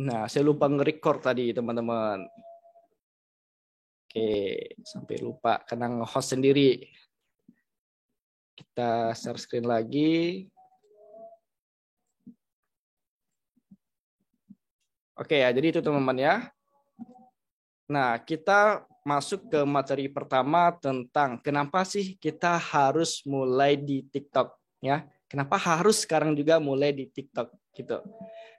Nah, saya lupa nge-record tadi, teman-teman. Oke, sampai lupa karena nge-host sendiri. Kita share screen lagi. Oke ya, jadi itu teman-teman ya. Nah, kita masuk ke materi pertama tentang kenapa sih kita harus mulai di TikTok ya. Kenapa harus sekarang juga mulai di TikTok gitu.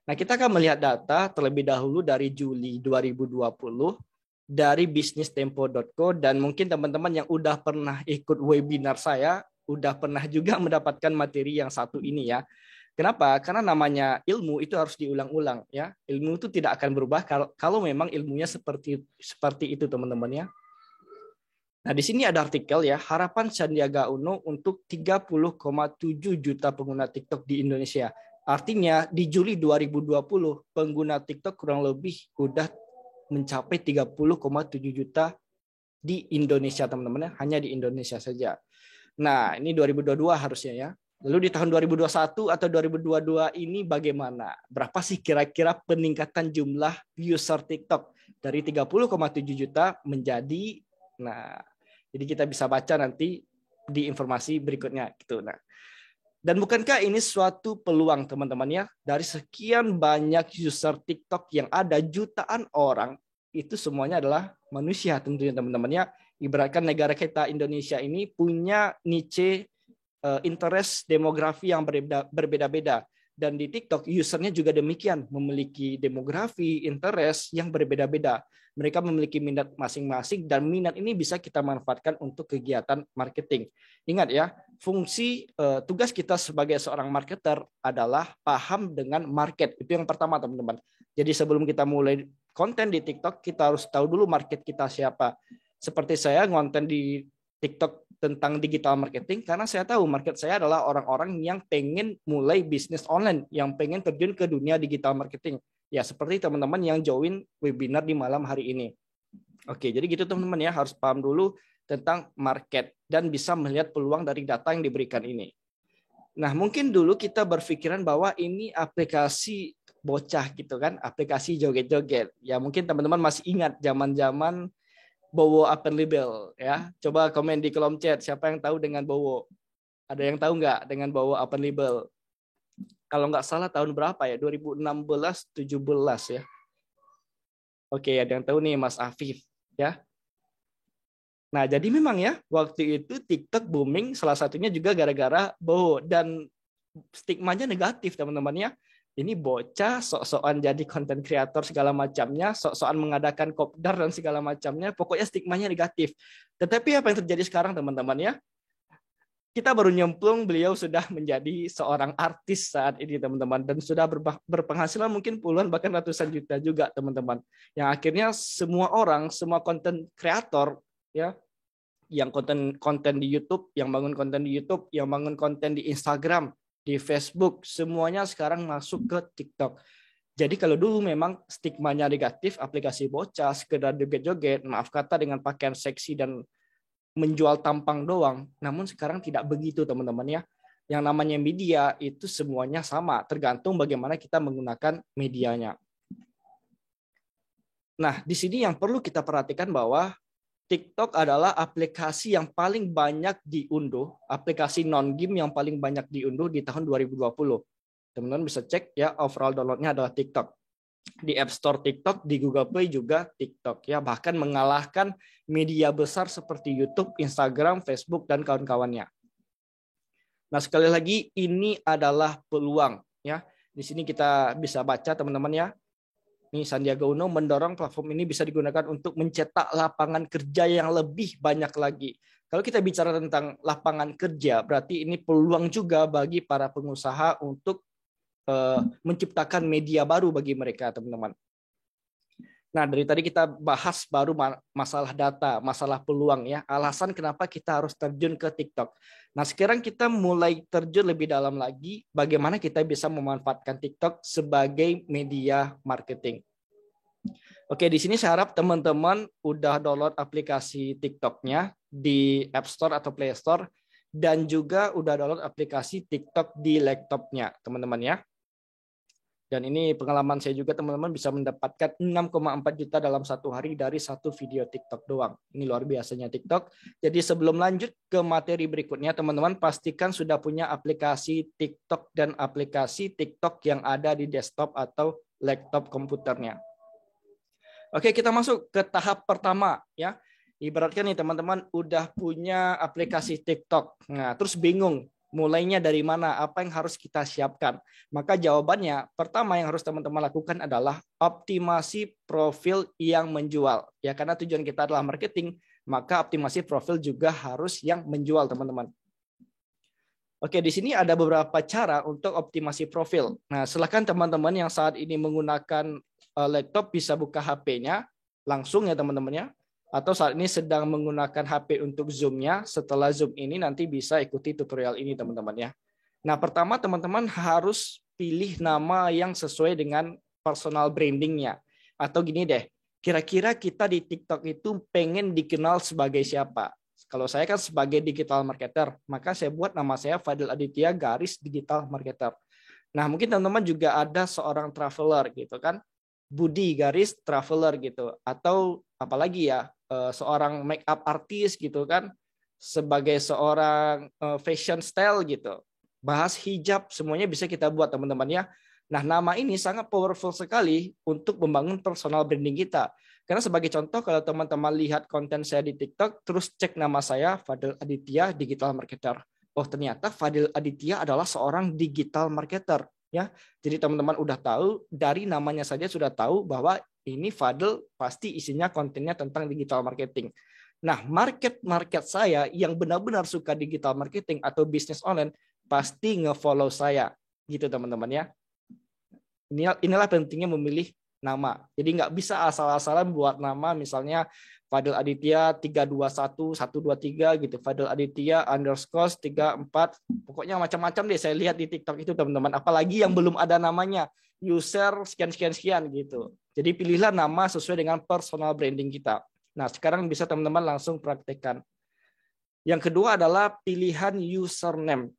Nah, kita akan melihat data terlebih dahulu dari Juli 2020 dari bisnistempo.co, dan mungkin teman-teman yang udah pernah ikut webinar saya udah pernah juga mendapatkan materi yang satu ini ya. Kenapa? Karena namanya ilmu itu harus diulang-ulang ya. Ilmu itu tidak akan berubah kalau memang ilmunya seperti itu teman-teman ya. Nah, di sini ada artikel ya, harapan Sandiaga Uno untuk 30,7 juta pengguna TikTok di Indonesia. Artinya di Juli 2020 pengguna TikTok kurang lebih udah mencapai 30,7 juta di Indonesia teman-teman ya, hanya di Indonesia saja. Nah, ini 2022 harusnya ya. Lalu di tahun 2021 atau 2022 ini bagaimana? Berapa sih kira-kira peningkatan jumlah user TikTok dari 30,7 juta menjadi, nah, jadi kita bisa baca nanti di informasi berikutnya gitu. Nah, dan bukankah ini suatu peluang teman-teman ya? Dari sekian banyak user TikTok yang ada jutaan orang, itu semuanya adalah manusia tentunya teman-teman ya. Ibaratkan negara kita Indonesia ini punya niche interest demografi yang berbeda-beda. Dan di TikTok usernya juga demikian, memiliki demografi, interest yang berbeda-beda. Mereka memiliki minat masing-masing dan minat ini bisa kita manfaatkan untuk kegiatan marketing. Ingat ya, fungsi tugas kita sebagai seorang marketer adalah paham dengan market. Itu yang pertama teman-teman. Jadi sebelum kita mulai konten di TikTok, kita harus tahu dulu market kita siapa. Seperti saya ngonten di TikTok tentang digital marketing karena saya tahu market saya adalah orang-orang yang pengen mulai bisnis online, yang pengen terjun ke dunia digital marketing. Ya, seperti teman-teman yang join webinar di malam hari ini. Oke, jadi gitu teman-teman ya, harus paham dulu tentang market dan bisa melihat peluang dari data yang diberikan ini. Nah, mungkin dulu kita berpikiran bahwa ini aplikasi bocah gitu kan, aplikasi joget-joget. Ya, mungkin teman-teman masih ingat zaman-zaman Bowo Open Label ya. Coba komen di kolom chat siapa yang tahu dengan Bowo. Ada yang tahu nggak dengan Bowo Open Label? Kalau nggak salah tahun berapa ya? 2016-17 ya. Oke, ada yang tahu nih Mas Afif ya. Nah, jadi memang ya waktu itu TikTok booming salah satunya juga gara-gara Bowo, dan stigmanya negatif teman-teman ya. Ini bocah sok-sokan jadi konten kreator segala macamnya, sok-sokan mengadakan kopdar dan segala macamnya, pokoknya stigmanya negatif. Tetapi apa yang terjadi sekarang teman-teman ya? Kita baru nyemplung, beliau sudah menjadi seorang artis saat ini teman-teman, dan sudah berpenghasilan mungkin puluhan bahkan ratusan juta juga teman-teman. Yang akhirnya semua orang, semua konten kreator ya, yang konten di YouTube, yang bangun konten di YouTube, yang bangun konten di Instagram, di Facebook, semuanya sekarang masuk ke TikTok. Jadi kalau dulu memang stigmanya negatif, aplikasi bocah, sekedar joget-joget, maaf kata dengan pakaian seksi dan menjual tampang doang. Namun sekarang tidak begitu teman-teman ya. Yang namanya media itu semuanya sama, tergantung bagaimana kita menggunakan medianya. Nah, di sini yang perlu kita perhatikan bahwa TikTok adalah aplikasi yang paling banyak diunduh, aplikasi non-game yang paling banyak diunduh di tahun 2020. Teman-teman bisa cek ya, overall download-nya adalah TikTok. Di App Store TikTok, di Google Play juga TikTok ya, bahkan mengalahkan media besar seperti YouTube, Instagram, Facebook dan kawan-kawannya. Nah, sekali lagi ini adalah peluang ya. Di sini kita bisa baca teman-teman ya. Nih, Sandiaga Uno mendorong platform ini bisa digunakan untuk mencetak lapangan kerja yang lebih banyak lagi. Kalau kita bicara tentang lapangan kerja, berarti ini peluang juga bagi para pengusaha untuk menciptakan media baru bagi mereka, teman-teman. Nah, dari tadi kita bahas baru masalah data, masalah peluang ya, alasan kenapa kita harus terjun ke TikTok. Nah, sekarang kita mulai terjun lebih dalam lagi, bagaimana kita bisa memanfaatkan TikTok sebagai media marketing. Oke, di sini saya harap teman-teman udah download aplikasi TikTok-nya di App Store atau Play Store, dan juga udah download aplikasi TikTok di laptopnya, teman-teman ya. Dan ini pengalaman saya juga teman-teman, bisa mendapatkan 6,4 juta dalam satu hari dari satu video TikTok doang. Ini luar biasanya TikTok. Jadi sebelum lanjut ke materi berikutnya, teman-teman pastikan sudah punya aplikasi TikTok dan aplikasi TikTok yang ada di desktop atau laptop komputernya. Oke, kita masuk ke tahap pertama ya. Ibaratkan nih teman-teman udah punya aplikasi TikTok. Nah, terus bingung mulainya dari mana, apa yang harus kita siapkan. Maka jawabannya, pertama yang harus teman-teman lakukan adalah optimasi profil yang menjual. Ya, karena tujuan kita adalah marketing, maka optimasi profil juga harus yang menjual, teman-teman. Oke, di sini ada beberapa cara untuk optimasi profil. Nah, silakan teman-teman yang saat ini menggunakan laptop bisa buka HP-nya langsung ya teman-teman ya. Atau saat ini sedang menggunakan HP untuk Zoom-nya, setelah Zoom ini nanti bisa ikuti tutorial ini teman-teman ya. Nah, pertama teman-teman harus pilih nama yang sesuai dengan personal branding-nya. Atau gini deh, kira-kira kita di TikTok itu pengen dikenal sebagai siapa? Kalau saya kan sebagai digital marketer, maka saya buat nama saya Fadil Aditya garis digital marketer. Nah, mungkin teman-teman juga ada seorang traveler gitu kan, Budi garis traveler gitu, atau apalagi ya seorang make up artist gitu kan, sebagai seorang fashion style gitu, bahas hijab, semuanya bisa kita buat teman-teman ya. Nah, nama ini sangat powerful sekali untuk membangun personal branding kita. Karena sebagai contoh, kalau teman-teman lihat konten saya di TikTok, terus cek nama saya Fadil Aditya digital marketer. Oh, ternyata Fadil Aditya adalah seorang digital marketer ya. Jadi teman-teman udah tahu, dari namanya saja sudah tahu bahwa ini Fadil pasti isinya kontennya tentang digital marketing. Nah, market saya yang benar-benar suka digital marketing atau bisnis online pasti nge-follow saya. Gitu teman-teman ya. Inilah pentingnya memilih nama. Jadi nggak bisa asal-asalan buat nama misalnya Fadil Aditya 321 123 gitu, Fadil Aditya underscore 34, pokoknya macam-macam deh saya lihat di TikTok itu teman-teman. Apalagi yang belum ada namanya, user sekian gitu. Jadi pilihlah nama sesuai dengan personal branding kita. Nah, sekarang bisa teman-teman langsung praktekkan. Yang kedua adalah pilihan username.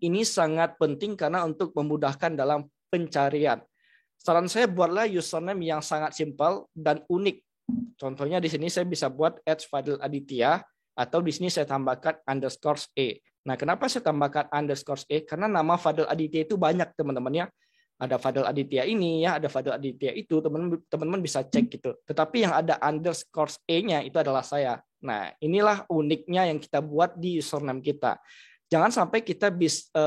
Ini sangat penting karena untuk memudahkan dalam pencarian. Saran saya buatlah username yang sangat simpel dan unik. Contohnya di sini saya bisa buat @fadiladitya atau di sini saya tambahkan _e. Nah, kenapa saya tambahkan _e? Karena nama Fadil Aditya itu banyak teman-teman ya. Ada Fadil Aditya ini ya, ada Fadil Aditya itu, teman-teman bisa cek gitu. Tetapi yang ada _e-nya itu adalah saya. Nah, inilah uniknya yang kita buat di username kita. Jangan sampai kita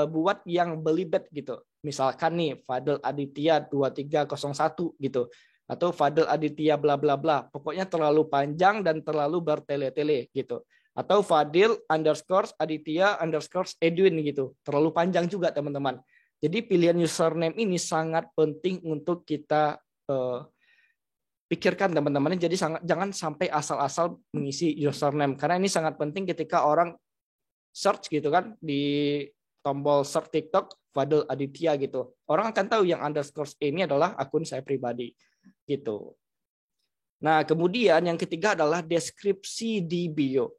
buat yang belibet gitu. Misalkan nih Fadil Aditya 2301 gitu. Atau Fadil Aditya bla bla bla. Pokoknya terlalu panjang dan terlalu bertele-tele gitu. Atau Fadil _Aditya _Edwin gitu. Terlalu panjang juga teman-teman. Jadi pilihan username ini sangat penting untuk kita pikirkan teman-teman. Jadi jangan sampai asal-asal mengisi username. Karena ini sangat penting ketika orang search gitu kan di tombol search TikTok Fadil Aditya gitu. Orang akan tahu yang _ ini adalah akun saya pribadi gitu. Nah, kemudian yang ketiga adalah deskripsi di bio.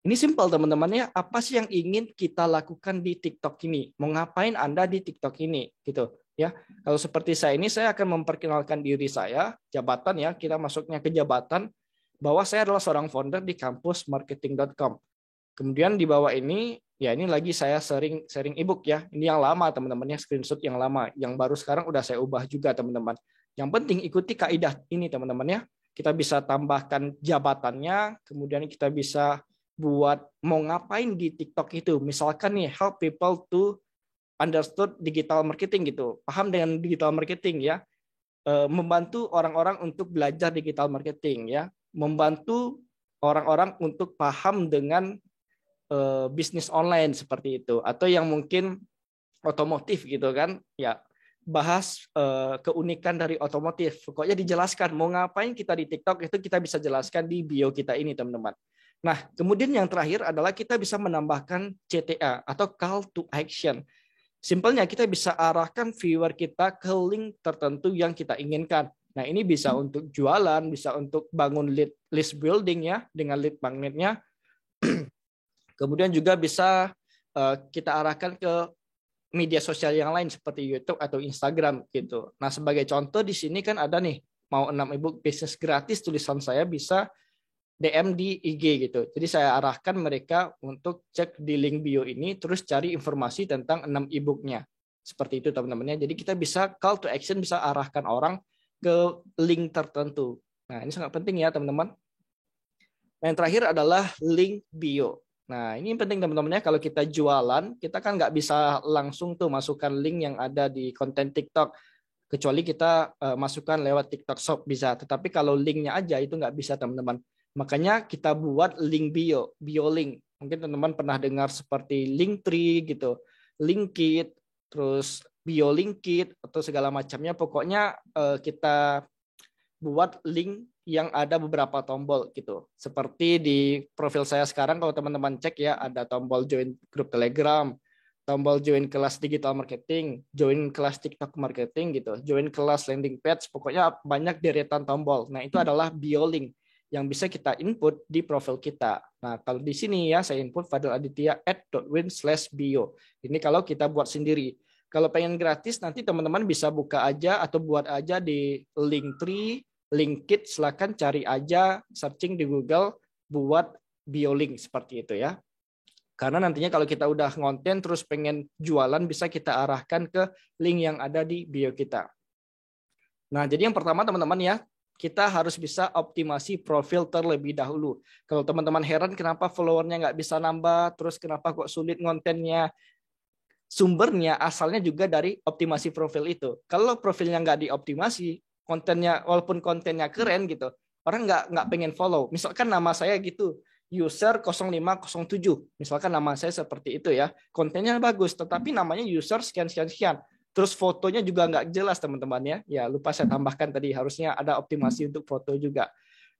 Ini simpel teman-teman ya. Apa sih yang ingin kita lakukan di TikTok ini? Mau ngapain Anda di TikTok ini gitu ya. Kalau seperti saya ini, saya akan memperkenalkan diri saya, jabatan ya, kita masuknya ke jabatan, bahwa saya adalah seorang founder di kampusmarketing.com. Kemudian di bawah ini, ya ini lagi saya sharing ebook ya. Ini yang lama teman-teman ya, screenshot yang lama. Yang baru sekarang udah saya ubah juga teman-teman. Yang penting ikuti kaidah ini teman-teman ya. Kita bisa tambahkan jabatannya, kemudian kita bisa buat mau ngapain di TikTok itu. Misalkan nih, help people to understood digital marketing gitu. Paham dengan digital marketing ya. Membantu orang-orang untuk belajar digital marketing ya. Membantu orang-orang untuk paham dengan bisnis online seperti itu, atau yang mungkin otomotif gitu kan ya, bahas keunikan dari otomotif, pokoknya dijelaskan mau ngapain kita di TikTok itu kita bisa jelaskan di bio kita ini teman-teman. Nah, kemudian yang terakhir adalah kita bisa menambahkan CTA atau call to action. Simpelnya kita bisa arahkan viewer kita ke link tertentu yang kita inginkan. Nah, ini bisa untuk jualan, bisa untuk bangun list building ya dengan lead magnetnya. Kemudian juga bisa kita arahkan ke media sosial yang lain seperti YouTube atau Instagram gitu. Nah, sebagai contoh di sini kan ada nih, mau 6 ebook bisnis gratis, tulisan saya bisa DM di IG gitu. Jadi saya arahkan mereka untuk cek di link bio ini, terus cari informasi tentang 6 ebooknya. Seperti itu teman-temannya. Jadi kita bisa call to action, bisa arahkan orang ke link tertentu. Nah, ini sangat penting ya teman-teman. Nah, yang terakhir adalah link bio. Nah, ini penting teman-teman ya, kalau kita jualan, kita kan nggak bisa langsung tuh masukkan link yang ada di konten TikTok, kecuali kita masukkan lewat TikTok Shop bisa. Tetapi kalau linknya aja itu nggak bisa teman-teman. Makanya kita buat link bio link. Mungkin teman-teman pernah dengar seperti Linktree gitu, Linkit, terus bio Linkit atau segala macamnya. Pokoknya kita buat link yang ada beberapa tombol gitu. Seperti di profil saya sekarang, kalau teman-teman cek ya, ada tombol join grup Telegram, tombol join kelas digital marketing, join kelas TikTok marketing gitu, join kelas landing page, pokoknya banyak deretan tombol. Nah, itu adalah bio link yang bisa kita input di profil kita. Nah, kalau di sini ya saya input fadladitya@win/bio. Ini kalau kita buat sendiri. Kalau pengen gratis nanti teman-teman bisa buka aja atau buat aja di Linktree, Linkit, silakan cari aja, searching di Google, buat bio link seperti itu ya. Karena nantinya kalau kita udah ngonten terus pengen jualan, bisa kita arahkan ke link yang ada di bio kita. Nah, jadi yang pertama teman-teman ya, kita harus bisa optimasi profil terlebih dahulu. Kalau teman-teman heran kenapa followernya nggak bisa nambah, terus kenapa kok sulit ngontennya, sumbernya asalnya juga dari optimasi profil itu. Kalau profilnya nggak dioptimasi, kontennya walaupun kontennya keren gitu, orang nggak pengen follow. Misalkan nama saya gitu, user 0507, misalkan nama saya seperti itu ya, kontennya bagus, tetapi namanya user sekian sekian sekian. Terus fotonya juga nggak jelas teman-teman ya. Ya lupa saya tambahkan tadi, harusnya ada optimasi untuk foto juga.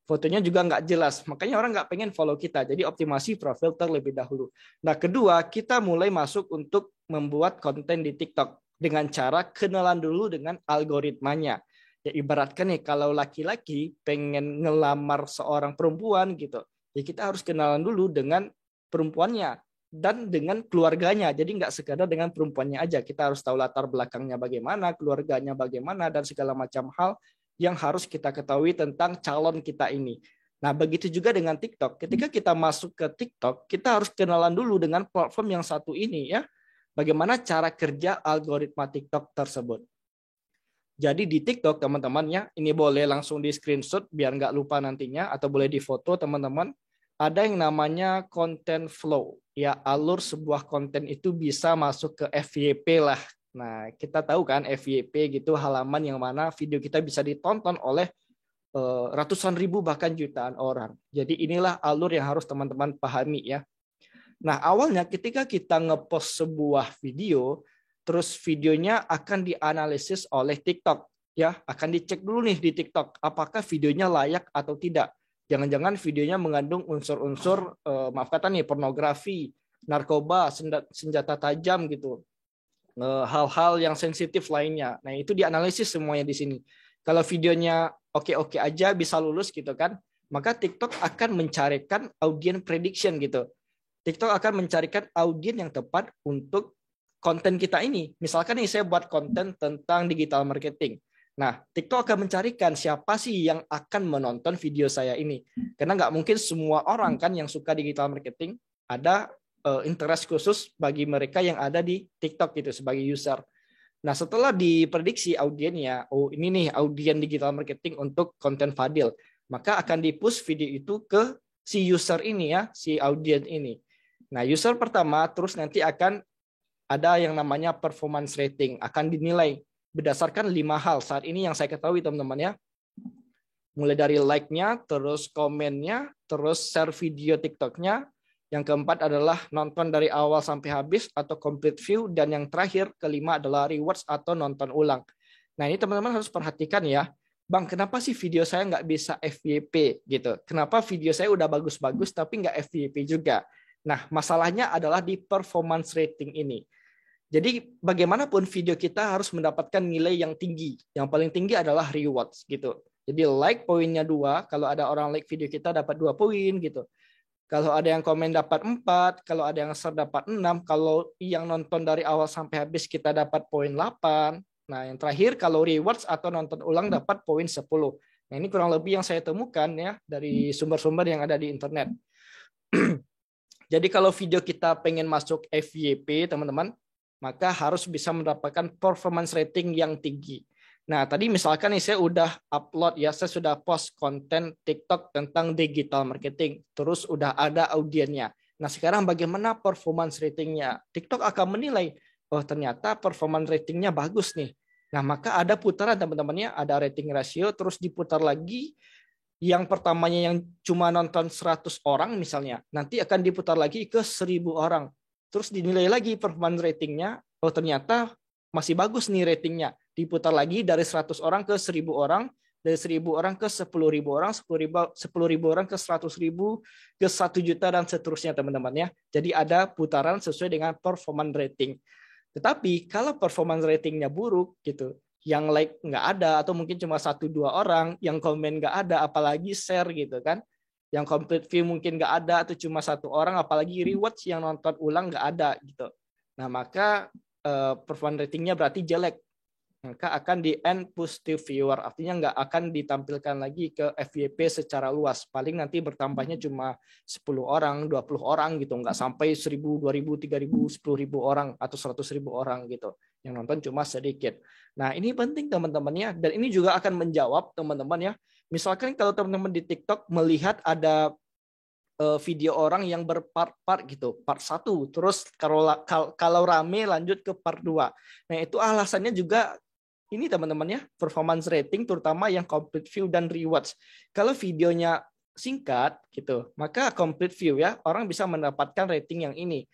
Fotonya juga nggak jelas, makanya orang nggak pengen follow kita. Jadi optimasi profil terlebih dahulu. Nah, kedua, kita mulai masuk untuk membuat konten di TikTok dengan cara kenalan dulu dengan algoritmanya. Ya ibaratkan nih, kalau laki-laki pengen ngelamar seorang perempuan gitu, ya kita harus kenalan dulu dengan perempuannya dan dengan keluarganya. Jadi nggak sekadar dengan perempuannya aja, kita harus tahu latar belakangnya bagaimana, keluarganya bagaimana, dan segala macam hal yang harus kita ketahui tentang calon kita ini. Nah, begitu juga dengan TikTok. Ketika kita masuk ke TikTok, kita harus kenalan dulu dengan platform yang satu ini ya. Bagaimana cara kerja algoritma TikTok tersebut. Jadi di TikTok teman-teman ya, ini boleh langsung di screenshot biar nggak lupa nantinya, atau boleh di foto teman-teman. Ada yang namanya content flow. Ya, alur sebuah konten itu bisa masuk ke FYP lah. Nah, kita tahu kan FYP gitu, halaman yang mana video kita bisa ditonton oleh ratusan ribu bahkan jutaan orang. Jadi inilah alur yang harus teman-teman pahami ya. Nah, awalnya ketika kita ngepost sebuah video, terus videonya akan dianalisis oleh TikTok ya, akan dicek dulu nih di TikTok apakah videonya layak atau tidak. Jangan-jangan videonya mengandung unsur-unsur maaf kata nih pornografi, narkoba, senjata tajam gitu. Hal-hal yang sensitif lainnya. Nah, itu dianalisis semuanya di sini. Kalau videonya oke-oke aja bisa lulus gitu kan, maka TikTok akan mencarikan audience prediction gitu. TikTok akan mencarikan audiens yang tepat untuk konten kita ini. Misalkan nih saya buat konten tentang digital marketing. Nah, TikTok akan mencarikan siapa sih yang akan menonton video saya ini. Karena nggak mungkin semua orang kan yang suka digital marketing ada interest khusus bagi mereka yang ada di TikTok gitu sebagai user. Nah, setelah diprediksi audiennya, oh ini nih audien digital marketing untuk konten Fadil, maka akan di-push video itu ke si user ini ya, si audien ini. Nah, user pertama terus nanti akan ada yang namanya performance rating, akan dinilai berdasarkan 5 hal. Saat ini yang saya ketahui teman-teman ya. Mulai dari like-nya, terus komennya, terus share video TikTok-nya. Yang keempat adalah nonton dari awal sampai habis atau complete view, dan yang terakhir kelima adalah rewards atau nonton ulang. Nah, ini teman-teman harus perhatikan ya. Bang, kenapa sih video saya nggak bisa FYP gitu? Kenapa video saya udah bagus-bagus tapi nggak FYP juga? Nah, masalahnya adalah di performance rating ini. Jadi bagaimanapun video kita harus mendapatkan nilai yang tinggi. Yang paling tinggi adalah rewards gitu. Jadi like poinnya 2, kalau ada orang like video kita dapat 2 poin gitu. Kalau ada yang komen dapat 4, kalau ada yang share dapat 6, kalau yang nonton dari awal sampai habis kita dapat poin 8. Nah, yang terakhir kalau rewards atau nonton ulang dapat poin 10. Nah, ini kurang lebih yang saya temukan ya dari sumber-sumber yang ada di internet. Jadi kalau video kita pengen masuk FYP, teman-teman, maka harus bisa mendapatkan performance rating yang tinggi. Nah, tadi misalkan nih saya udah upload ya, saya sudah post konten TikTok tentang digital marketing, terus udah ada audiennya. Nah, sekarang bagaimana performance ratingnya? TikTok akan menilai, oh ternyata performance ratingnya bagus nih. Nah, maka ada putaran teman-temannya, ada rating ratio, terus diputar lagi. Yang pertamanya yang cuma nonton 100 orang misalnya, nanti akan diputar lagi ke 1.000 orang. Terus dinilai lagi performance ratingnya, oh ternyata masih bagus nih ratingnya. Diputar lagi dari 100 orang ke 1.000 orang, dari 1.000 orang ke 10.000 orang, 10.000 orang ke 100.000, ke 1 juta, dan seterusnya teman-teman ya. Jadi ada putaran sesuai dengan performance rating. Tetapi kalau performance ratingnya buruk gitu, yang like nggak ada atau mungkin cuma 1-2 orang, yang komen nggak ada, apalagi share gitu kan, yang complete view mungkin nggak ada atau cuma 1 orang, apalagi rewards yang nonton ulang nggak ada gitu. Nah maka performance ratingnya berarti jelek, maka akan di end push to viewer, artinya nggak akan ditampilkan lagi ke FYP secara luas, paling nanti bertambahnya cuma 10 orang, 20 orang gitu, nggak sampai 1.000, 2.000, 3.000, 10.000 orang atau 100.000 orang gitu, yang nonton cuma sedikit. Nah ini penting teman-temannya, dan ini juga akan menjawab teman-teman ya, misalkan kalau teman-teman di TikTok melihat ada video orang yang berpart-part gitu, part 1, terus kalau rame lanjut ke part 2. Nah itu alasannya juga ini teman-teman ya, performance rating terutama yang complete view dan rewards. Kalau videonya singkat gitu, maka complete view ya, orang bisa mendapatkan rating yang ini.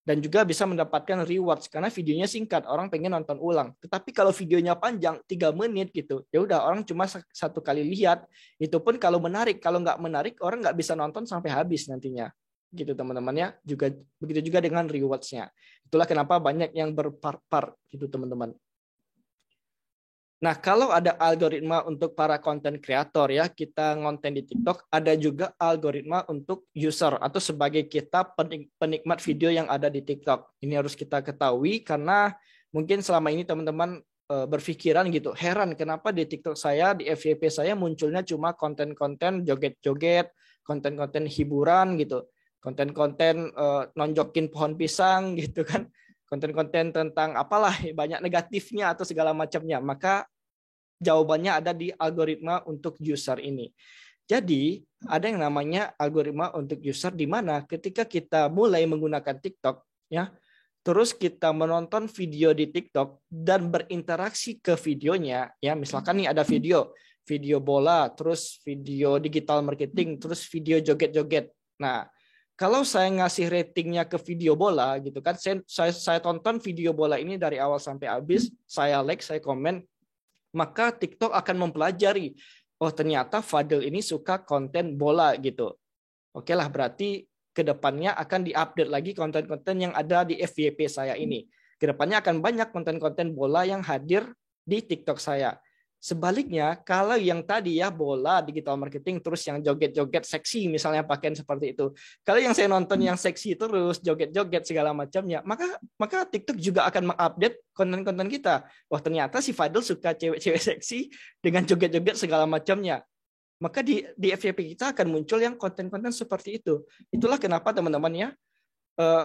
Dan juga bisa mendapatkan rewards karena videonya singkat, orang pengen nonton ulang. Tetapi kalau videonya panjang 3 menit gitu, ya udah orang cuma 1 kali lihat. Itu pun kalau menarik, kalau nggak menarik orang nggak bisa nonton sampai habis nantinya. Gitu teman-teman ya. Juga begitu juga dengan rewards-nya. Itulah kenapa banyak yang berpart-part gitu teman-teman. Nah, kalau ada algoritma untuk para konten kreator ya, kita ngonten di TikTok, ada juga algoritma untuk user atau sebagai kita penikmat video yang ada di TikTok. Ini harus kita ketahui karena mungkin selama ini teman-teman berpikiran gitu, heran kenapa di TikTok saya, di FYP saya munculnya cuma konten-konten joget-joget, konten-konten hiburan gitu, konten-konten nonjokin pohon pisang gitu kan, konten-konten tentang apalah banyak negatifnya atau segala macamnya. Maka jawabannya ada di algoritma untuk user ini. Jadi ada yang namanya algoritma untuk user, di mana ketika kita mulai menggunakan TikTok ya, terus kita menonton video di TikTok dan berinteraksi ke videonya ya, misalkan nih ada video bola, terus video digital marketing, terus video joget-joget. Nah, kalau saya ngasih ratingnya ke video bola gitu kan, saya tonton video bola ini dari awal sampai habis, saya like, saya komen, maka TikTok akan mempelajari, oh ternyata Fadil ini suka konten bola gitu. Oke lah, berarti kedepannya akan diupdate lagi konten-konten yang ada di FYP saya ini. Kedepannya akan banyak konten-konten bola yang hadir di TikTok saya. Sebaliknya, kalau yang tadi ya bola, digital marketing, terus yang joget-joget seksi misalnya pakaian seperti itu. Kalau yang saya nonton yang seksi terus, joget-joget segala macamnya, maka TikTok juga akan mengupdate konten-konten kita. Wah ternyata si Fadil suka cewek-cewek seksi dengan joget-joget segala macamnya. Maka di FYP kita akan muncul yang konten-konten seperti itu. Itulah kenapa teman-teman ya,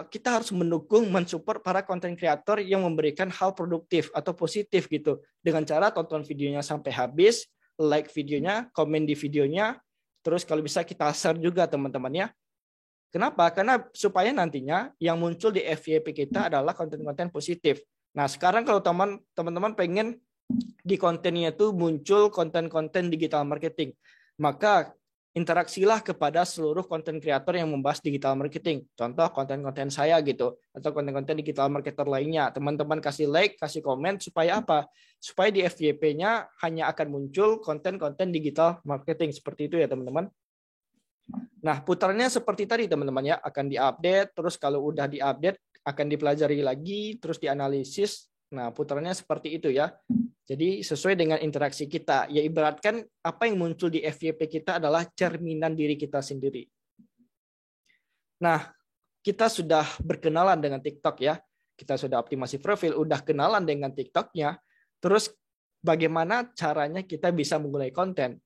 kita harus mendukung, mensupport para konten kreator yang memberikan hal produktif atau positif gitu, dengan cara tonton videonya sampai habis, like videonya, komen di videonya, terus kalau bisa kita share juga teman-teman ya. Kenapa? Karena supaya nantinya yang muncul di FYP kita adalah konten-konten positif. Nah sekarang kalau teman-teman pengen di kontennya itu muncul konten-konten digital marketing, maka interaksilah kepada seluruh konten kreator yang membahas digital marketing. Contoh konten-konten saya gitu, atau konten-konten digital marketer lainnya. Teman-teman kasih like, kasih komen, supaya apa? Supaya di FYP-nya hanya akan muncul konten-konten digital marketing. Seperti itu ya teman-teman. Nah, putarannya seperti tadi teman-teman ya, akan diupdate, terus kalau udah diupdate akan dipelajari lagi, terus dianalisis. Nah, putarannya seperti itu ya. Jadi sesuai dengan interaksi kita, ya ibaratkan apa yang muncul di FYP kita adalah cerminan diri kita sendiri. Nah, kita sudah berkenalan dengan TikTok ya. Kita sudah optimasi profil, udah kenalan dengan TikToknya. Terus bagaimana caranya kita bisa memulai konten?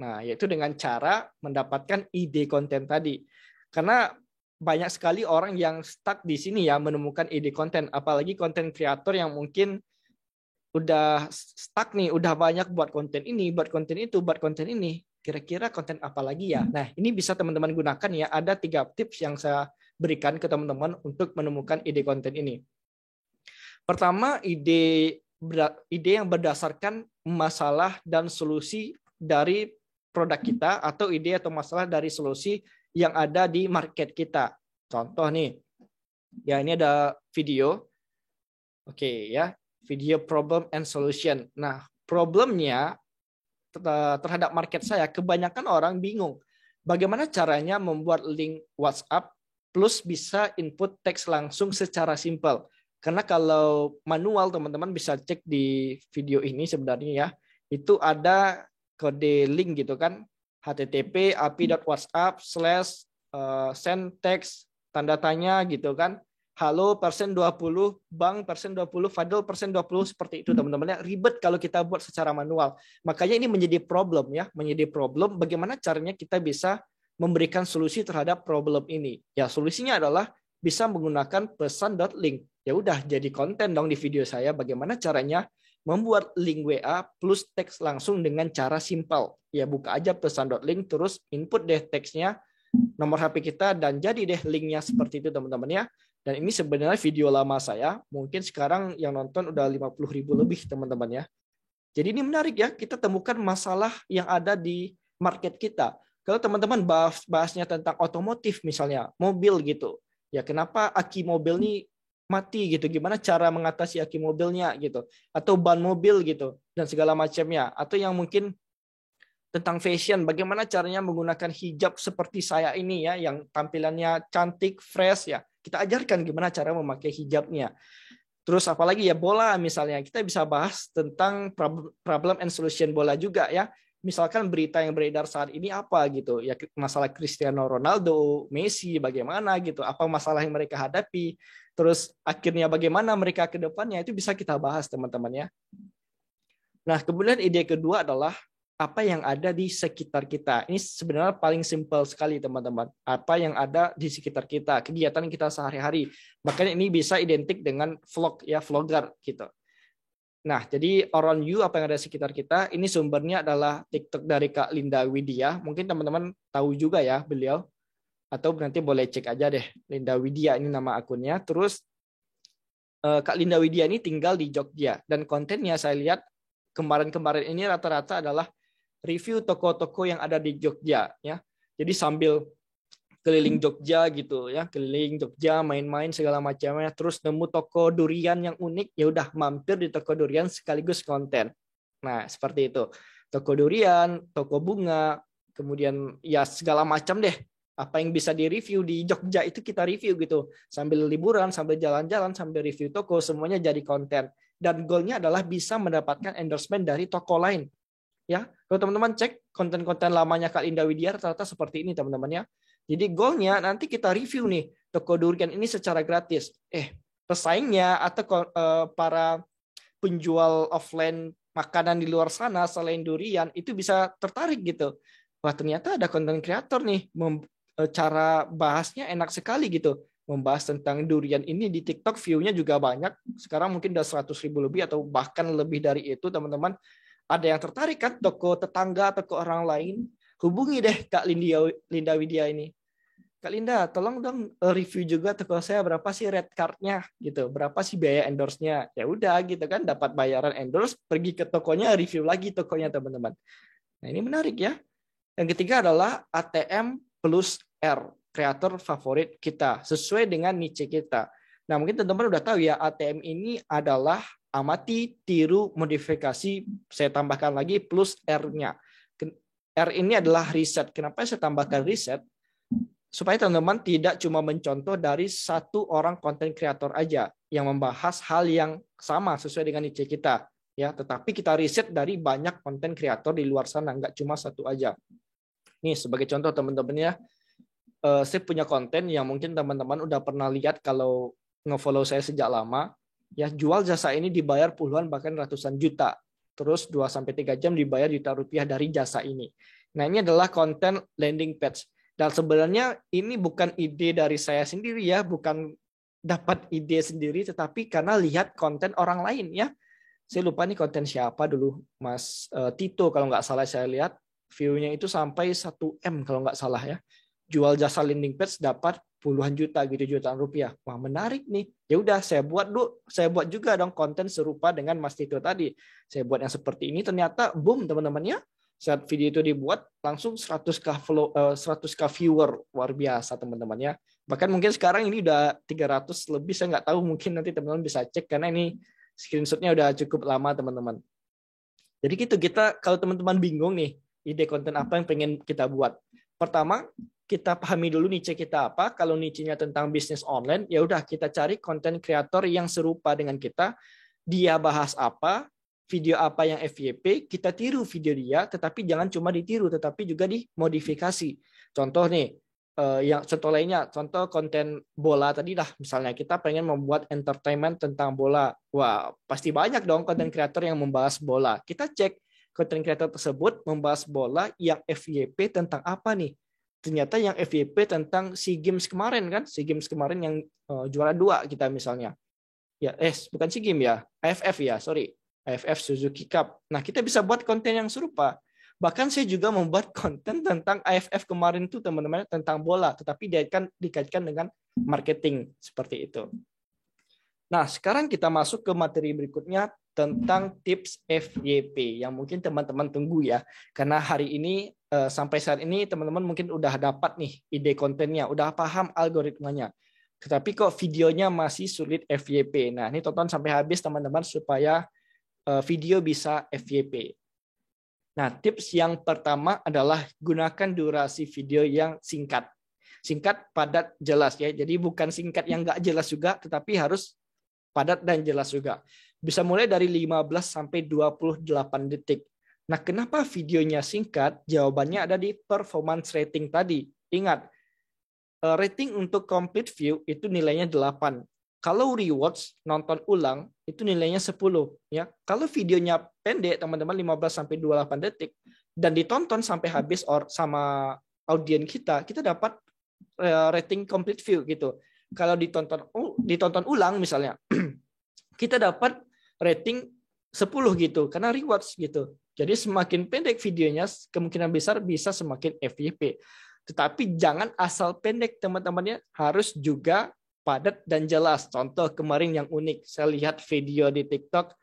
Nah, yaitu dengan cara mendapatkan ide konten tadi. Karena banyak sekali orang yang stuck di sini ya menemukan ide konten, apalagi konten kreator yang mungkin udah stuck nih, udah banyak buat konten ini, buat konten itu, buat konten ini. Kira-kira konten apa lagi ya? Nah, ini bisa teman-teman gunakan ya. Ada 3 tips yang saya berikan ke teman-teman untuk menemukan ide konten ini. Pertama, ide yang berdasarkan masalah dan solusi dari produk kita atau ide atau masalah dari solusi yang ada di market kita. Contoh nih, ya ini ada video. Oke ya, video problem and solution. Nah, problemnya terhadap market saya, kebanyakan orang bingung bagaimana caranya membuat link WhatsApp plus bisa input teks langsung secara simpel. Karena kalau manual teman-teman bisa cek di video ini sebenarnya ya, itu ada kode link gitu kan, http api.whatsapp/send text tanda tanya gitu kan. Halo persen 20, bank persen 20, Fadil persen 20, seperti itu teman-teman ya. Ribet kalau kita buat secara manual. Makanya ini menjadi problem ya, menjadi problem bagaimana caranya kita bisa memberikan solusi terhadap problem ini. Ya, solusinya adalah bisa menggunakan pesan.link. Ya udah jadi konten dong di video saya bagaimana caranya membuat link WA plus teks langsung dengan cara simpel. Ya buka aja pesan.link terus input deh teksnya, nomor HP kita dan jadi deh linknya seperti itu teman-teman ya. Dan ini sebenarnya video lama saya, mungkin sekarang yang nonton udah 50.000 lebih teman-teman ya. Jadi ini menarik ya, kita temukan masalah yang ada di market kita. Kalau teman-teman bahasnya tentang otomotif misalnya, mobil gitu. Ya kenapa aki mobil ini mati gitu, gimana cara mengatasi aki mobilnya gitu. Atau ban mobil gitu, dan segala macamnya. Atau yang mungkin tentang fashion, bagaimana caranya menggunakan hijab seperti saya ini ya, yang tampilannya cantik, fresh ya. Kita ajarkan gimana cara memakai hijabnya. Terus apalagi ya bola misalnya, kita bisa bahas tentang problem and solution bola juga ya. Misalkan berita yang beredar saat ini apa gitu, ya masalah Cristiano Ronaldo, Messi bagaimana gitu, apa masalah yang mereka hadapi, terus akhirnya bagaimana mereka ke depannya, itu bisa kita bahas teman-teman ya. Nah, kemudian ide kedua adalah apa yang ada di sekitar kita. Ini sebenarnya paling simpel sekali teman-teman. Apa yang ada di sekitar kita, kegiatan kita sehari-hari. Makanya ini bisa identik dengan vlog ya, vlogger gitu. Nah, jadi around you, apa yang ada di sekitar kita, ini sumbernya adalah TikTok dari Kak Linda Widya. Mungkin teman-teman tahu juga ya beliau. Atau nanti boleh cek aja deh, Linda Widya ini nama akunnya. Terus Kak Linda Widya ini tinggal di Jogja. Dan kontennya saya lihat kemarin-kemarin ini rata-rata adalah review toko-toko yang ada di Jogja ya. Jadi sambil keliling Jogja gitu ya, keliling Jogja main-main segala macamnya, terus nemu toko durian yang unik, ya udah mampir di toko durian sekaligus konten. Nah, seperti itu. Toko durian, toko bunga, kemudian ya segala macam deh. Apa yang bisa di-review di Jogja itu kita review gitu. Sambil liburan, sambil jalan-jalan, sambil review toko, semuanya jadi konten. Dan goalnya adalah bisa mendapatkan endorsement dari toko lain. Ya, kalau teman-teman cek konten-konten lamanya Kak Linda Widya rata-rata seperti ini teman-teman ya. Jadi goalnya nanti kita review nih toko durian ini secara gratis. Pesaingnya atau para penjual offline makanan di luar sana selain durian itu bisa tertarik gitu. Wah ternyata ada konten kreator nih, cara bahasnya enak sekali gitu. Membahas tentang durian ini di TikTok view-nya juga banyak. Sekarang mungkin udah 100.000 lebih atau bahkan lebih dari itu teman-teman. Ada yang tertarik kan toko tetangga atau ke orang lain, hubungi deh Kak Linda Widya ini. Kak Linda, tolong dong review juga toko saya, berapa sih red card-nya gitu, berapa sih biaya endorse-nya. Ya udah gitu kan, dapat bayaran endorse, pergi ke tokonya, review lagi tokonya teman-teman. Nah, ini menarik ya. Yang ketiga adalah ATM plus R, kreator favorit kita, sesuai dengan niche kita. Nah, mungkin teman-teman udah tahu ya, ATM ini adalah amati, tiru, modifikasi, saya tambahkan lagi plus R-nya. R ini adalah riset. Kenapa saya tambahkan riset? Supaya teman-teman tidak cuma mencontoh dari satu orang konten kreator aja yang membahas hal yang sama sesuai dengan niche kita. Ya, tetapi kita riset dari banyak konten kreator di luar sana, nggak cuma satu aja. Nih, sebagai contoh teman-teman ya, saya punya konten yang mungkin teman-teman udah pernah lihat kalau nge-follow saya sejak lama. Ya, jual jasa ini dibayar puluhan bahkan ratusan juta. Terus 2-3 jam dibayar juta rupiah dari jasa ini. Nah, ini adalah konten landing page. Dan sebenarnya ini bukan ide dari saya sendiri ya, bukan dapat ide sendiri, tetapi karena lihat konten orang lain ya. Saya lupa nih konten siapa dulu, Mas Tito kalau nggak salah saya lihat, view-nya itu sampai 1 M kalau nggak salah ya. Jual jasa landing page dapat puluhan juta gitu, jutaan rupiah. Wah, menarik nih. Ya udah saya buat juga dong konten serupa dengan Mas Tito tadi. Saya buat yang seperti ini, ternyata boom teman-teman ya. Saat video itu dibuat langsung 100K viewer, luar biasa teman-teman ya. Bahkan mungkin sekarang ini udah 300 lebih, saya nggak tahu, mungkin nanti teman-teman bisa cek karena ini screenshotnya udah cukup lama teman-teman. Jadi gitu, kita kalau teman-teman bingung nih ide konten apa yang pengen kita buat. Pertama, kita pahami dulu niche kita apa. Kalau niche-nya tentang bisnis online, ya udah kita cari konten kreator yang serupa dengan kita. Dia bahas apa, video apa yang FYP, kita tiru video dia, tetapi jangan cuma ditiru, tetapi juga dimodifikasi. Contoh nih, yang contoh lainnya, contoh konten bola tadi lah, misalnya kita pengen membuat entertainment tentang bola. Wah, pasti banyak dong konten kreator yang membahas bola. Kita cek konten kreator tersebut membahas bola yang FYP tentang apa nih? Ternyata yang FYP tentang SEA Games kemarin kan, SEA Games kemarin yang juara 2 kita misalnya. Ya, bukan SEA Games ya, AFF ya, sorry. AFF Suzuki Cup. Nah, kita bisa buat konten yang serupa. Bahkan saya juga membuat konten tentang AFF kemarin itu teman-teman, tentang bola, tetapi dikaitkan dengan marketing seperti itu. Nah, sekarang kita masuk ke materi berikutnya tentang tips FYP yang mungkin teman-teman tunggu ya. Karena hari ini sampai saat ini teman-teman mungkin udah dapat nih ide kontennya, udah paham algoritmanya. Tetapi kok videonya masih sulit FYP. Nah, ini tonton sampai habis teman-teman supaya video bisa FYP. Nah, tips yang pertama adalah gunakan durasi video yang singkat. Singkat, padat, jelas ya. Jadi bukan singkat yang nggak jelas juga, tetapi harus padat dan jelas juga. Bisa mulai dari 15 sampai 28 detik. Nah, kenapa videonya singkat? Jawabannya ada di performance rating tadi. Ingat, rating untuk complete view itu nilainya 8. Kalau rewards nonton ulang itu nilainya 10 ya. Kalau videonya pendek teman-teman 15 sampai 28 detik dan ditonton sampai habis sama audien kita dapat rating complete view gitu. Kalau ditonton ulang misalnya kita dapat rating 10 gitu karena rewards gitu. Jadi semakin pendek videonya kemungkinan besar bisa semakin FYP. Tetapi jangan asal pendek teman-temannya, harus juga padat dan jelas. Contoh kemarin yang unik, saya lihat video di TikTok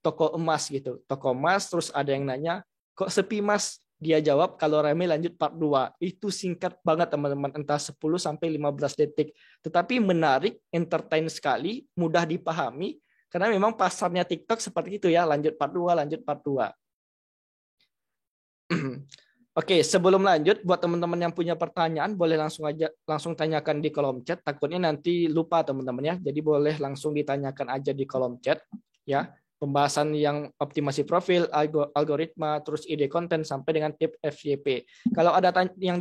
toko emas gitu. Toko emas, terus ada yang nanya, kok sepi mas? Dia jawab, kalau rame lanjut part 2. Itu singkat banget teman-teman, entah 10 sampai 15 detik. Tetapi menarik, entertain sekali, mudah dipahami, karena memang pasarnya TikTok seperti itu ya, lanjut part 2, lanjut part 2. Oke, sebelum lanjut, buat teman-teman yang punya pertanyaan, boleh langsung tanyakan di kolom chat. Takutnya nanti lupa teman-teman ya. Jadi boleh langsung ditanyakan aja di kolom chat ya. Pembahasan yang optimasi profil, algoritma, terus ide konten sampai dengan tips FYP. Kalau ada yang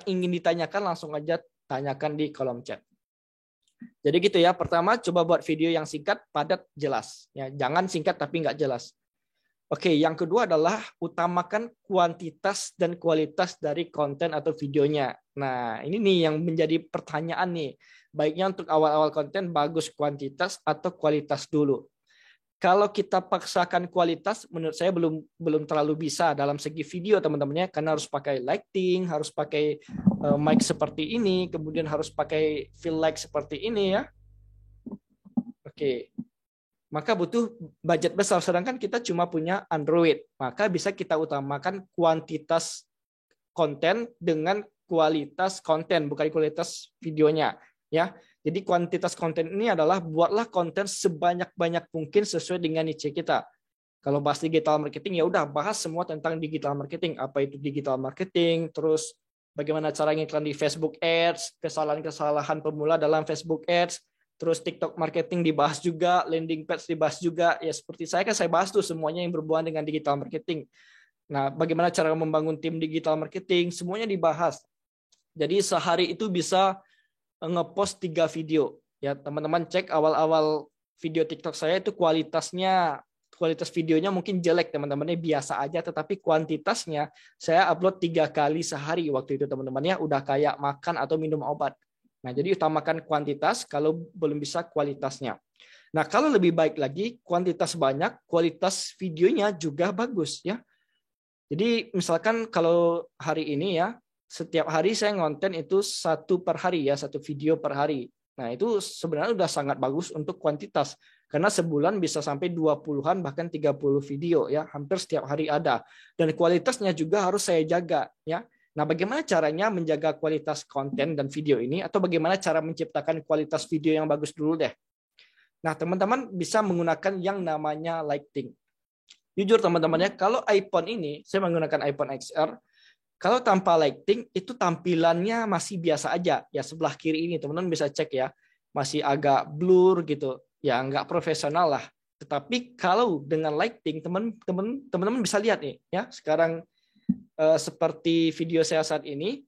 ingin ditanyakan, langsung aja tanyakan di kolom chat. Jadi gitu ya. Pertama, coba buat video yang singkat, padat, jelas. Ya, jangan singkat tapi nggak jelas. Oke, yang kedua adalah utamakan kuantitas dan kualitas dari konten atau videonya. Nah, ini nih yang menjadi pertanyaan nih. Baiknya untuk awal-awal konten bagus kuantitas atau kualitas dulu. Kalau kita paksakan kualitas, menurut saya belum terlalu bisa dalam segi video teman-temannya, karena harus pakai lighting, harus pakai mic seperti ini, kemudian harus pakai fill light seperti ini ya. Oke. Maka butuh budget besar, sedangkan kita cuma punya Android. Maka bisa kita utamakan kuantitas konten dengan kualitas konten, bukan kualitas videonya. Ya, jadi kuantitas konten ini adalah buatlah konten sebanyak-banyak mungkin sesuai dengan niche kita. Kalau bahas digital marketing, ya udah bahas semua tentang digital marketing. Apa itu digital marketing, terus bagaimana cara ngiklan di Facebook Ads, kesalahan-kesalahan pemula dalam Facebook Ads, terus TikTok marketing dibahas juga, landing page dibahas juga. Ya seperti saya bahas tuh semuanya yang berhubungan dengan digital marketing. Nah, bagaimana cara membangun tim digital marketing, semuanya dibahas. Jadi sehari itu bisa ngepost 3 video. Ya, teman-teman cek awal-awal video TikTok saya itu kualitas videonya mungkin jelek, teman-temannya biasa aja, tetapi kuantitasnya saya upload 3 kali sehari waktu itu, teman-temannya udah kayak makan atau minum obat. Nah, jadi utamakan kuantitas kalau belum bisa kualitasnya. Nah, kalau lebih baik lagi, kuantitas banyak, kualitas videonya juga bagus ya. Jadi misalkan kalau hari ini ya, setiap hari saya ngonten itu 1 per hari ya, 1 video per hari. Nah, itu sebenarnya udah sangat bagus untuk kuantitas. Karena sebulan bisa sampai 20-an bahkan 30 video ya, hampir setiap hari ada. Dan kualitasnya juga harus saya jaga ya. Nah, bagaimana caranya menjaga kualitas konten dan video ini, atau bagaimana cara menciptakan kualitas video yang bagus dulu deh. Nah, teman-teman bisa menggunakan yang namanya lighting. Jujur teman-teman ya, kalau iPhone ini, saya menggunakan iPhone XR, kalau tanpa lighting itu tampilannya masih biasa aja. Ya, sebelah kiri ini teman-teman bisa cek ya, masih agak blur gitu. Ya, nggak profesional lah. Tetapi kalau dengan lighting, teman-teman bisa lihat nih ya, sekarang seperti video saya saat ini,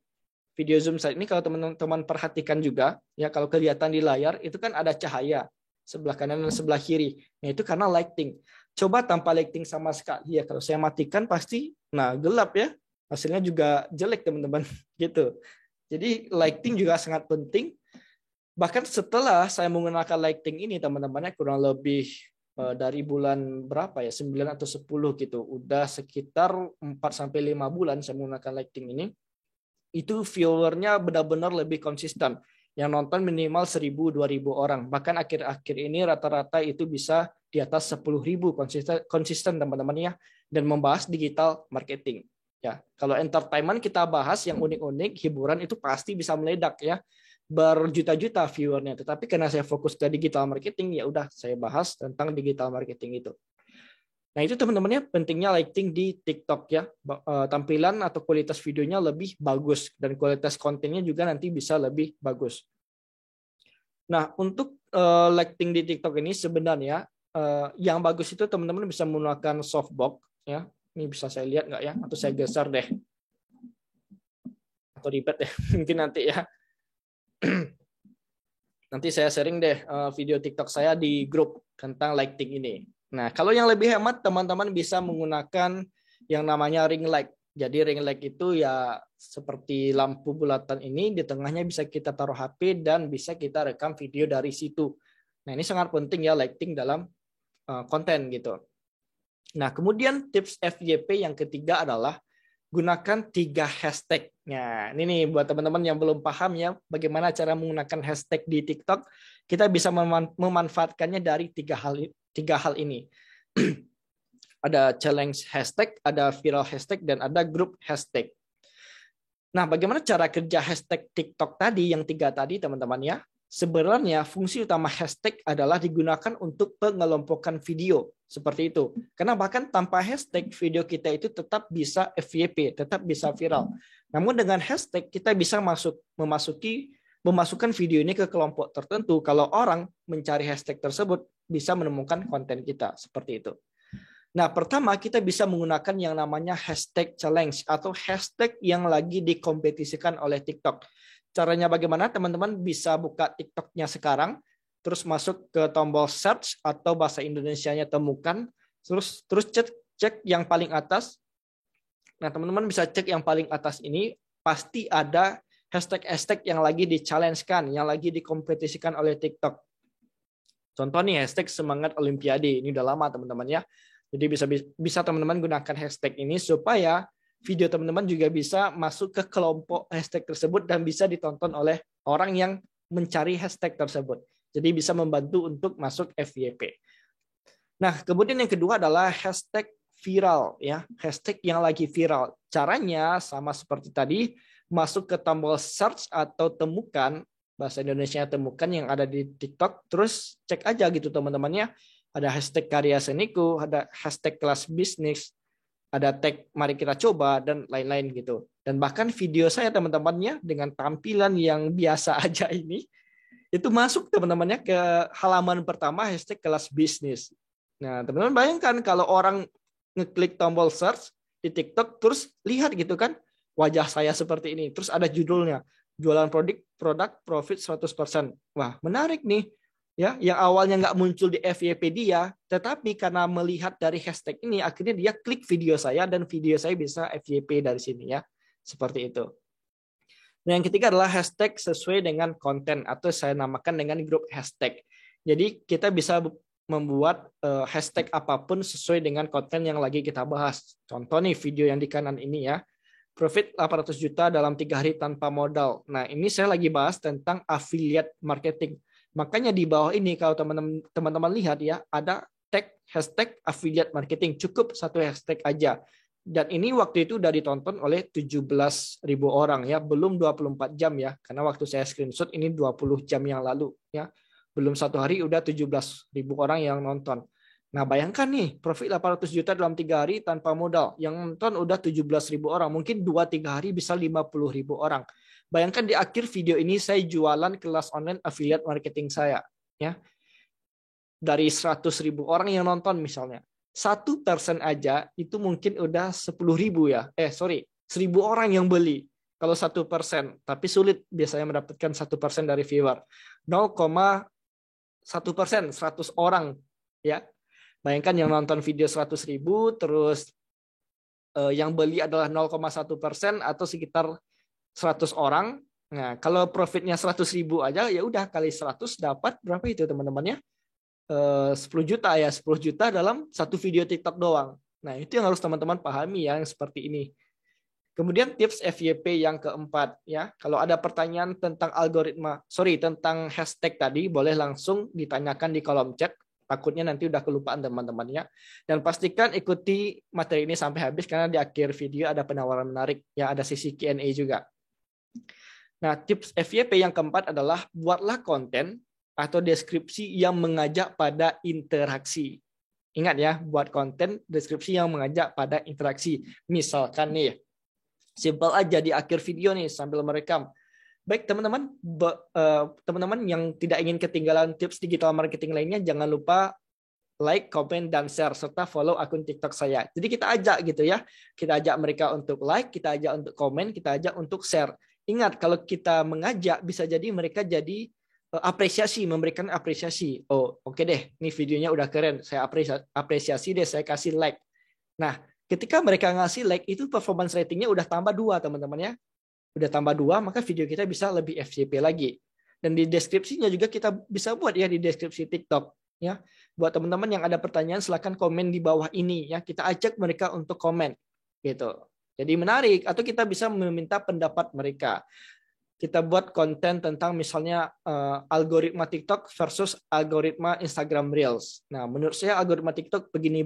video Zoom saat ini, kalau teman-teman perhatikan juga ya, kalau kelihatan di layar itu kan ada cahaya sebelah kanan dan sebelah kiri. Nah, itu karena lighting. Coba tanpa lighting sama sekali ya, kalau saya matikan pasti gelap ya. Hasilnya juga jelek teman-teman gitu. Jadi lighting juga sangat penting. Bahkan setelah saya menggunakan lighting ini teman-temannya kurang lebih dari bulan berapa ya, 9 atau 10 gitu. Udah sekitar 4 sampai 5 bulan saya menggunakan lighting ini. Itu viewernya benar-benar lebih konsisten. Yang nonton minimal 1.000-2.000 orang. Bahkan akhir-akhir ini rata-rata itu bisa di atas 10.000 konsisten teman-teman ya. Dan membahas digital marketing. Ya, kalau entertainment kita bahas yang unik-unik, hiburan itu pasti bisa meledak ya. Berjuta-juta viewernya. Tetapi karena saya fokus ke digital marketing, ya udah saya bahas tentang digital marketing itu. Nah, itu teman-temannya pentingnya lighting di TikTok ya. Tampilan atau kualitas videonya lebih bagus dan kualitas kontennya juga nanti bisa lebih bagus. Nah, untuk lighting di TikTok ini sebenarnya yang bagus itu teman-teman bisa menggunakan softbox ya. Ini bisa saya lihat nggak ya? Atau saya geser deh. Atau ribet deh mungkin nanti ya. Nanti saya sharing deh video TikTok saya di grup tentang lighting ini. Nah, kalau yang lebih hemat, teman-teman bisa menggunakan yang namanya ring light. Jadi ring light itu ya seperti lampu bulatan ini, di tengahnya bisa kita taruh HP dan bisa kita rekam video dari situ. Nah, ini sangat penting ya lighting dalam konten gitu. Nah, kemudian tips FYP yang ketiga adalah gunakan 3 hashtag. Nah, ini nih buat teman-teman yang belum paham ya, bagaimana cara menggunakan hashtag di TikTok, kita bisa memanfaatkannya dari 3 hal ini. Ada challenge hashtag, ada viral hashtag, dan ada group hashtag. Nah, bagaimana cara kerja hashtag TikTok tadi, yang 3 tadi teman-teman ya? Sebenarnya fungsi utama hashtag adalah digunakan untuk pengelompokan video. Seperti itu. Karena bahkan tanpa hashtag, video kita itu tetap bisa FYP, tetap bisa viral. Namun dengan hashtag, kita bisa memasukkan video ini ke kelompok tertentu. Kalau orang mencari hashtag tersebut, bisa menemukan konten kita. Seperti itu. Nah, pertama kita bisa menggunakan yang namanya hashtag challenge atau hashtag yang lagi dikompetisikan oleh TikTok. Caranya bagaimana? Teman-teman bisa buka TikToknya sekarang, terus masuk ke tombol search atau bahasa Indonesianya temukan, terus cek yang paling atas. Nah, teman-teman bisa cek yang paling atas ini, pasti ada hashtag-hashtag yang lagi di-challenge-kan, yang lagi dikompetisikan oleh TikTok. Contoh nih hashtag semangat Olimpiade, ini udah lama teman-teman ya. Jadi bisa teman-teman gunakan hashtag ini supaya video teman-teman juga bisa masuk ke kelompok hashtag tersebut dan bisa ditonton oleh orang yang mencari hashtag tersebut. Jadi bisa membantu untuk masuk FYP. Nah, kemudian yang kedua adalah hashtag viral ya, hashtag yang lagi viral. Caranya sama seperti tadi, masuk ke tombol search atau temukan, bahasa Indonesia temukan yang ada di TikTok, terus cek aja gitu teman-temannya. Ada hashtag karya seniku, ada hashtag kelas bisnis, ada tag mari kita coba, dan lain-lain gitu. Dan bahkan video saya teman-temannya dengan tampilan yang biasa aja ini, itu masuk teman-temannya ke halaman pertama hashtag kelas bisnis. Nah, teman-teman bayangkan kalau orang ngeklik tombol search di TikTok, terus lihat gitu kan, wajah saya seperti ini, terus ada judulnya, jualan produk profit 100%. Wah, menarik nih. Ya, yang awalnya nggak muncul di FYP dia, tetapi karena melihat dari hashtag ini, akhirnya dia klik video saya dan video saya bisa FYP dari sini ya. Seperti itu. Nah, yang ketiga adalah hashtag sesuai dengan konten atau saya namakan dengan grup hashtag. Jadi kita bisa membuat hashtag apapun sesuai dengan konten yang lagi kita bahas. Contoh nih video yang di kanan ini ya. Profit 800 juta dalam 3 hari tanpa modal. Nah, ini saya lagi bahas tentang affiliate marketing. Makanya di bawah ini kalau teman-teman lihat ya, ada tag hashtag affiliate marketing. Cukup satu hashtag aja. Dan ini waktu itu udah ditonton oleh 17.000 orang ya, belum 24 jam ya. Karena waktu saya screenshot ini 20 jam yang lalu ya. Belum satu hari udah 17.000 orang yang nonton. Nah, bayangkan nih, profit 800 juta dalam 3 hari tanpa modal. Yang nonton udah 17.000 orang. Mungkin 2-3 hari bisa 50.000 orang. Bayangkan di akhir video ini saya jualan kelas online affiliate marketing saya. Ya. Dari 100.000 orang yang nonton misalnya. 1% aja itu mungkin udah 10.000 ya. 1.000 orang yang beli. Kalau 1%. Tapi sulit biasanya mendapatkan 1% dari viewer. 0,1%, 100 orang. Ya. Bayangkan yang nonton video 100.000, terus yang beli adalah 0,1% atau sekitar 100 orang. Nah, kalau profitnya 100.000 aja, ya udah kali 100 dapat berapa itu teman-teman ya? 10 juta ya, 10 juta dalam satu video TikTok doang. Nah, itu yang harus teman-teman pahami ya, yang seperti ini. Kemudian tips FYP yang keempat ya. Kalau ada pertanyaan tentang tentang hashtag tadi, boleh langsung ditanyakan di kolom chat. Takutnya nanti udah kelupaan teman-teman ya. Dan pastikan ikuti materi ini sampai habis karena di akhir video ada penawaran menarik ya, ada sesi Q&A juga. Nah, tips FYP yang keempat adalah buatlah konten atau deskripsi yang mengajak pada interaksi. Ingat ya, buat konten deskripsi yang mengajak pada interaksi. Misalkan nih, simpel aja di akhir video nih sambil merekam. Baik teman-teman, teman-teman yang tidak ingin ketinggalan tips digital marketing lainnya, jangan lupa like, komen, dan share, serta follow akun TikTok saya. Jadi kita ajak gitu ya. Kita ajak mereka untuk like, kita ajak untuk komen, kita ajak untuk share. Ingat, kalau kita mengajak, bisa jadi mereka jadi apresiasi, memberikan apresiasi. Oh, oke deh, ini videonya udah keren. Saya apresiasi deh, saya kasih like. Nah, ketika mereka ngasih like, itu performance ratingnya udah tambah 2, teman-teman ya. Udah tambah 2, maka video kita bisa lebih FYP lagi. Dan di deskripsinya juga kita bisa buat ya di deskripsi TikTok. Ya, buat teman-teman yang ada pertanyaan silahkan komen di bawah ini ya, kita ajak mereka untuk komen gitu. Jadi menarik, atau kita bisa meminta pendapat mereka. Kita buat konten tentang misalnya algoritma TikTok versus algoritma Instagram Reels. Nah, menurut saya algoritma TikTok begini.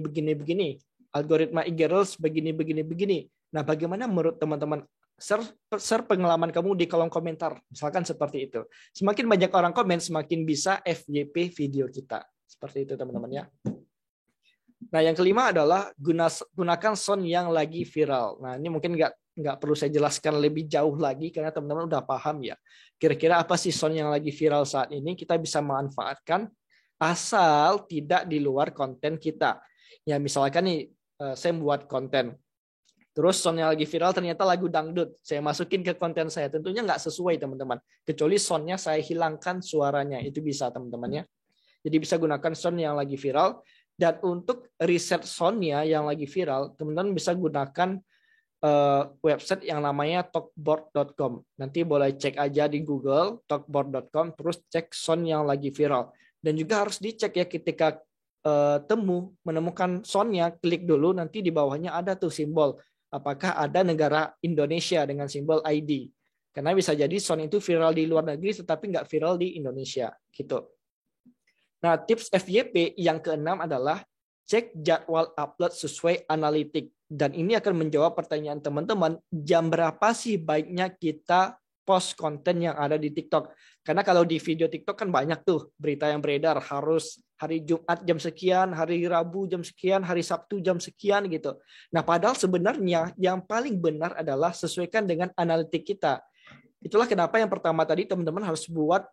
Algoritma IG Reels begini. Nah, bagaimana menurut teman-teman? Share pengalaman kamu di kolom komentar. Misalkan seperti itu. Semakin banyak orang komen, semakin bisa FYP video kita. Seperti itu teman-teman ya. Nah, yang kelima adalah gunakan sound yang lagi viral. Nah, ini mungkin nggak perlu saya jelaskan lebih jauh lagi karena teman-teman udah paham ya. Kira-kira apa sih sound yang lagi viral saat ini? Kita bisa manfaatkan asal tidak di luar konten kita. Ya, misalkan nih saya buat konten. Terus sound yang lagi viral ternyata lagu dangdut. Saya masukin ke konten saya. Tentunya nggak sesuai teman-teman. Kecuali soundnya saya hilangkan suaranya. Itu bisa teman-teman ya. Jadi bisa gunakan sound yang lagi viral. Dan untuk riset soundnya yang lagi viral, teman-teman bisa gunakan website yang namanya talkboard.com. Nanti boleh cek aja di Google, talkboard.com, terus cek sound yang lagi viral. Dan juga harus dicek ya ketika menemukan soundnya, klik dulu, nanti di bawahnya ada tuh simbol. Apakah ada negara Indonesia dengan simbol ID. Karena bisa jadi sound itu viral di luar negeri, tetapi nggak viral di Indonesia. Gitu. Nah, tips FYP yang keenam adalah cek jadwal upload sesuai analitik. Dan ini akan menjawab pertanyaan teman-teman, jam berapa sih baiknya kita post konten yang ada di TikTok. Karena kalau di video TikTok kan banyak tuh berita yang beredar, harus hari Jumat jam sekian, hari Rabu jam sekian, hari Sabtu jam sekian gitu. Nah, padahal sebenarnya yang paling benar adalah sesuaikan dengan analitik kita. Itulah kenapa yang pertama tadi teman-teman harus buat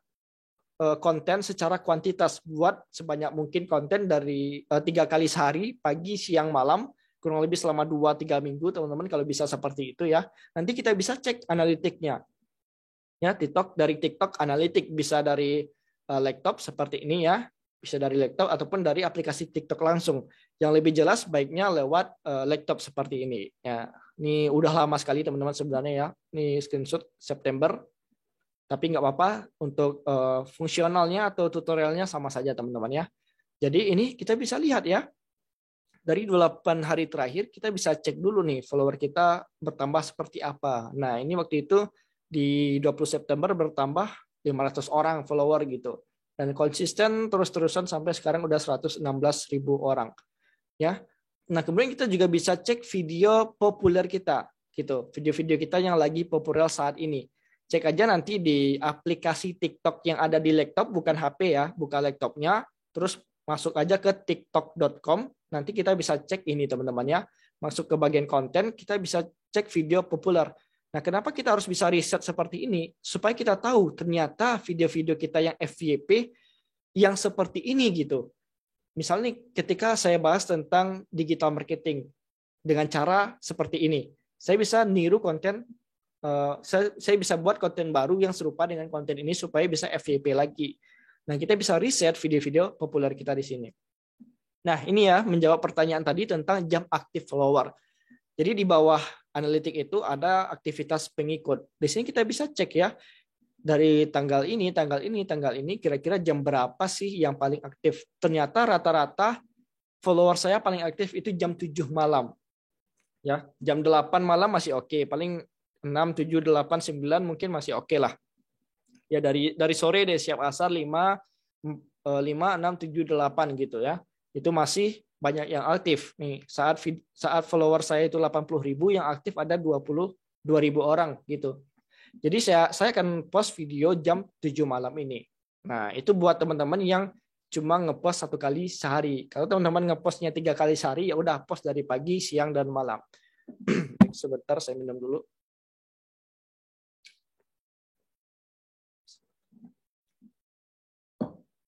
konten secara kuantitas, buat sebanyak mungkin konten dari 3 kali sehari, pagi, siang, malam, kurang lebih selama 2-3 minggu teman-teman kalau bisa seperti itu ya. Nanti kita bisa cek analitiknya. Ya, dari TikTok Analytics, bisa dari laptop seperti ini ya, bisa dari laptop ataupun dari aplikasi TikTok langsung. Yang lebih jelas baiknya lewat laptop seperti ini. Ya, ini udah lama sekali teman-teman sebenarnya ya. Ini screenshot September. Tapi nggak apa-apa, untuk fungsionalnya atau tutorialnya sama saja teman-teman ya. Jadi ini kita bisa lihat ya, dari 8 hari terakhir kita bisa cek dulu nih follower kita bertambah seperti apa. Nah ini waktu itu di 20 September bertambah 500 orang follower gitu. Dan konsisten terus-terusan sampai sekarang udah 116.000 orang. Ya. Nah kemudian kita juga bisa cek video populer kita gitu, video-video kita yang lagi populer saat ini. Cek aja nanti di aplikasi TikTok yang ada di laptop, bukan HP ya, buka laptopnya, terus masuk aja ke tiktok.com, nanti kita bisa cek ini teman-teman ya. Masuk ke bagian konten, kita bisa cek video populer. Nah, kenapa kita harus bisa riset seperti ini? Supaya kita tahu ternyata video-video kita yang FYP yang seperti ini gitu. Misalnya ketika saya bahas tentang digital marketing dengan cara seperti ini, saya bisa niru konten. Saya bisa buat konten baru yang serupa dengan konten ini supaya bisa FYP lagi. Nah, kita bisa riset video-video populer kita di sini. Nah, ini ya menjawab pertanyaan tadi tentang jam aktif follower. Jadi di bawah analitik itu ada aktivitas pengikut. Di sini kita bisa cek ya, dari tanggal ini, kira-kira jam berapa sih yang paling aktif. Ternyata rata-rata follower saya paling aktif itu jam 7 malam. Ya, jam 8 malam masih oke, paling 6, 7, 8, 9 mungkin masih oke lah. Ya dari sore deh, siap asar 5, 6, 7, 8 gitu ya. Itu masih banyak yang aktif. Nih, saat follower saya itu 80.000, yang aktif ada 22.000 orang gitu. Jadi saya akan post video jam 7 malam ini. Nah, itu buat teman-teman yang cuma ngepost 1 kali sehari. Kalau teman-teman ngepostnya 3 kali sehari, ya udah post dari pagi, siang, dan malam. Sebentar saya minum dulu.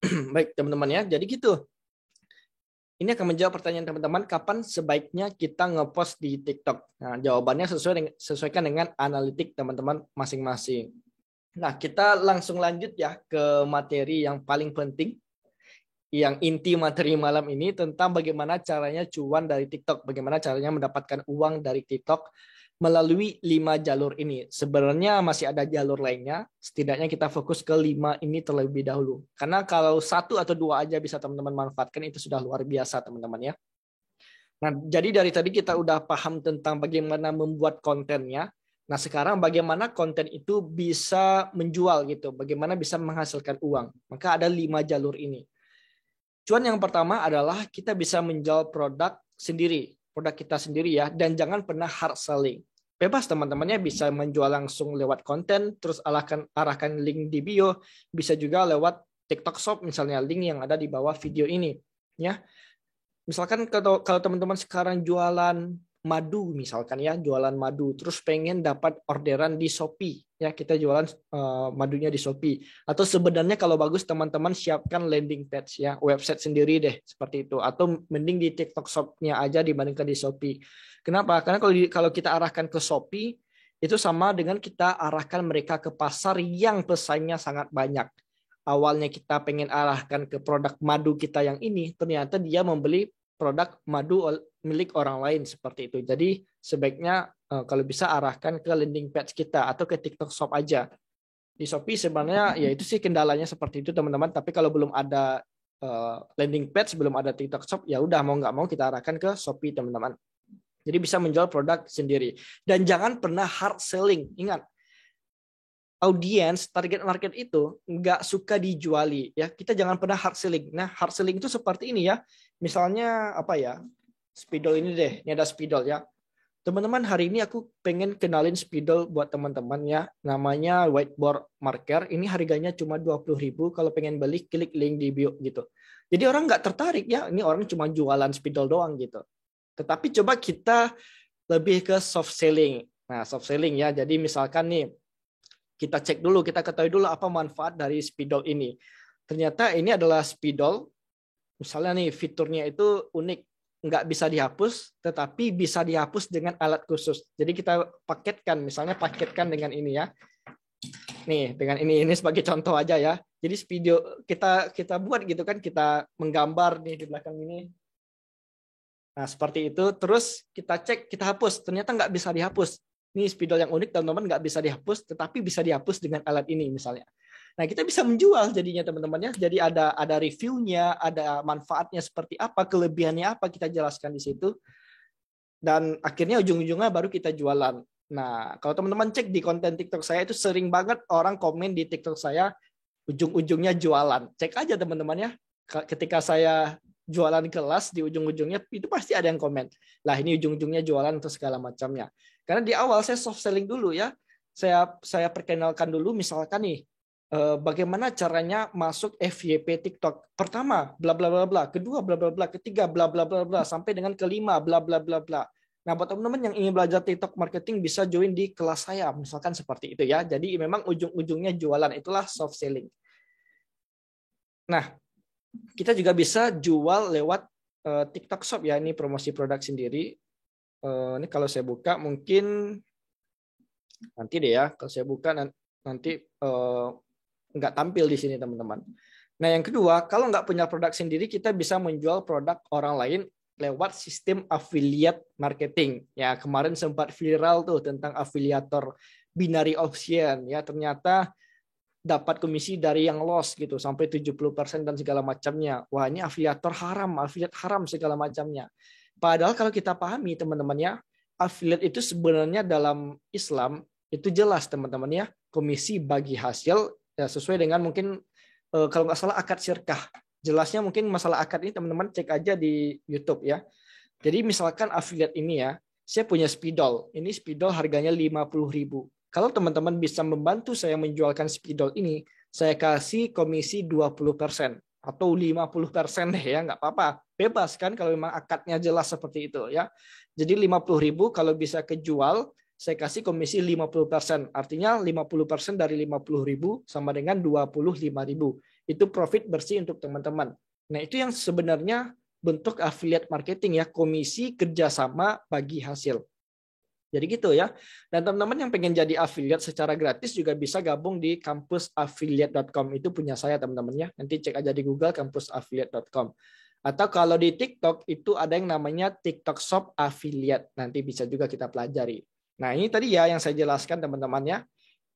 Baik teman-teman ya, jadi gitu. Ini akan menjawab pertanyaan teman-teman, kapan sebaiknya kita ngepost di TikTok. Nah, jawabannya sesuaikan dengan analitik teman-teman masing-masing. Nah, kita langsung lanjut ya ke materi yang paling penting, yang inti materi malam ini tentang bagaimana caranya cuan dari TikTok, bagaimana caranya mendapatkan uang dari TikTok melalui 5 jalur ini. Sebenarnya masih ada jalur lainnya, setidaknya kita fokus ke 5 ini terlebih dahulu. Karena kalau 1 atau 2 aja bisa teman-teman manfaatkan, itu sudah luar biasa teman-teman ya. Nah, jadi dari tadi kita udah paham tentang bagaimana membuat kontennya. Nah, sekarang bagaimana konten itu bisa menjual gitu, bagaimana bisa menghasilkan uang. Maka ada 5 jalur ini. Cuan yang pertama adalah kita bisa menjual produk sendiri, produk kita sendiri ya, dan jangan pernah hard selling. Bebas teman-temannya, bisa menjual langsung lewat konten, terus arahkan link di bio, bisa juga lewat TikTok Shop misalnya, link yang ada di bawah video ini ya. Misalkan kalau teman-teman sekarang jualan madu misalkan ya, jualan madu terus pengen dapat orderan di Shopee ya, kita jualan madunya di Shopee. Atau sebenarnya kalau bagus teman-teman siapkan landing page ya, website sendiri deh seperti itu, atau mending di TikTok Shop-nya aja dibandingkan di Shopee. Kenapa? Karena kalau kita arahkan ke Shopee itu sama dengan kita arahkan mereka ke pasar yang pesaingnya sangat banyak. Awalnya kita pengen arahkan ke produk madu kita yang ini, ternyata dia membeli produk madu milik orang lain seperti itu. Jadi sebaiknya kalau bisa arahkan ke landing page kita atau ke TikTok Shop aja. Di Shopee sebenarnya ya itu sih kendalanya seperti itu teman-teman. Tapi kalau belum ada landing page, belum ada TikTok Shop, ya udah mau nggak mau kita arahkan ke Shopee teman-teman. Jadi bisa menjual produk sendiri. Dan jangan pernah hard selling. Ingat, audiens target market itu nggak suka dijuali ya, kita jangan pernah hard selling. Nah, hard selling itu seperti ini ya, misalnya apa ya, spidol ini deh, ini ada spidol ya teman-teman. Hari ini aku pengen kenalin spidol buat teman-teman ya, namanya whiteboard marker. Ini harganya cuma 20.000, kalau pengen beli klik link di bio gitu. Jadi orang nggak tertarik ya, ini orang cuma jualan spidol doang gitu. Tetapi coba kita lebih ke soft selling. Nah, soft selling ya, jadi misalkan nih kita cek dulu, kita ketahui dulu apa manfaat dari spidol ini. Ternyata ini adalah spidol, misalnya nih fiturnya itu unik, nggak bisa dihapus, tetapi bisa dihapus dengan alat khusus. Jadi kita paketkan, misalnya paketkan dengan ini ya. Nih, dengan ini sebagai contoh aja ya. Jadi video kita buat gitu kan, kita menggambar nih di belakang ini. Nah, seperti itu. Terus kita cek, kita hapus. Ternyata nggak bisa dihapus. Ini spidol yang unik, teman-teman, nggak bisa dihapus, tetapi bisa dihapus dengan alat ini misalnya. Nah, kita bisa menjual jadinya teman-teman ya. Jadi ada reviewnya, ada manfaatnya seperti apa, kelebihannya apa, kita jelaskan di situ. Dan akhirnya ujung-ujungnya baru kita jualan. Nah, kalau teman-teman cek di konten TikTok saya itu sering banget orang komen di TikTok saya ujung-ujungnya jualan. Cek aja teman-teman ya. Ketika saya jualan kelas di ujung-ujungnya itu pasti ada yang komen. Lah ini ujung-ujungnya jualan untuk segala macamnya. Karena di awal saya soft selling dulu ya. Saya perkenalkan dulu misalkan nih bagaimana caranya masuk FYP TikTok. Pertama bla bla bla bla, kedua bla bla bla, ketiga bla bla bla bla sampai dengan kelima bla bla bla bla. Nah, buat teman-teman yang ingin belajar TikTok marketing bisa join di kelas saya, misalkan seperti itu ya. Jadi memang ujung-ujungnya jualan, itulah soft selling. Nah, kita juga bisa jual lewat TikTok Shop ya, ini promosi produk sendiri. Ini kalau saya buka mungkin nanti deh ya, kalau saya buka nanti nggak tampil di sini teman-teman. Nah, yang kedua, kalau nggak punya produk sendiri, kita bisa menjual produk orang lain lewat sistem affiliate marketing. Ya, kemarin sempat viral tuh tentang afiliator binary option ya, ternyata dapat komisi dari yang loss gitu sampai 70% dan segala macamnya. Wah, ini afiliator haram, affiliate haram segala macamnya. Padahal kalau kita pahami teman-teman ya, affiliate itu sebenarnya dalam Islam itu jelas teman-teman ya, komisi bagi hasil ya, sesuai dengan mungkin kalau nggak salah akad syirkah. Jelasnya mungkin masalah akad ini teman-teman cek aja di YouTube ya. Jadi misalkan affiliate ini ya, saya punya spidol. Ini spidol harganya 50.000. Kalau teman-teman bisa membantu saya menjualkan spidol ini, saya kasih komisi 20% atau 50% deh ya, nggak apa-apa. Bebas kan kalau memang akadnya jelas seperti itu ya. Jadi 50.000 kalau bisa kejual, saya kasih komisi 50%. Artinya 50% dari 50.000 sama dengan 25.000. Itu profit bersih untuk teman-teman. Nah, itu yang sebenarnya bentuk affiliate marketing ya, komisi kerjasama bagi hasil. Jadi gitu ya. Dan teman-teman yang pengen jadi affiliate secara gratis juga bisa gabung di kampusaffiliate.com. Itu punya saya teman-teman ya. Nanti cek aja di Google kampusaffiliate.com. Atau kalau di TikTok itu ada yang namanya TikTok Shop Affiliate. Nanti bisa juga kita pelajari. Nah, ini tadi ya yang saya jelaskan teman-teman ya.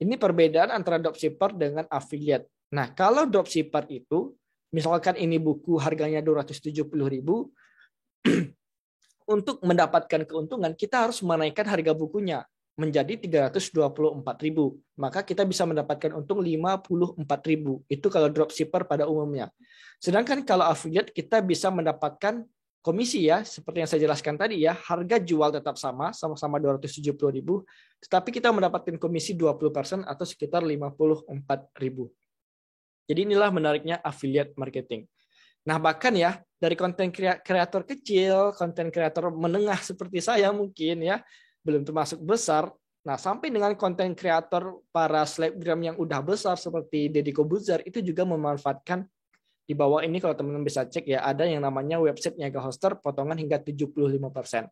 Ini perbedaan antara dropshipper dengan affiliate. Nah, kalau dropshipper itu, misalkan ini buku harganya 270.000, untuk mendapatkan keuntungan, kita harus menaikkan harga bukunya menjadi 324.000. Maka kita bisa mendapatkan untung 54.000. Itu kalau dropshipper pada umumnya. Sedangkan kalau affiliate, kita bisa mendapatkan komisi ya, seperti yang saya jelaskan tadi ya, harga jual tetap sama-sama 270.000, tetapi kita mendapatkan komisi 20% atau sekitar 54.000. Jadi inilah menariknya affiliate marketing. Nah, bahkan ya dari konten kreator kecil, konten kreator menengah seperti saya mungkin ya, belum termasuk besar. Nah, sampai dengan konten kreator para selebgram yang udah besar seperti Deddy Kobuzer itu juga memanfaatkan. Di bawah ini kalau teman-teman bisa cek ya, ada yang namanya website Niaga Hoster potongan hingga 75%.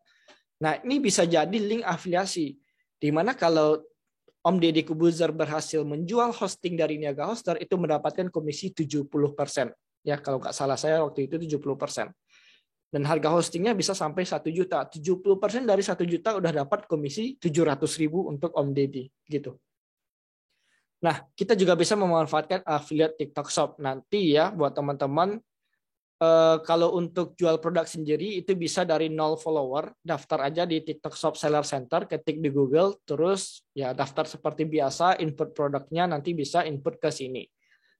Nah, ini bisa jadi link afiliasi. Di mana kalau Om Deddy Kobuzer berhasil menjual hosting dari Niaga Hoster itu mendapatkan komisi 70%. Ya, kalau nggak salah saya waktu itu 70%. Dan harga hostingnya bisa sampai 1 juta. 70% dari 1 juta udah dapat komisi 700.000 untuk Om Deddy gitu. Nah, kita juga bisa memanfaatkan affiliate TikTok Shop. Nanti ya buat teman-teman, kalau untuk jual produk sendiri itu bisa dari 0 follower, daftar aja di TikTok Shop Seller Center, ketik di Google, terus ya daftar seperti biasa, input produknya nanti bisa input ke sini.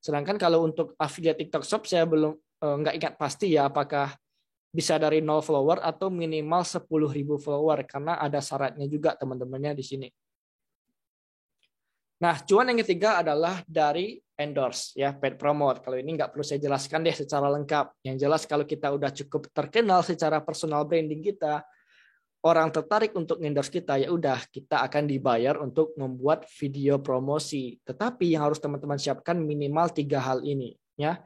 Sedangkan kalau untuk affiliate TikTok Shop saya belum nggak ingat pasti ya apakah bisa dari 0 follower atau minimal 10.000 follower karena ada syaratnya juga teman-temannya di sini. Nah, cuan yang ketiga adalah dari endorse, ya, paid promote. Kalau ini nggak perlu saya jelaskan deh secara lengkap. Yang jelas kalau kita udah cukup terkenal secara personal branding kita, orang tertarik untuk endorse kita, ya udah kita akan dibayar untuk membuat video promosi. Tetapi yang harus teman-teman siapkan minimal 3 hal ini, ya.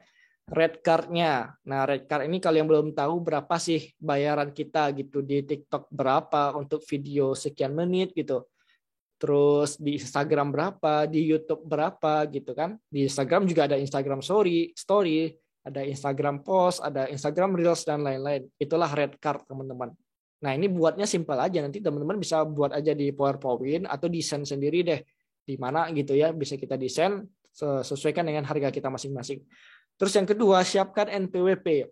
Red card-nya. Nah, red card ini kalau yang belum tahu berapa sih bayaran kita gitu di TikTok berapa untuk video sekian menit gitu. terus di Instagram berapa, di YouTube berapa gitu kan. Di Instagram juga ada Instagram story, ada Instagram post, ada Instagram Reels dan lain-lain. Itulah red card teman-teman. Nah ini buatnya simpel aja, nanti teman-teman bisa buat aja di PowerPoint atau desain sendiri deh. Di mana gitu ya, bisa kita desain sesuaikan dengan harga kita masing-masing. Terus yang kedua, siapkan NPWP.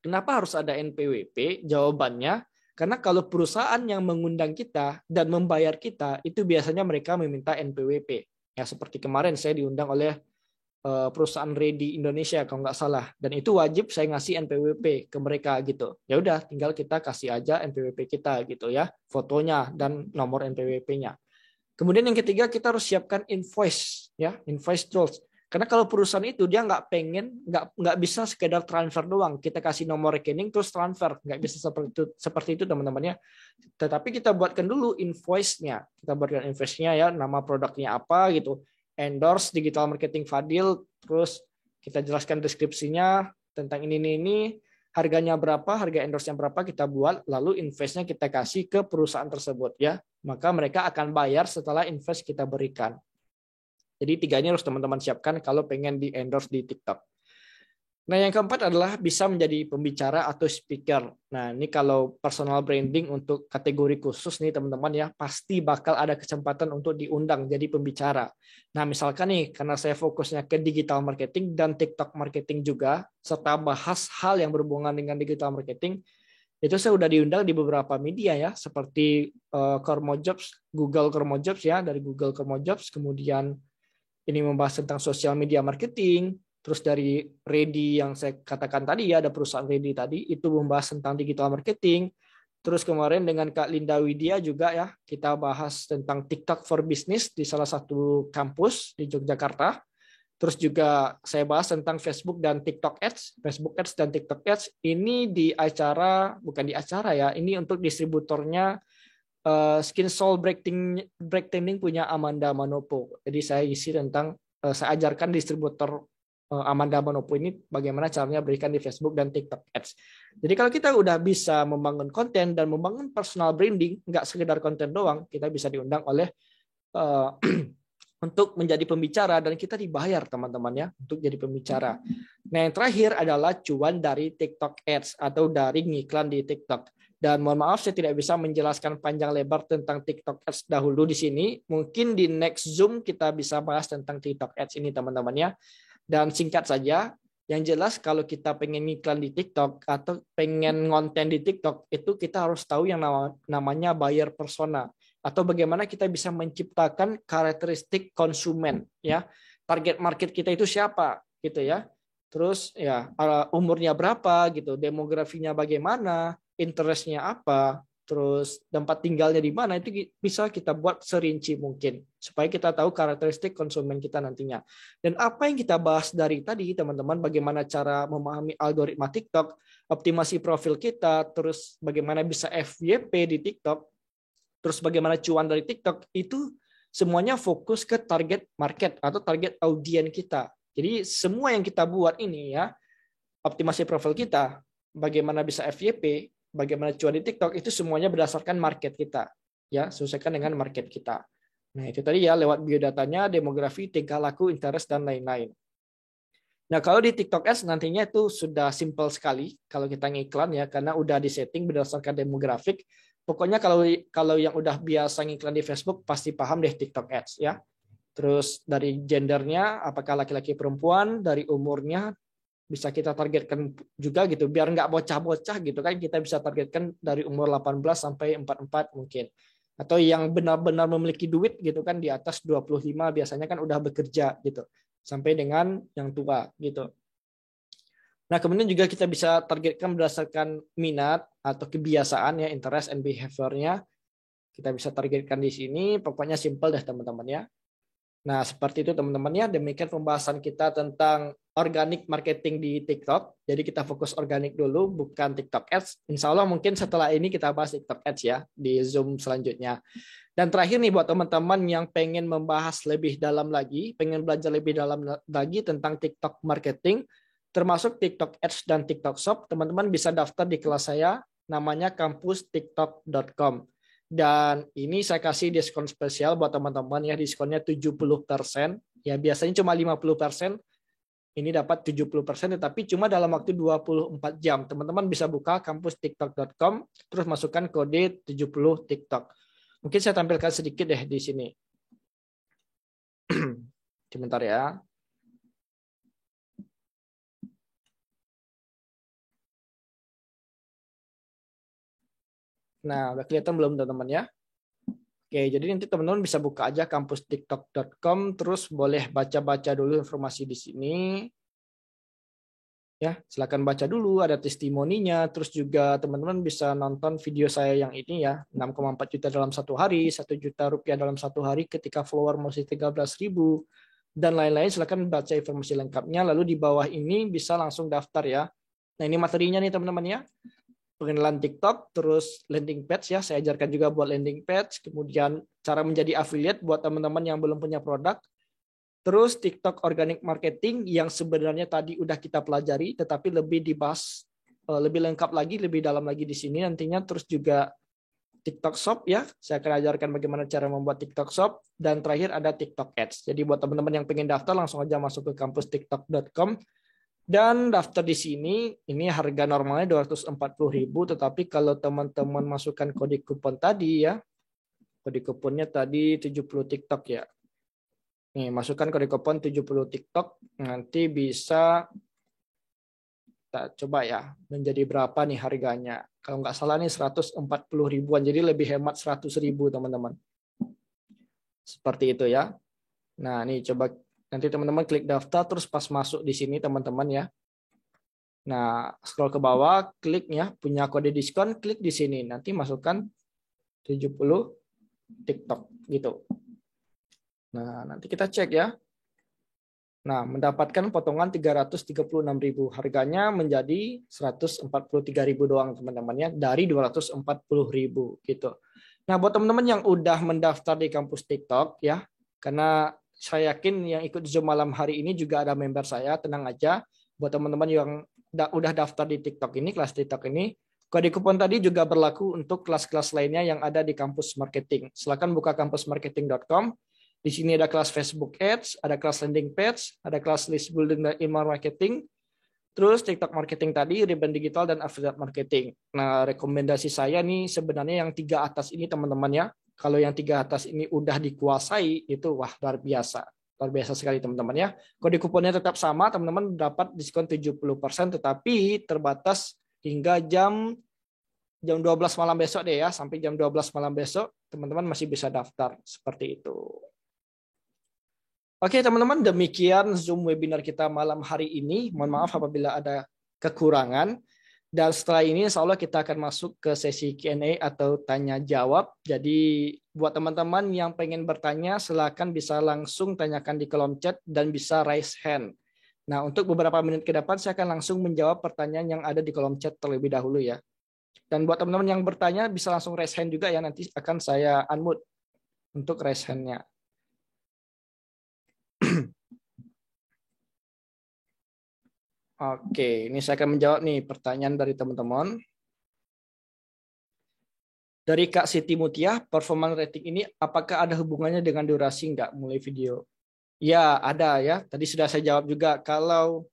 Kenapa harus ada NPWP? Jawabannya, karena kalau perusahaan yang mengundang kita dan membayar kita, itu biasanya mereka meminta NPWP. Ya, seperti kemarin saya diundang oleh perusahaan Ready Indonesia kalau nggak salah, dan itu wajib saya ngasih NPWP ke mereka gitu. Ya udah, tinggal kita kasih aja NPWP kita gitu ya, fotonya dan nomor NPWP-nya. Kemudian yang ketiga, kita harus siapkan invoice ya, invoice tools. Karena kalau perusahaan itu dia nggak bisa sekedar transfer doang, kita kasih nomor rekening terus transfer, nggak bisa seperti itu teman-teman ya. Tetapi kita buatkan dulu invoice-nya, kita buatkan invoice-nya ya, nama produknya apa gitu, endorse digital marketing Fadil, terus kita jelaskan deskripsinya tentang ini, harganya berapa, harga endorse-nya berapa kita buat, lalu invoice-nya kita kasih ke perusahaan tersebut ya, maka mereka akan bayar setelah invoice kita berikan. Jadi tiganya harus teman-teman siapkan kalau pengen di endorse di TikTok. Nah yang keempat adalah bisa menjadi pembicara atau speaker. Nah ini kalau personal branding untuk kategori khusus nih teman-teman ya, pasti bakal ada kesempatan untuk diundang jadi pembicara. Nah misalkan nih, karena saya fokusnya ke digital marketing dan TikTok marketing juga, serta bahas hal yang berhubungan dengan digital marketing, itu saya udah diundang di beberapa media ya, seperti Kormojobs, Google Kormojobs ya, dari Google Kormojobs, kemudian ini membahas tentang sosial media marketing, terus dari Ready yang saya katakan tadi ya, ada perusahaan Ready tadi, itu membahas tentang digital marketing. Terus kemarin dengan Kak Linda Widya juga ya, kita bahas tentang TikTok for Business di salah satu kampus di Yogyakarta. Terus juga saya bahas tentang Facebook dan TikTok Ads, Facebook Ads dan TikTok Ads. Ini di acara, bukan di acara ya, ini untuk distributornya Skin Soul Breaktaining punya Amanda Manopo. Jadi saya isi tentang, saya ajarkan distributor Amanda Manopo ini bagaimana caranya berikan di Facebook dan TikTok Ads. Jadi kalau kita udah bisa membangun konten dan membangun personal branding, nggak sekedar konten doang, kita bisa diundang oleh untuk menjadi pembicara dan kita dibayar teman-teman ya untuk jadi pembicara. Nah yang terakhir adalah cuan dari TikTok Ads atau dari ngiklan di TikTok. Dan mohon maaf saya tidak bisa menjelaskan panjang lebar tentang TikTok Ads dahulu di sini. Mungkin di next Zoom kita bisa bahas tentang TikTok Ads ini teman-teman ya. Dan singkat saja, yang jelas kalau kita pengen iklan di TikTok atau pengen konten di TikTok, itu kita harus tahu yang namanya buyer persona, atau bagaimana kita bisa menciptakan karakteristik konsumen ya. Target market kita itu siapa gitu ya. Terus ya umurnya berapa gitu, demografinya bagaimana, interestnya apa, terus tempat tinggalnya di mana, itu bisa kita buat serinci mungkin supaya kita tahu karakteristik konsumen kita nantinya. Dan apa yang kita bahas dari tadi teman-teman, bagaimana cara memahami algoritma TikTok, optimasi profil kita, terus bagaimana bisa FYP di TikTok, terus bagaimana cuan dari TikTok, itu semuanya fokus ke target market atau target audiens kita. Jadi semua yang kita buat ini ya, optimasi profil kita, bagaimana bisa FYP, bagaimana cuan di TikTok, itu semuanya berdasarkan market kita. Ya, sesuaikan dengan market kita. Nah, itu tadi ya lewat biodatanya, demografi, tingkah laku, interest dan lain-lain. Nah, kalau di TikTok Ads nantinya itu sudah simple sekali kalau kita ngiklan ya, karena udah disetting berdasarkan demografik. Pokoknya kalau yang udah biasa ngiklan di Facebook pasti paham deh TikTok Ads ya. Terus dari gendernya, apakah laki-laki perempuan, dari umurnya bisa kita targetkan juga gitu, biar nggak bocah-bocah gitu kan, kita bisa targetkan dari umur 18 sampai 44 mungkin. Atau yang benar-benar memiliki duit gitu kan, di atas 25 biasanya kan udah bekerja gitu, sampai dengan yang tua gitu. Nah, kemudian juga kita bisa targetkan berdasarkan minat atau kebiasaan ya, interest and behavior-nya. Kita bisa targetkan di sini, pokoknya simple deh teman-teman ya. Nah, seperti itu teman-teman ya, demikian pembahasan kita tentang organic marketing di TikTok. Jadi kita fokus organik dulu, bukan TikTok Ads. Insya Allah mungkin setelah ini kita bahas TikTok Ads ya, di Zoom selanjutnya. Dan terakhir nih buat teman-teman yang pengen membahas lebih dalam lagi, pengen belajar lebih dalam lagi tentang TikTok marketing, termasuk TikTok Ads dan TikTok Shop, teman-teman bisa daftar di kelas saya, namanya kampustiktok.com. Dan ini saya kasih diskon spesial buat teman-teman ya, diskonnya 70%. Ya biasanya cuma 50%, ini dapat 70%, tetapi cuma dalam waktu 24 jam. Teman-teman bisa buka kampustiktok.com, terus masukkan kode 70 TikTok. Mungkin saya tampilkan sedikit deh di sini. Sebentar ya. Nah, udah kelihatan belum teman-teman ya? Oke, jadi nanti teman-teman bisa buka aja kampustiktok.com, terus boleh baca-baca dulu informasi di sini. Ya, silakan baca dulu, ada testimoninya, terus juga teman-teman bisa nonton video saya yang ini ya, 6,4 juta dalam satu hari, 1 juta rupiah dalam satu hari ketika follower masih 13.000, dan lain-lain. Silakan baca informasi lengkapnya, lalu di bawah ini bisa langsung daftar ya. Nah, ini materinya nih teman-teman ya. Pengenalan TikTok, terus landing page ya, saya ajarkan juga buat landing page, kemudian cara menjadi affiliate buat teman-teman yang belum punya produk, terus TikTok organic marketing yang sebenarnya tadi udah kita pelajari, tetapi lebih dibahas lebih lengkap lagi, lebih dalam lagi di sini nantinya, terus juga TikTok Shop ya, saya akan ajarkan bagaimana cara membuat TikTok Shop, dan terakhir ada TikTok Ads. Jadi buat teman-teman yang pengen daftar, langsung aja masuk ke kampustiktok.com. Dan daftar di sini, ini harga normalnya 240.000, tetapi kalau teman-teman masukkan kode kupon tadi ya, kode kuponnya tadi 70 TikTok ya. Nih, masukkan kode kupon 70 TikTok, nanti bisa kita coba ya, menjadi berapa nih harganya. Kalau nggak salah nih 140 ribuan, jadi lebih hemat 100.000 teman-teman. Seperti itu ya. Nah, nih coba nanti teman-teman klik daftar, terus pas masuk di sini teman-teman ya. Nah, scroll ke bawah, klik ya, punya kode diskon, klik di sini. Nanti masukkan 70 TikTok gitu. Nah, nanti kita cek ya. Nah, mendapatkan potongan 336.000. Harganya menjadi 143.000 doang teman-teman ya, dari 240.000 gitu. Nah, buat teman-teman yang udah mendaftar di kampus TikTok ya, karena saya yakin yang ikut Zoom malam hari ini juga ada member saya, tenang aja. Buat teman-teman yang udah daftar di TikTok ini, kelas TikTok ini, kode kupon tadi juga berlaku untuk kelas-kelas lainnya yang ada di kampus marketing. Silakan buka kampusmarketing.com. Di sini ada kelas Facebook Ads, ada kelas landing page, ada kelas list building dan email marketing, terus TikTok marketing tadi, ribbon digital, dan affiliate marketing. Nah, rekomendasi saya nih sebenarnya yang 3 atas ini teman-teman ya. Kalau yang 3 atas ini udah dikuasai, itu wah luar biasa. Luar biasa sekali teman-teman ya. Kode kuponnya tetap sama, teman-teman dapat diskon 70%, tetapi terbatas hingga jam 12 malam besok deh ya. Sampai jam 12 malam besok, teman-teman masih bisa daftar. Seperti itu. Oke teman-teman, demikian Zoom webinar kita malam hari ini. Mohon maaf apabila ada kekurangan. Dan setelah ini insya Allah kita akan masuk ke sesi Q&A atau tanya jawab. Jadi buat teman-teman yang pengen bertanya, silakan bisa langsung tanyakan di kolom chat dan bisa raise hand. Nah, untuk beberapa menit ke depan saya akan langsung menjawab pertanyaan yang ada di kolom chat terlebih dahulu ya. Dan buat teman-teman yang bertanya bisa langsung raise hand juga ya, nanti akan saya unmute untuk raise hand-nya. Oke, ini saya akan menjawab nih pertanyaan dari teman-teman. Dari Kak Siti Mutia, performance rating ini apakah ada hubungannya dengan durasi nggak mulai video? Ya, ada ya. Tadi sudah saya jawab juga. Kalau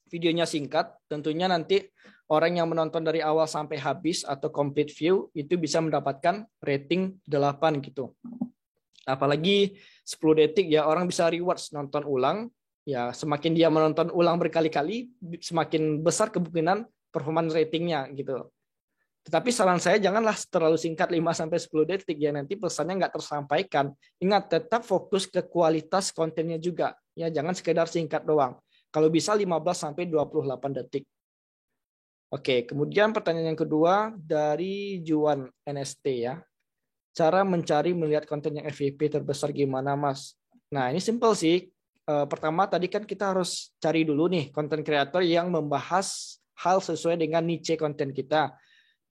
videonya singkat, tentunya nanti orang yang menonton dari awal sampai habis atau complete view itu bisa mendapatkan rating 8 gitu. Apalagi 10 detik ya, orang bisa rewards nonton ulang. Ya, semakin dia menonton ulang berkali-kali, semakin besar kemungkinan performance ratingnya gitu. Tetapi saran saya janganlah terlalu singkat 5-10 detik ya, nanti pesannya nggak tersampaikan. Ingat, tetap fokus ke kualitas kontennya juga. Ya, jangan sekedar singkat doang. Kalau bisa 15-28 detik. Oke, kemudian pertanyaan yang kedua dari Juan NST ya. Cara mencari melihat konten yang FYP terbesar gimana, Mas? Nah, ini simple sih. Pertama tadi kan kita harus cari dulu nih konten kreator yang membahas hal sesuai dengan niche konten kita.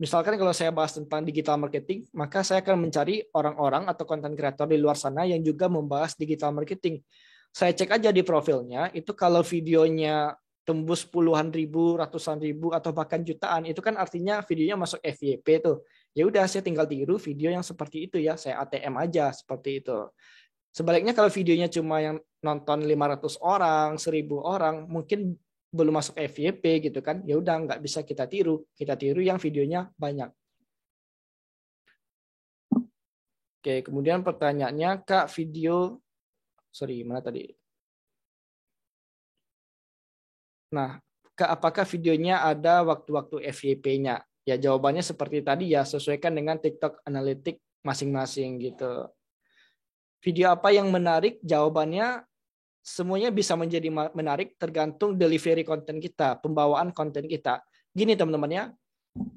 Misalkan kalau saya bahas tentang digital marketing, maka saya akan mencari orang-orang atau konten kreator di luar sana yang juga membahas digital marketing. Saya cek aja di profilnya, itu kalau videonya tembus puluhan ribu, ratusan ribu, atau bahkan jutaan, itu kan artinya videonya masuk FYP tuh. Ya udah, saya tinggal tiru video yang seperti itu ya, saya ATM aja seperti itu. Sebaliknya kalau videonya cuma yang nonton 500 orang, 1000 orang, mungkin belum masuk FYP gitu kan. Ya udah, nggak bisa kita tiru. Kita tiru yang videonya banyak. Oke, kemudian pertanyaannya, Kak, mana tadi? Nah, apakah videonya ada waktu-waktu FYP-nya? Ya jawabannya seperti tadi ya, sesuaikan dengan TikTok Analytics masing-masing gitu. Video apa yang menarik? Jawabannya semuanya bisa menjadi menarik tergantung delivery konten kita, pembawaan konten kita. Gini teman-teman ya,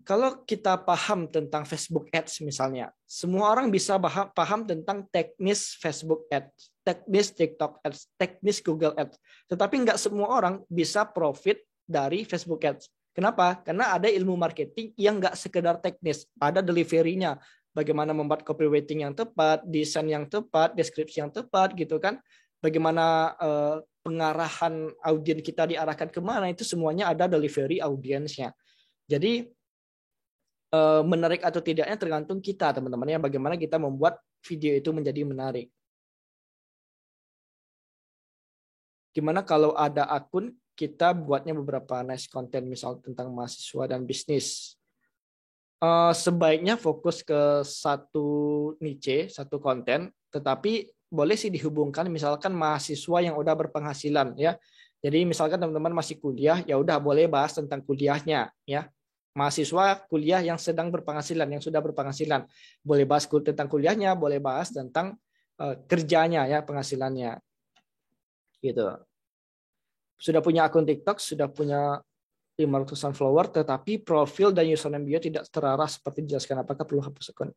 kalau kita paham tentang Facebook Ads misalnya, semua orang bisa paham tentang teknis Facebook Ads, teknis TikTok Ads, teknis Google Ads. Tetapi nggak semua orang bisa profit dari Facebook Ads. Kenapa? Karena ada ilmu marketing yang nggak sekedar teknis, ada delivery-nya. Bagaimana membuat copywriting yang tepat, desain yang tepat, deskripsi yang tepat, gitu kan. Bagaimana pengarahan audiens kita diarahkan kemana, itu semuanya ada delivery audiensnya. Jadi menarik atau tidaknya tergantung kita teman-teman ya, bagaimana kita membuat video itu menjadi menarik. Gimana kalau ada akun kita buatnya beberapa niche konten misal tentang mahasiswa dan bisnis. Sebaiknya fokus ke satu niche, satu konten, tetapi boleh sih dihubungkan misalkan mahasiswa yang udah berpenghasilan ya. Jadi misalkan teman-teman masih kuliah, ya udah boleh bahas tentang kuliahnya ya. Mahasiswa kuliah yang sedang berpenghasilan, yang sudah berpenghasilan, boleh bahas tentang kuliahnya, boleh bahas tentang kerjanya ya, penghasilannya. Gitu. Sudah punya akun TikTok, sudah punya 500-an follower, tetapi profil dan username bio tidak terarah seperti dijelaskan, apakah perlu hapus akun?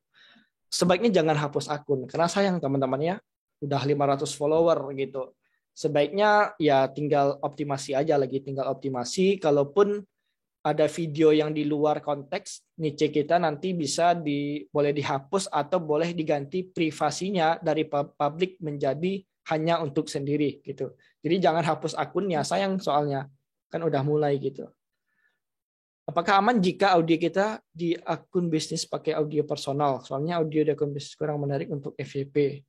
Sebaiknya jangan hapus akun, karena sayang teman-teman ya, udah 500 follower gitu. Sebaiknya ya tinggal optimasi aja lagi, tinggal optimasi. Kalaupun ada video yang di luar konteks niche kita, nanti bisa boleh dihapus atau boleh diganti privasinya dari publik menjadi hanya untuk sendiri gitu. Jadi jangan hapus akunnya, sayang soalnya kan udah mulai gitu. Apakah aman jika audio kita di akun bisnis pakai audio personal? Soalnya audio di akun bisnis kurang menarik untuk FYP.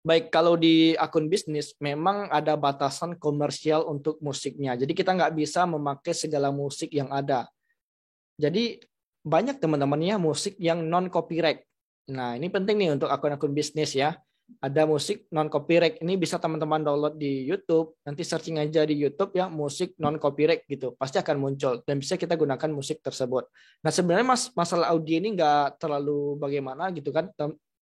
Baik, kalau di akun bisnis memang ada batasan komersial untuk musiknya. Jadi kita nggak bisa memakai segala musik yang ada. Jadi banyak teman-temannya musik yang non-copyright. Nah, ini penting nih untuk akun-akun bisnis ya. Ada musik non-copyright. Ini bisa teman-teman download di YouTube. Nanti searching aja di YouTube ya, musik non-copyright gitu. Pasti akan muncul. Dan bisa kita gunakan musik tersebut. Nah, sebenarnya masalah audio ini nggak terlalu bagaimana gitu kan.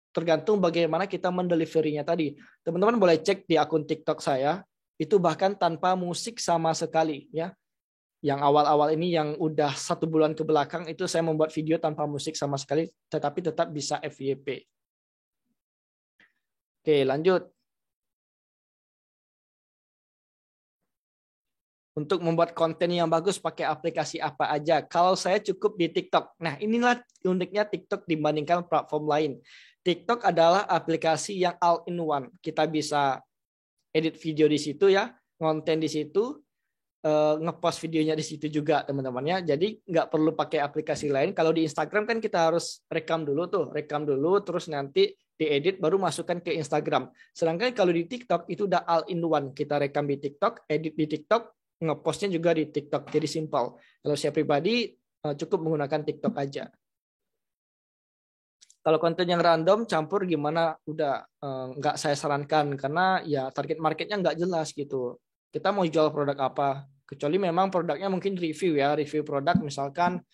Tergantung bagaimana kita mendeliverynya tadi. Teman-teman boleh cek di akun TikTok saya. Itu bahkan tanpa musik sama sekali ya. Yang awal-awal ini yang udah 1 bulan ke belakang itu saya membuat video tanpa musik sama sekali, tetapi tetap bisa FYP. Oke, lanjut. Untuk membuat konten yang bagus pakai aplikasi apa aja? Kalau saya cukup di TikTok. Nah, inilah uniknya TikTok dibandingkan platform lain. TikTok adalah aplikasi yang all-in-one. Kita bisa edit video di situ ya, konten di situ, ngepost videonya di situ juga teman-teman ya. Jadi nggak perlu pakai aplikasi lain. Kalau di Instagram kan kita harus rekam dulu terus nanti diedit baru masukkan ke Instagram. Sedangkan kalau di TikTok itu udah all in one. Kita rekam di TikTok, edit di TikTok, ngepostnya juga di TikTok. Jadi simpel. Kalau saya pribadi cukup menggunakan TikTok aja. Kalau konten yang random campur gimana? Udah nggak saya sarankan karena ya target marketnya nggak jelas gitu. Kita mau jual produk apa? Kecuali memang produknya mungkin review ya, review produk misalkan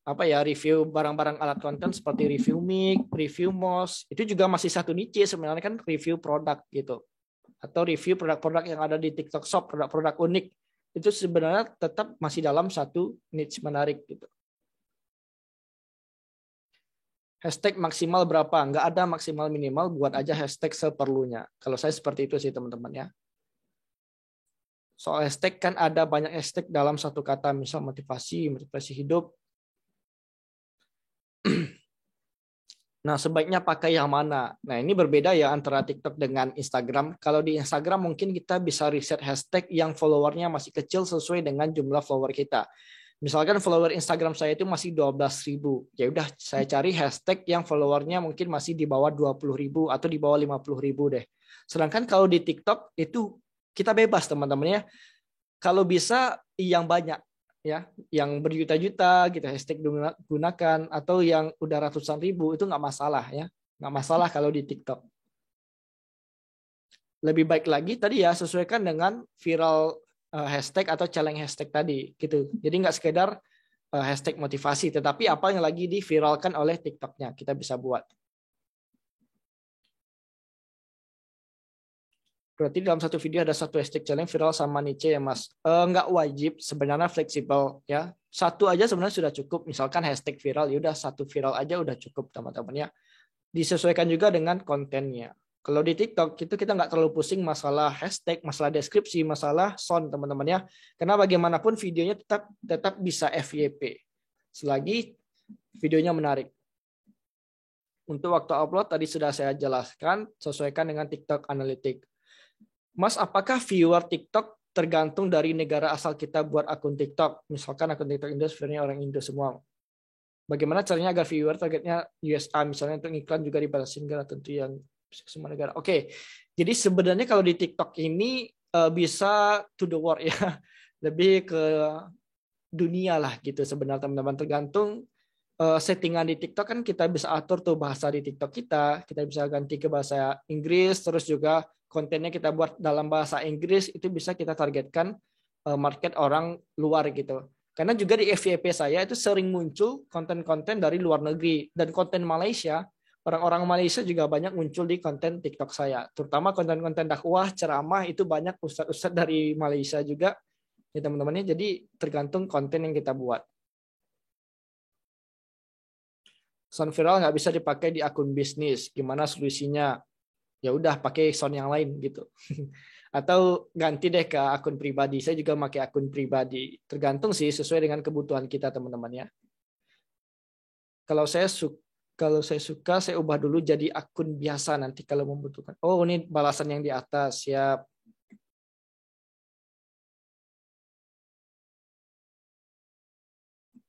apa ya, review barang-barang alat konten seperti review mic, review mouse, itu juga masih satu niche sebenarnya kan, review produk gitu. Atau review produk-produk yang ada di TikTok Shop, produk-produk unik. Itu sebenarnya tetap masih dalam satu niche menarik gitu. Hashtag maksimal berapa? Nggak ada maksimal minimal, buat aja hashtag seperlunya. Kalau saya seperti itu sih teman-teman ya. Soal hashtag kan ada banyak hashtag dalam satu kata, misal motivasi hidup. Nah, sebaiknya pakai yang mana? Nah, ini berbeda ya antara TikTok dengan Instagram. Kalau di Instagram mungkin kita bisa riset hashtag yang followernya masih kecil sesuai dengan jumlah follower kita. Misalkan follower Instagram saya itu masih 12.000. Ya udah saya cari hashtag yang followernya mungkin masih di bawah 20.000 atau di bawah 50.000 deh. Sedangkan kalau di TikTok itu kita bebas teman-teman ya. Kalau bisa yang banyak ya, yang berjuta-juta gitu hashtag gunakan, atau yang udah ratusan ribu itu nggak masalah ya. Nggak masalah kalau di TikTok. Lebih baik lagi tadi ya sesuaikan dengan viral hashtag atau challenge hashtag tadi gitu. Jadi nggak sekedar hashtag motivasi, tetapi apa yang lagi diviralkan oleh TikToknya kita bisa buat. Berarti dalam satu video ada satu hashtag challenge viral sama niche ya Mas. Nggak wajib, sebenarnya fleksibel ya. Satu aja sebenarnya sudah cukup. Misalkan hashtag viral, ya udah satu viral aja udah cukup teman-teman ya. Disesuaikan juga dengan kontennya. Kalau di TikTok itu kita nggak terlalu pusing masalah hashtag, masalah deskripsi, masalah sound teman-teman ya. Karena bagaimanapun videonya tetap bisa FYP selagi videonya menarik. Untuk waktu upload tadi sudah saya jelaskan, sesuaikan dengan TikTok Analytics. Mas, apakah viewer TikTok tergantung dari negara asal kita buat akun TikTok? Misalkan akun TikTok Indo sebenarnya orang Indo semua. Bagaimana caranya agar viewer targetnya USA misalnya untuk iklan juga dibatasin negara tentu yang semua negara. Oke. Jadi sebenarnya kalau di TikTok ini bisa to the world ya. Lebih ke dunia lah gitu sebenarnya teman-teman, tergantung settingan di TikTok kan kita bisa atur tuh bahasa di TikTok kita bisa ganti ke bahasa Inggris, terus juga kontennya kita buat dalam bahasa Inggris, itu bisa kita targetkan market orang luar gitu. Karena juga di FYP saya itu sering muncul konten-konten dari luar negeri dan konten Malaysia. Orang-orang Malaysia juga banyak muncul di konten TikTok saya. Terutama konten-konten dakwah, ceramah itu banyak ustadz-ustadz dari Malaysia juga. Ya teman-temannya, jadi tergantung konten yang kita buat. Sound viral nggak bisa dipakai di akun bisnis. Gimana solusinya? Ya udah pakai sound yang lain gitu. Atau ganti deh ke akun pribadi. Saya juga pakai akun pribadi. Tergantung sih sesuai dengan kebutuhan kita teman-teman ya. Kalau saya suka saya ubah dulu jadi akun biasa nanti kalau membutuhkan. Oh, ini balasan yang di atas. Siap.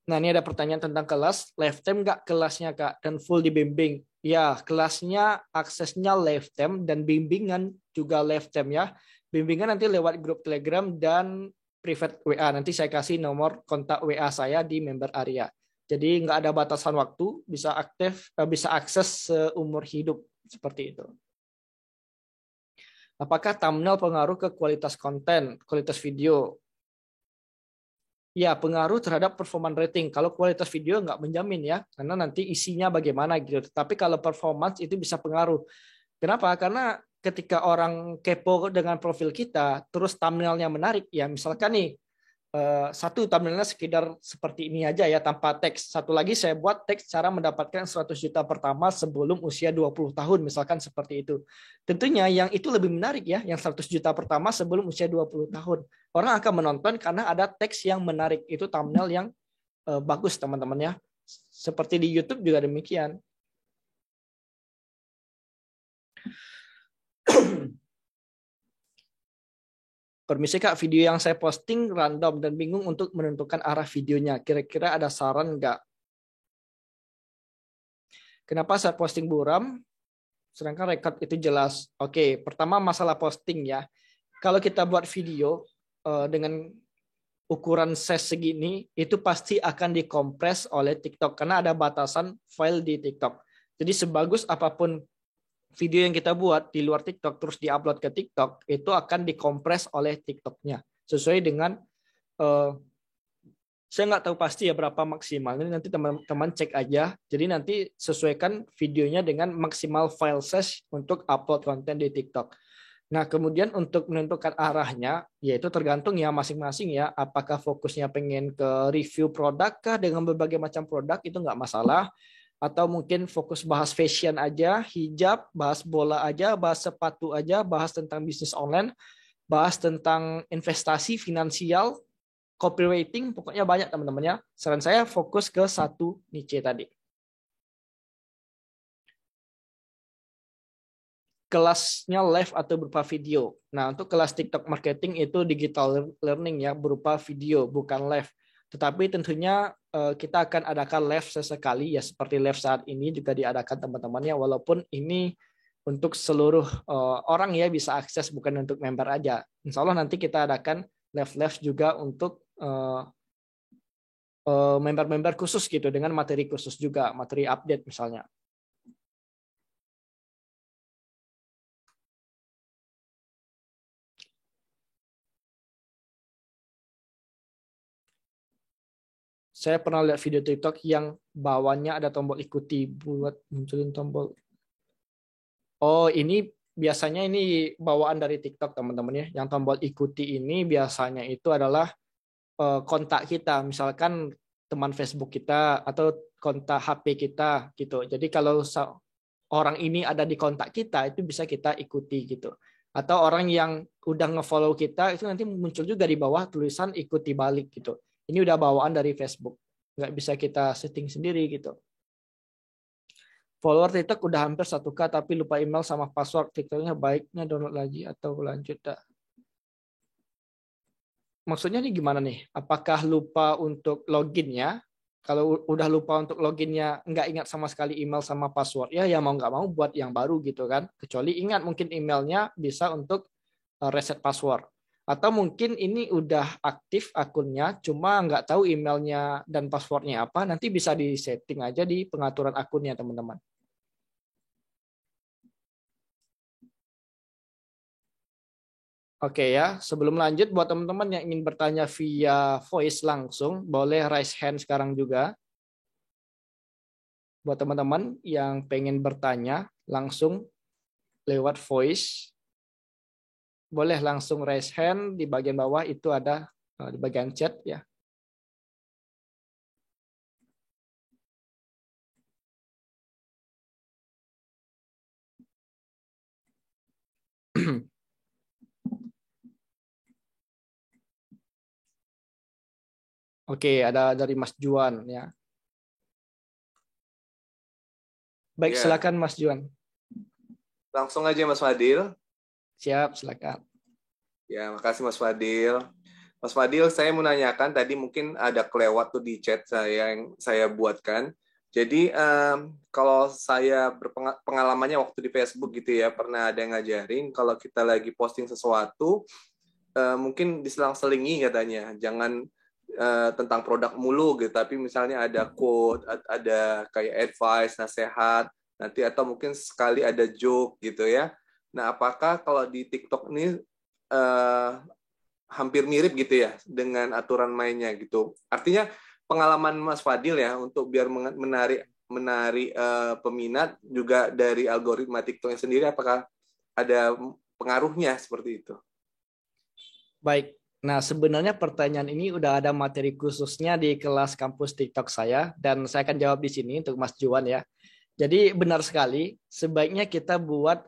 Nah, ini ada pertanyaan tentang kelas. Lifetime nggak kelasnya, Kak? Dan full dibimbing. Ya, kelasnya aksesnya lifetime dan bimbingan juga lifetime ya. Bimbingan nanti lewat grup Telegram dan private WA. Nanti saya kasih nomor kontak WA saya di member area. Jadi nggak ada batasan waktu, bisa bisa akses seumur hidup seperti itu. Apakah thumbnail pengaruh ke kualitas konten, kualitas video? Ya, pengaruh terhadap performance rating. Kalau kualitas video nggak menjamin ya, karena nanti isinya bagaimana gitu. Tapi kalau performance itu bisa pengaruh. Kenapa? Karena ketika orang kepo dengan profil kita, terus thumbnailnya menarik, ya misalkan nih, satu thumbnailnya sekedar seperti ini aja ya, tanpa teks. Satu lagi saya buat teks cara mendapatkan 100 juta pertama sebelum usia 20 tahun, misalkan seperti itu. Tentunya yang itu lebih menarik ya, yang 100 juta pertama sebelum usia 20 tahun. Orang akan menonton karena ada teks yang menarik, itu thumbnail yang bagus teman-teman ya. Seperti di YouTube juga demikian. Permisi Kak, video yang saya posting random dan bingung untuk menentukan arah videonya. Kira-kira ada saran nggak? Kenapa saya posting buram, sedangkan record itu jelas? Oke, pertama masalah posting ya. Kalau kita buat video dengan ukuran size segini, itu pasti akan dikompres oleh TikTok karena ada batasan file di TikTok. Jadi sebagus apapun video yang kita buat di luar TikTok terus diupload ke TikTok, itu akan dikompres oleh TikToknya sesuai dengan saya nggak tahu pasti ya berapa maksimal. Nanti teman-teman cek aja. Jadi nanti sesuaikan videonya dengan maksimal file size untuk upload konten di TikTok. Nah, kemudian untuk menentukan arahnya, yaitu tergantung ya masing-masing ya. Apakah fokusnya pengen ke review produk kah dengan berbagai macam produk, itu nggak masalah. Atau mungkin fokus bahas fashion aja, hijab, bahas bola aja, bahas sepatu aja, bahas tentang bisnis online, bahas tentang investasi finansial, copywriting, pokoknya banyak teman-teman ya. Saran saya fokus ke satu niche tadi. Kelasnya live atau berupa video. Nah, untuk kelas TikTok marketing itu digital learning ya, berupa video, bukan live. Tetapi tentunya kita akan adakan live sesekali ya, seperti live saat ini juga diadakan teman-teman ya, walaupun ini untuk seluruh orang ya bisa akses, bukan untuk member aja. Insya Allah nanti kita adakan live juga untuk member-member khusus gitu, dengan materi khusus juga, materi update misalnya. Saya pernah lihat video TikTok yang bawahnya ada tombol ikuti buat munculin tombol. Oh, ini biasanya ini bawaan dari TikTok teman-teman ya. Yang tombol ikuti ini biasanya itu adalah kontak kita, misalkan teman Facebook kita atau kontak HP kita gitu. Jadi kalau orang ini ada di kontak kita, itu bisa kita ikuti gitu. Atau orang yang udah nge-follow kita itu nanti muncul juga di bawah tulisan ikuti balik gitu. Ini udah bawaan dari Facebook, nggak bisa kita setting sendiri gitu. Follower TikTok udah hampir 1K tapi lupa email sama password TikToknya, baiknya download lagi atau lanjut dah. Maksudnya nih gimana nih? Apakah lupa untuk loginnya? Kalau udah lupa untuk loginnya, nggak ingat sama sekali email sama password, ya mau nggak mau buat yang baru gitu kan. Kecuali ingat mungkin emailnya bisa untuk reset password. Atau mungkin ini udah aktif akunnya, cuma nggak tahu emailnya dan passwordnya apa, nanti bisa disetting aja di pengaturan akunnya teman-teman. Oke ya, sebelum lanjut buat teman-teman yang ingin bertanya via voice langsung, boleh raise hand sekarang juga. Buat teman-teman yang pengen bertanya langsung lewat voice, boleh langsung raise hand di bagian bawah, itu ada di bagian chat ya. Oke, ada dari Mas Juan ya. Baik, silakan Mas Juan. Langsung aja Mas Fadil. Siap, silakan. Ya, makasih Mas Fadil. Mas Fadil, saya mau nanyakan tadi mungkin ada kelewat tuh di chat saya yang saya buatkan. Jadi kalau saya berpengalamannya waktu di Facebook gitu ya, pernah ada yang ngajarin kalau kita lagi posting sesuatu, mungkin diselang-selingi katanya, jangan tentang produk mulu gitu, tapi misalnya ada quote, ada kayak advice, nasihat, nanti atau mungkin sekali ada joke gitu ya. Nah, apakah kalau di TikTok ini hampir mirip gitu ya dengan aturan mainnya gitu? Artinya pengalaman Mas Fadil ya untuk biar menarik peminat juga dari algoritma TikToknya sendiri, apakah ada pengaruhnya seperti itu? Baik. Nah, sebenarnya pertanyaan ini udah ada materi khususnya di kelas kampus TikTok saya, dan saya akan jawab di sini untuk Mas Juan ya. Jadi benar sekali, sebaiknya kita buat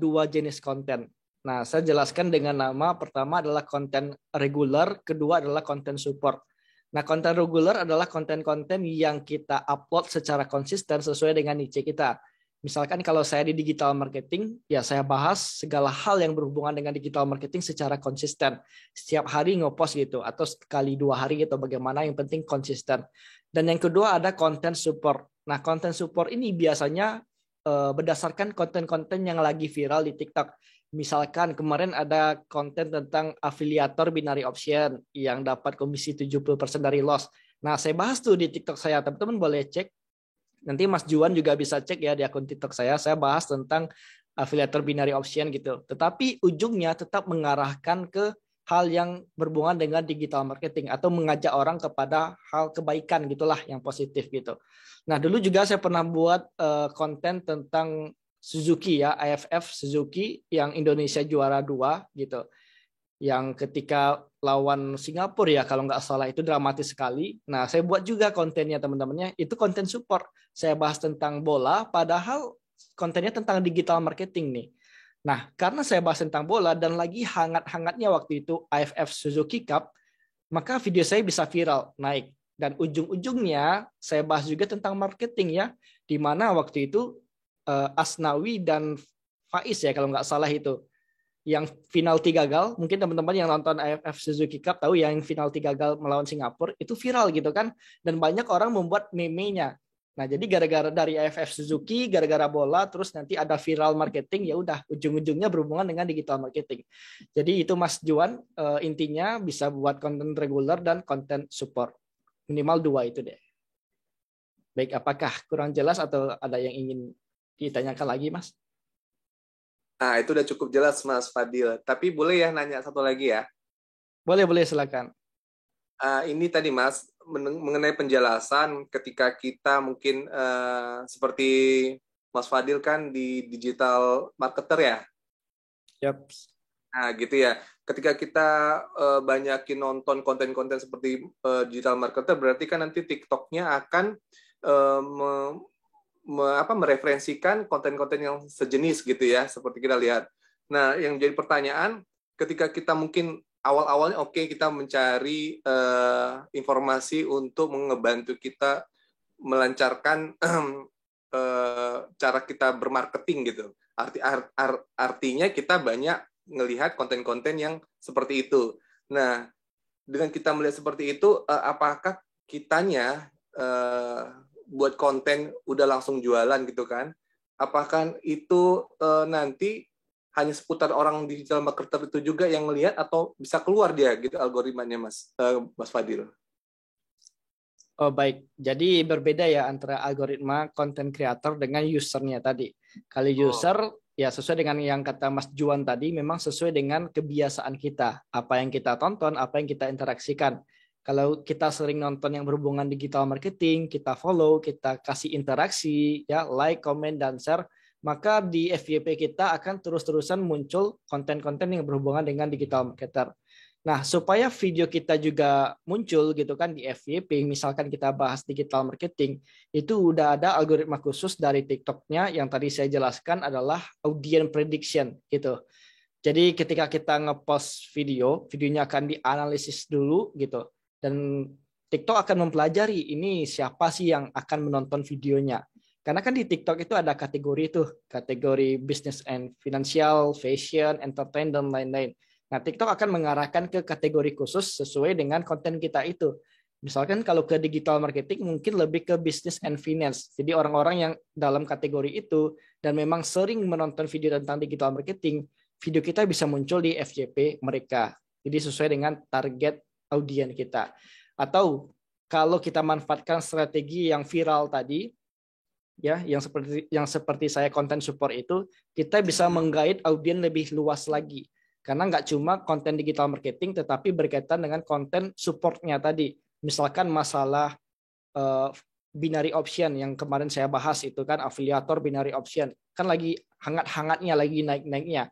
dua jenis konten. Nah, saya jelaskan dengan nama, pertama adalah konten reguler, kedua adalah konten support. Nah, konten reguler adalah konten-konten yang kita upload secara konsisten sesuai dengan niche kita. Misalkan kalau saya di digital marketing, ya saya bahas segala hal yang berhubungan dengan digital marketing secara konsisten. Setiap hari ngepost gitu, atau sekali 2 hari gitu, bagaimana, yang penting konsisten. Dan yang kedua ada konten support. Nah, konten support ini biasanya berdasarkan konten-konten yang lagi viral di TikTok. Misalkan kemarin ada konten tentang afiliator binary option yang dapat komisi 70% dari loss. Nah, saya bahas tuh di TikTok saya. Teman-teman boleh cek. Nanti Mas Juan juga bisa cek ya di akun TikTok saya. Saya bahas tentang afiliator binary option gitu. Tetapi ujungnya tetap mengarahkan ke hal yang berhubungan dengan digital marketing atau mengajak orang kepada hal kebaikan gitulah, yang positif gitu. Nah, dulu juga saya pernah buat konten tentang Suzuki ya, AFF Suzuki yang Indonesia juara 2 gitu. Yang ketika lawan Singapura ya kalau nggak salah, itu dramatis sekali. Nah, saya buat juga kontennya teman-temannya, itu konten support. Saya bahas tentang bola, padahal kontennya tentang digital marketing nih. Nah, karena saya bahas tentang bola dan lagi hangat-hangatnya waktu itu AFF Suzuki Cup, maka video saya bisa viral, naik. Dan ujung-ujungnya saya bahas juga tentang marketing ya, di mana waktu itu Asnawi dan Faiz ya kalau nggak salah itu yang penalti gagal, mungkin teman-teman yang nonton AFF Suzuki Cup tahu yang penalti gagal melawan Singapura itu viral gitu kan, dan banyak orang membuat meme-nya. Nah, jadi gara-gara dari AFF Suzuki, gara-gara bola, terus nanti ada viral marketing, ya udah ujung-ujungnya berhubungan dengan digital marketing. Jadi itu Mas Juan, intinya bisa buat konten reguler dan konten support. Minimal 2 itu deh. Baik, apakah kurang jelas atau ada yang ingin ditanyakan lagi, Mas? Nah, itu udah cukup jelas, Mas Fadil. Tapi boleh ya nanya satu lagi ya? Boleh, silakan. Ini tadi, Mas, mengenai penjelasan ketika kita mungkin seperti Mas Fadil kan di digital marketer ya? Yap. Nah, gitu ya. Ketika kita banyakin nonton konten-konten seperti digital marketer, berarti kan nanti TikTok-nya akan mereferensikan konten-konten yang sejenis gitu ya, seperti kita lihat. Nah, yang jadi pertanyaan, ketika kita mungkin awal-awalnya oke, kita mencari informasi untuk ngebantu kita melancarkan cara kita bermarketing gitu. Artinya kita banyak ngelihat konten-konten yang seperti itu. Nah, dengan kita melihat seperti itu, apakah kitanya buat konten udah langsung jualan gitu kan? Apakah itu nanti hanya seputar orang digital marketer itu juga yang melihat atau bisa keluar dia gitu algoritmanya, Mas Fadil? Oh baik, jadi berbeda ya antara algoritma content creator dengan usernya tadi. Kalau user ya sesuai dengan yang kata Mas Juan tadi, memang sesuai dengan kebiasaan kita, apa yang kita tonton, apa yang kita interaksikan. Kalau kita sering nonton yang berhubungan digital marketing, kita follow, kita kasih interaksi, ya like, comment, dan share, maka di FYP kita akan terus-terusan muncul konten-konten yang berhubungan dengan digital marketer. Nah, supaya video kita juga muncul gitu kan di FYP, misalkan kita bahas digital marketing, itu udah ada algoritma khusus dari TikTok-nya yang tadi saya jelaskan adalah audience prediction gitu. Jadi ketika kita ngepost video, videonya akan dianalisis dulu gitu. Dan TikTok akan mempelajari ini siapa sih yang akan menonton videonya. Karena kan di TikTok itu ada kategori kategori business and financial, fashion, entertain, dan lain-lain. Nah, TikTok akan mengarahkan ke kategori khusus sesuai dengan konten kita itu. Misalkan kalau ke digital marketing mungkin lebih ke business and finance. Jadi orang-orang yang dalam kategori itu dan memang sering menonton video tentang digital marketing, video kita bisa muncul di FYP mereka. Jadi sesuai dengan target audiens kita. Atau kalau kita manfaatkan strategi yang viral tadi, ya, yang seperti saya konten support itu, kita bisa menggait audiens lebih luas lagi. Karena nggak cuma konten digital marketing, tetapi berkaitan dengan konten supportnya tadi. Misalkan masalah binary option yang kemarin saya bahas itu kan, afiliator binary option. Kan lagi hangat-hangatnya, lagi naik-naiknya.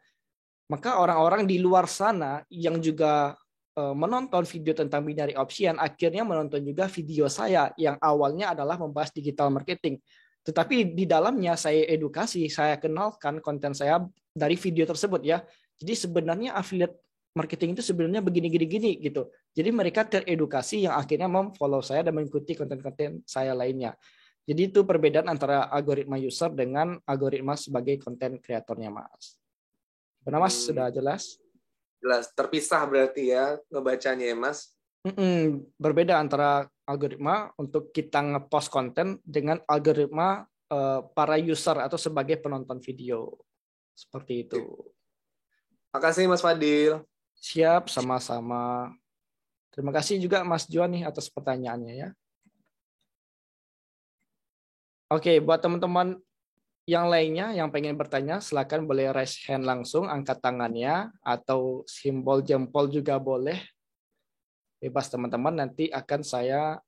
Maka orang-orang di luar sana yang juga menonton video tentang binary option, akhirnya menonton juga video saya yang awalnya adalah membahas digital marketing. Tetapi di dalamnya saya edukasi, saya kenalkan konten saya dari video tersebut ya. Jadi sebenarnya affiliate marketing itu sebenarnya begini-gini gitu. Jadi mereka teredukasi yang akhirnya memfollow saya dan mengikuti konten-konten saya lainnya. Jadi itu perbedaan antara algoritma user dengan algoritma sebagai konten kreatornya, Mas. Benar, Mas? Sudah jelas? Jelas, terpisah berarti ya ngebacanya ya, Mas? Berbeda antara algoritma untuk kita ngepost konten dengan algoritma para user atau sebagai penonton video. Seperti itu. Makasih Mas Fadil. Siap, sama-sama. Terima kasih juga Mas Juan nih atas pertanyaannya ya. Oke, buat teman-teman yang lainnya yang pengen bertanya, silakan boleh raise hand langsung, angkat tangannya, atau simbol jempol juga boleh. Bebas teman-teman, nanti akan saya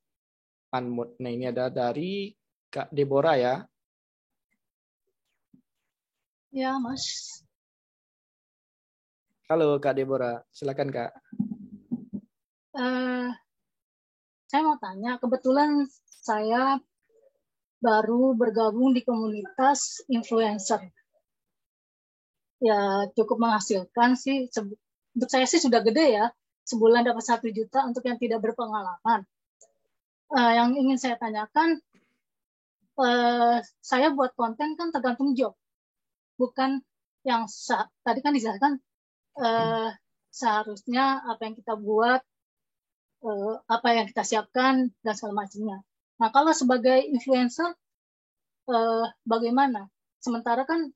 unmute. Nah, ini ada dari Kak Deborah ya. Ya, Mas. Halo Kak Deborah, silakan Kak. Saya mau tanya, kebetulan saya baru bergabung di komunitas influencer. Ya, cukup menghasilkan sih. Untuk saya sih sudah gede ya. Sebulan dapat 1 juta untuk yang tidak berpengalaman. Yang ingin saya tanyakan, saya buat konten kan tergantung job. Bukan yang tadi kan dijelaskan seharusnya apa yang kita buat, apa yang kita siapkan dan segala macamnya. Nah, kalau sebagai influencer bagaimana? Sementara kan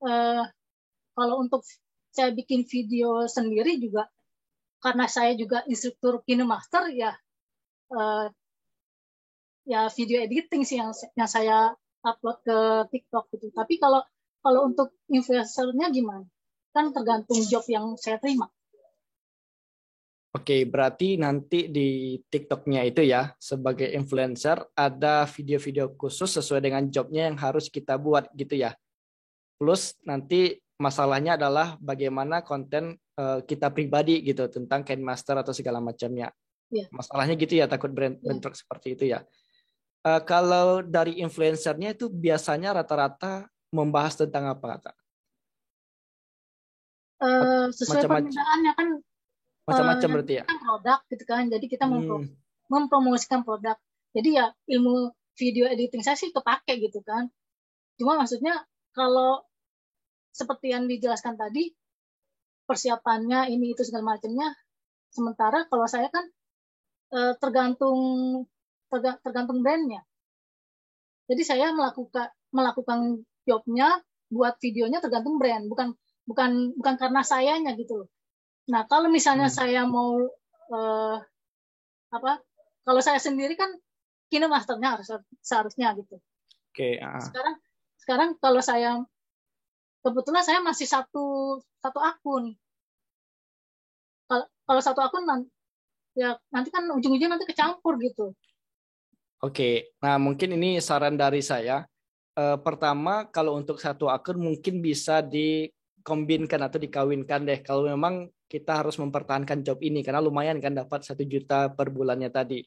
kalau untuk saya bikin video sendiri juga, karena saya juga instruktur KineMaster, ya video editing sih yang saya upload ke TikTok gitu. Tapi kalau untuk influencernya gimana? Kan tergantung job yang saya terima. Oke, berarti nanti di TikTok-nya itu ya, sebagai influencer, ada video-video khusus sesuai dengan jobnya yang harus kita buat gitu ya. Plus nanti masalahnya adalah bagaimana konten kita pribadi gitu, tentang KineMaster atau segala macamnya. Yeah. Masalahnya gitu ya, takut bentrok seperti itu ya. Kalau dari influencernya itu biasanya rata-rata membahas tentang apa, Kak? Sesuai permintaannya kan, macam-macam berarti ya? Kan produk gitu kan, jadi kita mempromosikan produk. Jadi ya ilmu video editing saya sih kepake gitu kan. Cuma maksudnya kalau seperti yang dijelaskan tadi, persiapannya ini itu segala macamnya. Sementara kalau saya kan tergantung brandnya. Jadi saya melakukan jobnya, buat videonya tergantung brand, bukan karena sayanya gitu loh. Nah, kalau misalnya saya mau kalau saya sendiri kan KineMasternya seharusnya gitu. Oke. Sekarang kalau saya kebetulan saya masih satu akun. Kalau satu akun ya nanti kan ujung-ujungnya nanti kecampur gitu. Oke. Nah, mungkin ini saran dari saya. Pertama, kalau untuk satu akun mungkin bisa dikombinkan atau dikawinkan deh. Kalau memang kita harus mempertahankan job ini karena lumayan kan dapat 1 juta per bulannya tadi.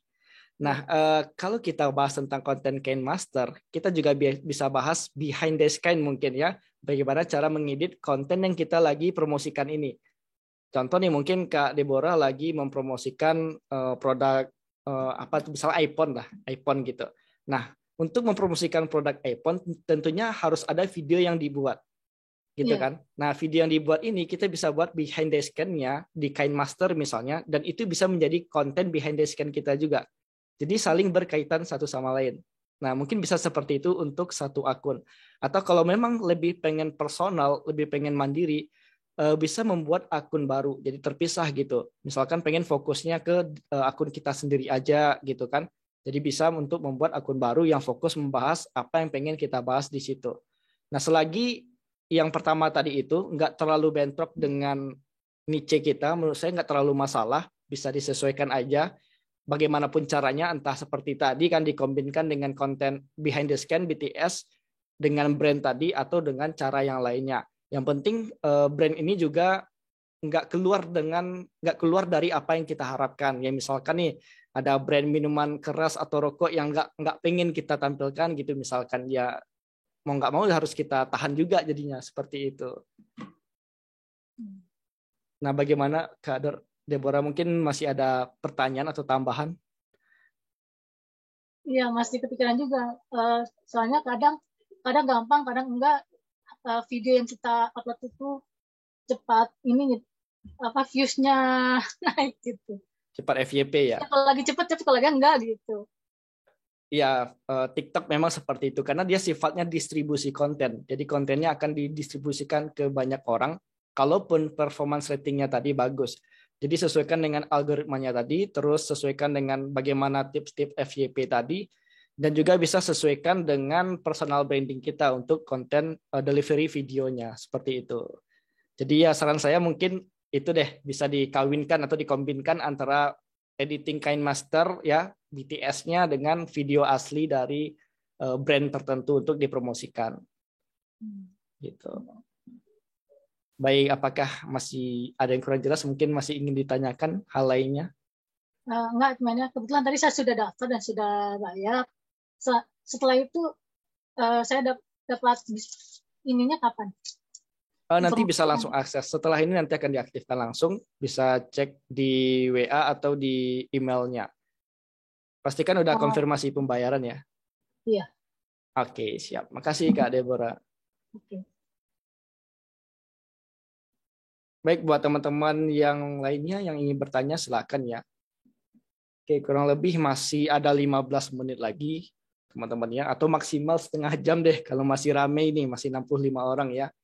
Nah, kalau kita bahas tentang konten KineMaster, kita juga bisa bahas behind the scene mungkin ya. Bagaimana cara mengedit konten yang kita lagi promosikan ini. Contoh nih, mungkin Kak Deborah lagi mempromosikan produk misalnya iPhone gitu. Nah, untuk mempromosikan produk iPhone tentunya harus ada video yang dibuat. Gitu kan. Nah, video yang dibuat ini kita bisa buat behind the scene-nya di KineMaster misalnya, dan itu bisa menjadi konten behind the scene kita juga. Jadi saling berkaitan satu sama lain. Nah, mungkin bisa seperti itu untuk satu akun. Atau kalau memang lebih pengen personal, lebih pengen mandiri, bisa membuat akun baru, jadi terpisah gitu. Misalkan pengen fokusnya ke akun kita sendiri aja gitu kan. Jadi bisa untuk membuat akun baru yang fokus membahas apa yang pengen kita bahas di situ. Nah, selagi yang pertama tadi itu nggak terlalu bentrok dengan niche kita, menurut saya nggak terlalu masalah, bisa disesuaikan aja. Bagaimanapun caranya, entah seperti tadi kan dikombinkan dengan konten behind the scene BTS dengan brand tadi atau dengan cara yang lainnya. Yang penting brand ini juga nggak keluar dari apa yang kita harapkan. Ya misalkan nih ada brand minuman keras atau rokok yang nggak pengen kita tampilkan gitu misalkan, ya mau nggak mau harus kita tahan juga jadinya seperti itu. Nah, bagaimana Kak Deborah, mungkin masih ada pertanyaan atau tambahan? Iya, masih kepikiran juga. Soalnya kadang gampang, kadang enggak. Video yang kita upload itu cepat views-nya naik gitu. Cepat FYP ya. Kalau lagi cepat, kalau lagi enggak gitu. Ya, TikTok memang seperti itu karena dia sifatnya distribusi konten. Jadi kontennya akan didistribusikan ke banyak orang, kalaupun performance ratingnya tadi bagus. Jadi sesuaikan dengan algoritmanya tadi, terus sesuaikan dengan bagaimana tips-tips FYP tadi, dan juga bisa sesuaikan dengan personal branding kita untuk konten delivery videonya, seperti itu. Jadi ya saran saya mungkin itu deh, bisa dikawinkan atau dikombinkan antara editing KineMaster ya, BTS-nya dengan video asli dari brand tertentu untuk dipromosikan. Gitu. Baik, apakah masih ada yang kurang jelas? Mungkin masih ingin ditanyakan hal lainnya? Enggak, kebetulan tadi saya sudah daftar dan sudah bayar. Setelah itu saya dapat ininya kapan? Nanti bisa langsung akses. Setelah ini nanti akan diaktifkan langsung. Bisa cek di WA atau di emailnya. Pastikan udah konfirmasi pembayaran ya? Iya. Oke, siap. Makasih Kak Deborah. Oke. Baik, buat teman-teman yang lainnya yang ingin bertanya silakan ya. Oke, kurang lebih masih ada 15 menit lagi teman-teman ya, atau maksimal setengah jam deh kalau masih rame ini, masih 65 orang ya.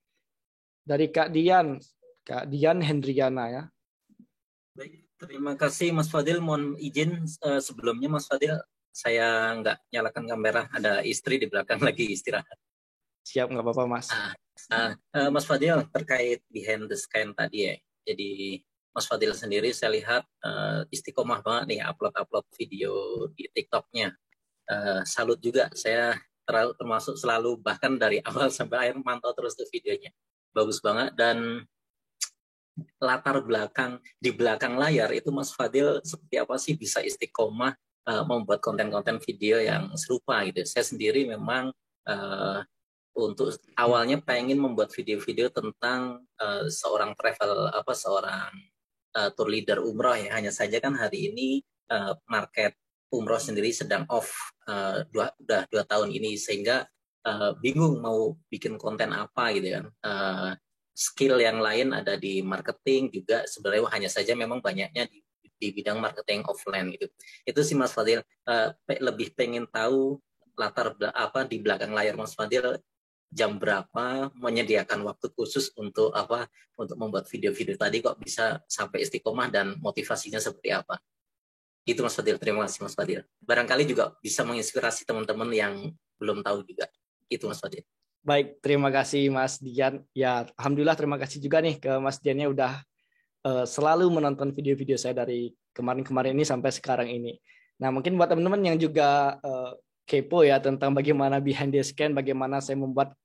Dari Kak Dian Hendriana ya. Baik, terima kasih Mas Fadil. Mohon izin sebelumnya Mas Fadil, saya nggak nyalakan kamera, ada istri di belakang lagi istirahat. Siap, nggak apa-apa Mas. Mas Fadil, terkait behind the scan tadi ya. Jadi Mas Fadil sendiri saya lihat istiqomah banget nih upload video di TikTok-nya. Salut juga, saya termasuk selalu bahkan dari awal sampai akhir mantau terus tuh videonya. Bagus banget. Dan latar belakang di belakang layar itu Mas Fadil seperti apa sih bisa istiqomah membuat konten-konten video yang serupa gitu. Saya sendiri memang untuk awalnya pengen membuat video-video tentang seorang tour leader umroh ya. Hanya saja kan hari ini market umroh sendiri sedang off udah 2 tahun ini, sehingga bingung mau bikin konten apa gitu kan. Skill yang lain ada di marketing juga sebenarnya, hanya saja memang banyaknya di bidang marketing offline gitu. Itu sih Mas Fadil, lebih pengen tahu latar di belakang layar Mas Fadil, jam berapa menyediakan waktu khusus untuk membuat video-video tadi, kok bisa sampai istiqomah dan motivasinya seperti apa. Itu Mas Fadil, terima kasih Mas Fadil. Barangkali juga bisa menginspirasi teman-teman yang belum tahu juga. Itu Mas Fadil. Baik, terima kasih Mas Dian. Ya, alhamdulillah terima kasih juga nih ke Mas Diannya udah selalu menonton video-video saya dari kemarin-kemarin ini sampai sekarang ini. Nah, mungkin buat teman-teman yang juga kepo ya tentang bagaimana behind the scan, bagaimana saya membuat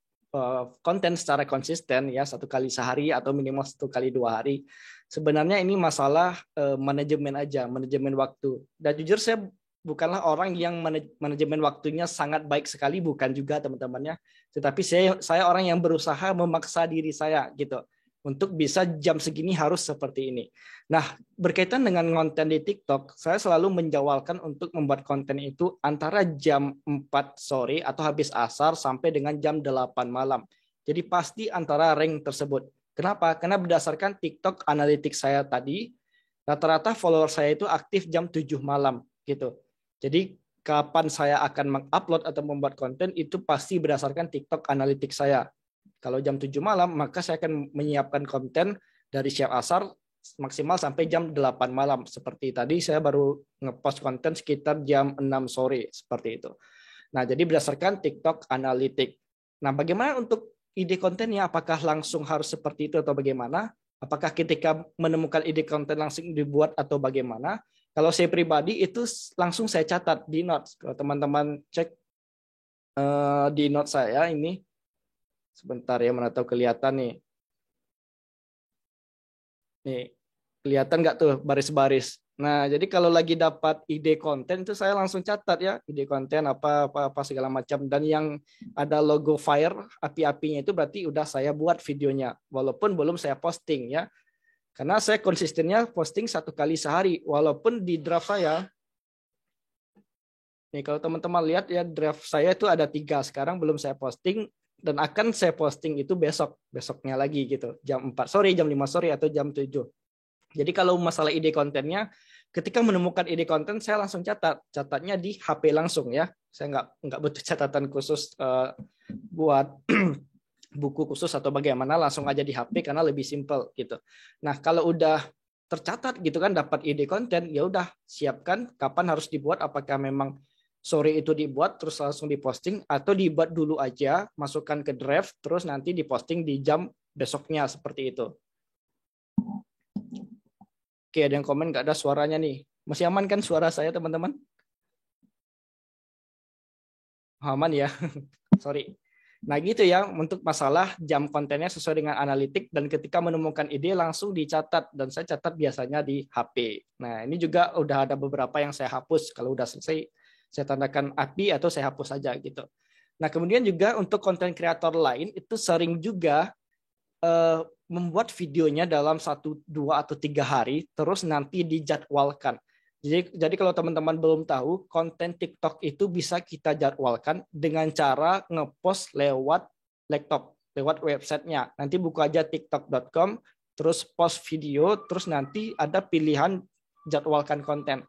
konten secara konsisten ya 1 kali sehari atau minimal 1 kali 2 hari. Sebenarnya ini masalah manajemen aja, manajemen waktu. Dan jujur saya bukanlah orang yang manajemen waktunya sangat baik sekali, bukan juga teman-temannya. Tetapi saya orang yang berusaha memaksa diri saya gitu untuk bisa jam segini harus seperti ini. Nah, berkaitan dengan konten di TikTok, saya selalu menjawabkan untuk membuat konten itu antara jam 4 sore atau habis asar sampai dengan jam 8 malam. Jadi pasti antara rank tersebut. Kenapa? Karena berdasarkan TikTok Analytics saya tadi, rata-rata follower saya itu aktif jam 7 malam gitu. Jadi kapan saya akan mengupload atau membuat konten itu pasti berdasarkan TikTok Analytics saya. Kalau jam 7 malam, maka saya akan menyiapkan konten dari siap asar maksimal sampai jam 8 malam. Seperti tadi saya baru ngepost konten sekitar jam 6 sore, seperti itu. Nah, jadi berdasarkan TikTok Analytics. Nah, bagaimana untuk ide kontennya? Apakah langsung harus seperti itu atau bagaimana? Apakah ketika menemukan ide konten langsung dibuat atau bagaimana? Kalau saya pribadi itu langsung saya catat di notes. Kalau teman-teman cek di notes saya ini, sebentar ya, mana tahu kelihatan nih. Nih, kelihatan nggak tuh baris-baris? Nah, jadi kalau lagi dapat ide konten itu saya langsung catat ya, ide konten apa segala macam, dan yang ada logo fire api-apinya itu berarti udah saya buat videonya, walaupun belum saya posting ya. Karena saya konsistennya posting 1 kali sehari, walaupun di draft saya, nih kalau teman-teman lihat ya, draft saya itu ada 3, sekarang belum saya posting, dan akan saya posting itu besoknya lagi gitu, jam 4 sore, jam 5 sore, atau jam 7. Jadi kalau masalah ide kontennya, ketika menemukan ide konten, saya langsung catatnya di HP langsung ya, saya nggak butuh catatan khusus buat buku khusus atau bagaimana, langsung aja di HP karena lebih simple gitu. Nah, kalau udah tercatat gitu kan, dapat ide konten, ya udah siapkan kapan harus dibuat, apakah memang sore itu dibuat terus langsung diposting, atau dibuat dulu aja, masukkan ke draft terus nanti diposting di jam besoknya, seperti itu. Oke, ada yang komen nggak ada suaranya nih. Masih aman kan suara saya teman-teman? Aman ya. Sorry. Nah gitu ya, untuk masalah jam kontennya sesuai dengan analitik, dan ketika menemukan ide langsung dicatat, dan saya catat biasanya di HP. Nah ini juga udah ada beberapa yang saya hapus, kalau udah selesai saya tandakan api atau saya hapus saja gitu. Nah kemudian juga untuk konten kreator lain itu sering juga membuat videonya dalam 1, 2, atau 3 hari, terus nanti dijadwalkan. Jadi kalau teman-teman belum tahu, konten TikTok itu bisa kita jadwalkan dengan cara ngepost lewat laptop, lewat websitenya. Nanti buka aja tiktok.com, terus post video, terus nanti ada pilihan jadwalkan konten.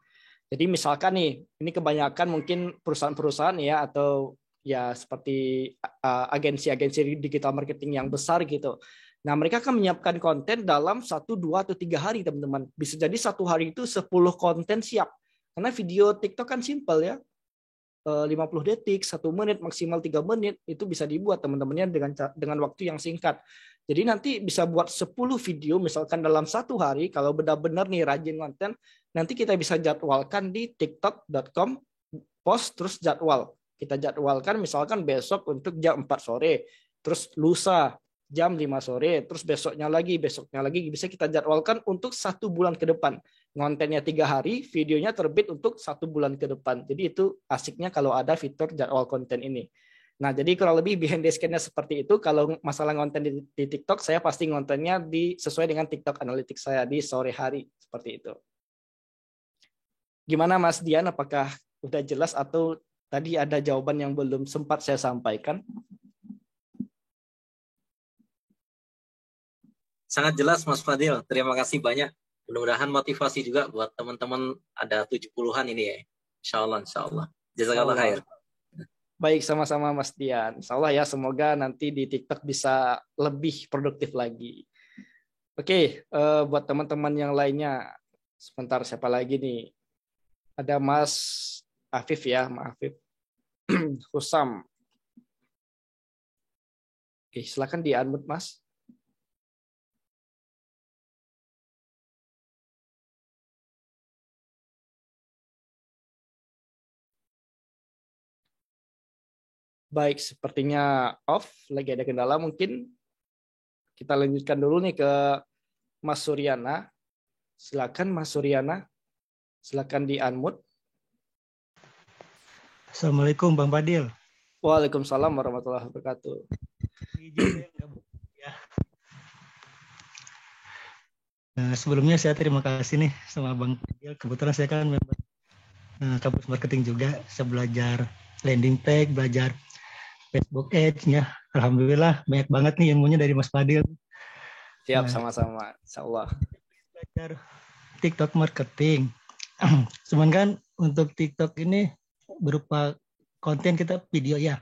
Jadi misalkan nih, ini kebanyakan mungkin perusahaan-perusahaan ya, atau ya seperti agensi-agensi digital marketing yang besar gitu. Nah, mereka akan menyiapkan konten dalam 1, 2, atau 3 hari, teman-teman. Bisa jadi satu hari itu 10 konten siap. Karena video TikTok kan simple ya. 50 detik, 1 menit, maksimal 3 menit, itu bisa dibuat teman-temannya dengan waktu yang singkat. Jadi nanti bisa buat 10 video, misalkan dalam satu hari, kalau benar-benar nih rajin konten, nanti kita bisa jadwalkan di tiktok.com, post, terus jadwal. Kita jadwalkan misalkan besok untuk jam 4 sore, terus lusa jam 5 sore, terus besoknya lagi, bisa kita jadwalkan untuk 1 bulan ke depan. Kontennya 3 hari, videonya terbit untuk 1 bulan ke depan. Jadi itu asiknya kalau ada fitur jadwal konten ini. Nah, jadi kurang lebih behind the scene-nya seperti itu. Kalau masalah konten di TikTok, saya pasti kontennya sesuai dengan TikTok Analytics saya di sore hari. Seperti itu. Gimana Mas Dian, apakah udah jelas atau tadi ada jawaban yang belum sempat saya sampaikan? Sangat jelas Mas Fadil, terima kasih banyak. Mudah-mudahan motivasi juga buat teman-teman ada 70-an ini ya. Insya Allah. Jazakallah khair. Baik, sama-sama Mas Dian. Insya Allah ya, semoga nanti di TikTok bisa lebih produktif lagi. Oke, buat teman-teman yang lainnya, sebentar siapa lagi nih? Ada Mas Afif ya, Mas Afif. Husam. Oke, silakan di-unmute Mas. Baik, sepertinya off, lagi ada kendala mungkin. Kita lanjutkan dulu nih ke Mas Suryana. Silakan Mas Suryana. Silakan di-unmute. Assalamualaikum Bang Fadil. Waalaikumsalam warahmatullahi wabarakatuh. Sebelumnya saya terima kasih nih sama Bang Fadil. Kebetulan saya kan member kampus marketing juga. Saya belajar landing page, belajar Facebook Ads ya. Alhamdulillah banyak banget nih ilmunya dari Mas Fadil. Siap, sama-sama. Insyaallah. Belajar TikTok marketing. Cuman kan untuk TikTok ini berupa konten kita video ya.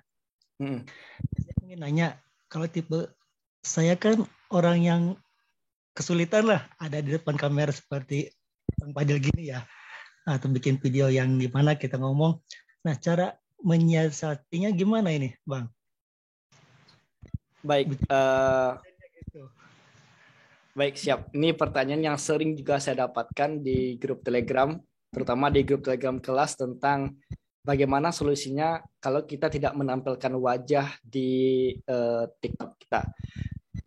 Saya ingin nanya, kalau tipe saya kan orang yang kesulitan lah ada di depan kamera seperti Bang Fadil gini ya, atau bikin video yang gimana kita ngomong. Nah, cara menyiasatinya gimana ini, Bang? Baik, baik, siap. Ini pertanyaan yang sering juga saya dapatkan di grup Telegram, terutama di grup Telegram kelas tentang bagaimana solusinya kalau kita tidak menampilkan wajah di TikTok kita.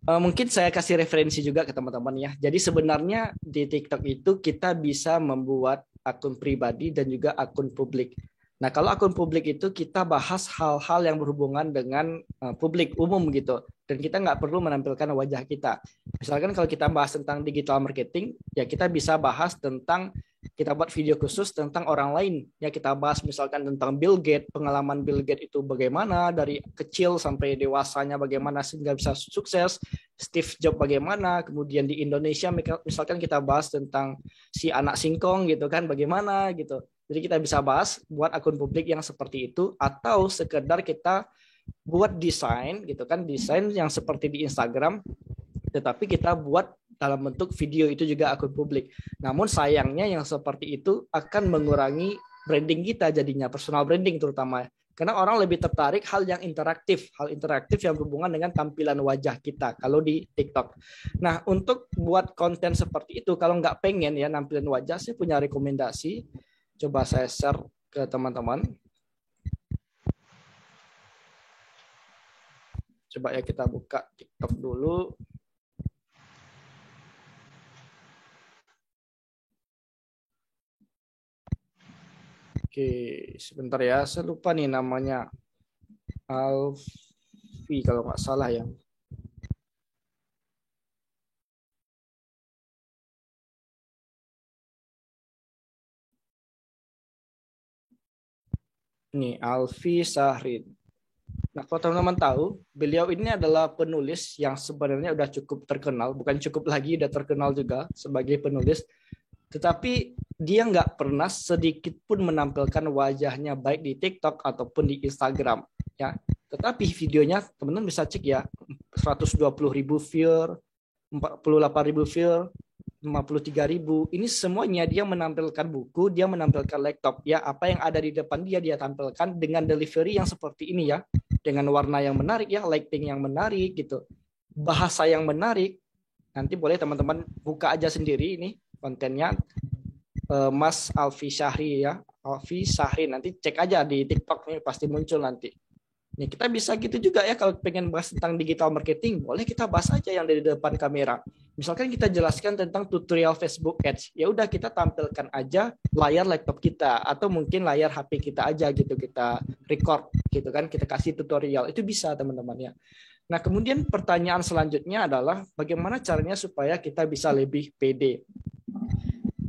Mungkin saya kasih referensi juga ke teman-teman ya. Jadi sebenarnya di TikTok itu kita bisa membuat akun pribadi dan juga akun publik. Nah, kalau akun publik itu kita bahas hal-hal yang berhubungan dengan publik umum gitu. Dan kita nggak perlu menampilkan wajah kita. Misalkan kalau kita bahas tentang digital marketing, ya kita bisa bahas tentang, kita buat video khusus tentang orang lain. Ya kita bahas misalkan tentang Bill Gates, pengalaman Bill Gates itu bagaimana, dari kecil sampai dewasanya bagaimana sehingga bisa sukses, Steve Jobs bagaimana, kemudian di Indonesia misalkan kita bahas tentang si anak singkong gitu kan, bagaimana gitu. Jadi kita bisa bahas buat akun publik yang seperti itu, atau sekedar kita buat desain gitu kan, desain yang seperti di Instagram, tetapi kita buat dalam bentuk video, itu juga akun publik. Namun sayangnya yang seperti itu akan mengurangi branding kita jadinya, personal branding terutama. Karena orang lebih tertarik hal yang interaktif, hal interaktif yang berhubungan dengan tampilan wajah kita kalau di TikTok. Nah, untuk buat konten seperti itu, kalau nggak pengen ya nampilin wajah, saya punya rekomendasi. Coba saya share ke teman-teman. Coba ya kita buka TikTok dulu. Oke, sebentar ya. Saya lupa nih namanya. Alfi kalau nggak salah ya. Ini Alfi Sahrin. Nah, kalau teman-teman tahu, beliau ini adalah penulis yang sebenarnya udah cukup terkenal, bukan cukup lagi, udah terkenal juga sebagai penulis. Tetapi dia nggak pernah sedikit pun menampilkan wajahnya baik di TikTok ataupun di Instagram, ya. Tetapi videonya teman-teman bisa cek ya, 120.000 viewer, 48.000 viewer, 53.000. Ini semuanya dia menampilkan buku, dia menampilkan laptop, ya. Apa yang ada di depan dia tampilkan dengan delivery yang seperti ini ya, dengan warna yang menarik ya, lighting yang menarik gitu, bahasa yang menarik. Nanti boleh teman-teman buka aja sendiri ini kontennya, Mas Alfi Syahri ya, Alfi Syahri, nanti cek aja di TikTok nih pasti muncul nanti. Nih, kita bisa gitu juga ya, kalau pengen bahas tentang digital marketing, boleh kita bahas aja yang dari depan kamera. Misalkan kita jelaskan tentang tutorial Facebook Ads, ya udah kita tampilkan aja layar laptop kita atau mungkin layar HP kita aja gitu, kita record gitu kan, kita kasih tutorial, itu bisa teman-teman ya. Nah, kemudian pertanyaan selanjutnya adalah bagaimana caranya supaya kita bisa lebih pede.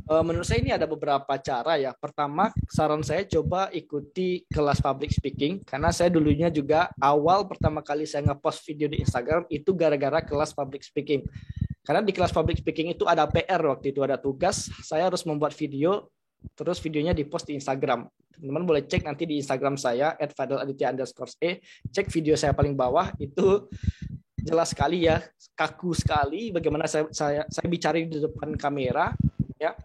Menurut saya ini ada beberapa cara ya. Pertama, saran saya coba ikuti kelas public speaking, karena saya dulunya juga awal pertama kali saya ngepost video di Instagram itu gara-gara kelas public speaking. Karena di kelas public speaking itu ada PR waktu itu, ada tugas, saya harus membuat video, terus videonya dipost di Instagram. Teman-teman boleh cek nanti di Instagram saya @fadil_aditya_e, cek video saya paling bawah, itu jelas sekali ya, kaku sekali bagaimana saya bicara di depan kamera ya.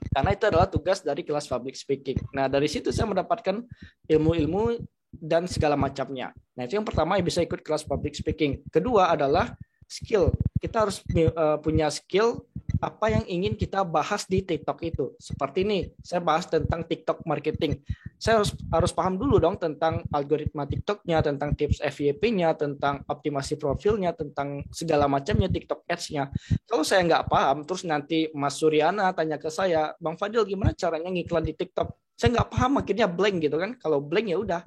Karena itu adalah tugas dari kelas public speaking. Nah, dari situ saya mendapatkan ilmu-ilmu dan segala macamnya. Nah, itu yang pertama, yang bisa ikut kelas public speaking. Kedua adalah skill. Kita harus punya skill apa yang ingin kita bahas di TikTok itu. Seperti ini, saya bahas tentang TikTok marketing. Saya harus paham dulu dong tentang algoritma TikToknya, tentang tips FYP-nya, tentang optimasi profilnya, tentang segala macamnya TikTok Ads-nya. Kalau saya nggak paham, terus nanti Mas Suryana tanya ke saya, Bang Fadil gimana caranya ngiklan di TikTok? Saya nggak paham, akhirnya blank gitu kan. Kalau blank ya udah,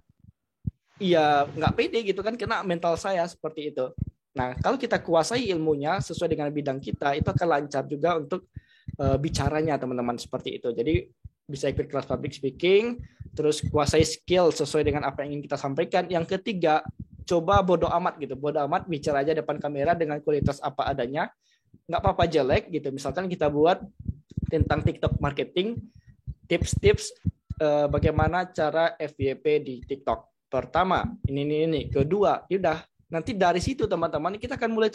iya nggak pede gitu kan, kena mental saya seperti itu. Nah, kalau kita kuasai ilmunya sesuai dengan bidang kita, itu akan lancar juga untuk bicaranya teman-teman seperti itu. Jadi bisa ikut kelas public speaking, terus kuasai skill sesuai dengan apa yang ingin kita sampaikan. Yang ketiga, coba bodo amat gitu, bodo amat bicara aja depan kamera dengan kualitas apa adanya, nggak apa-apa jelek gitu. Misalkan kita buat tentang TikTok marketing, tips-tips bagaimana cara FYP di TikTok. Pertama, ini. Kedua, yaudah. Nanti dari situ teman-teman kita akan mulai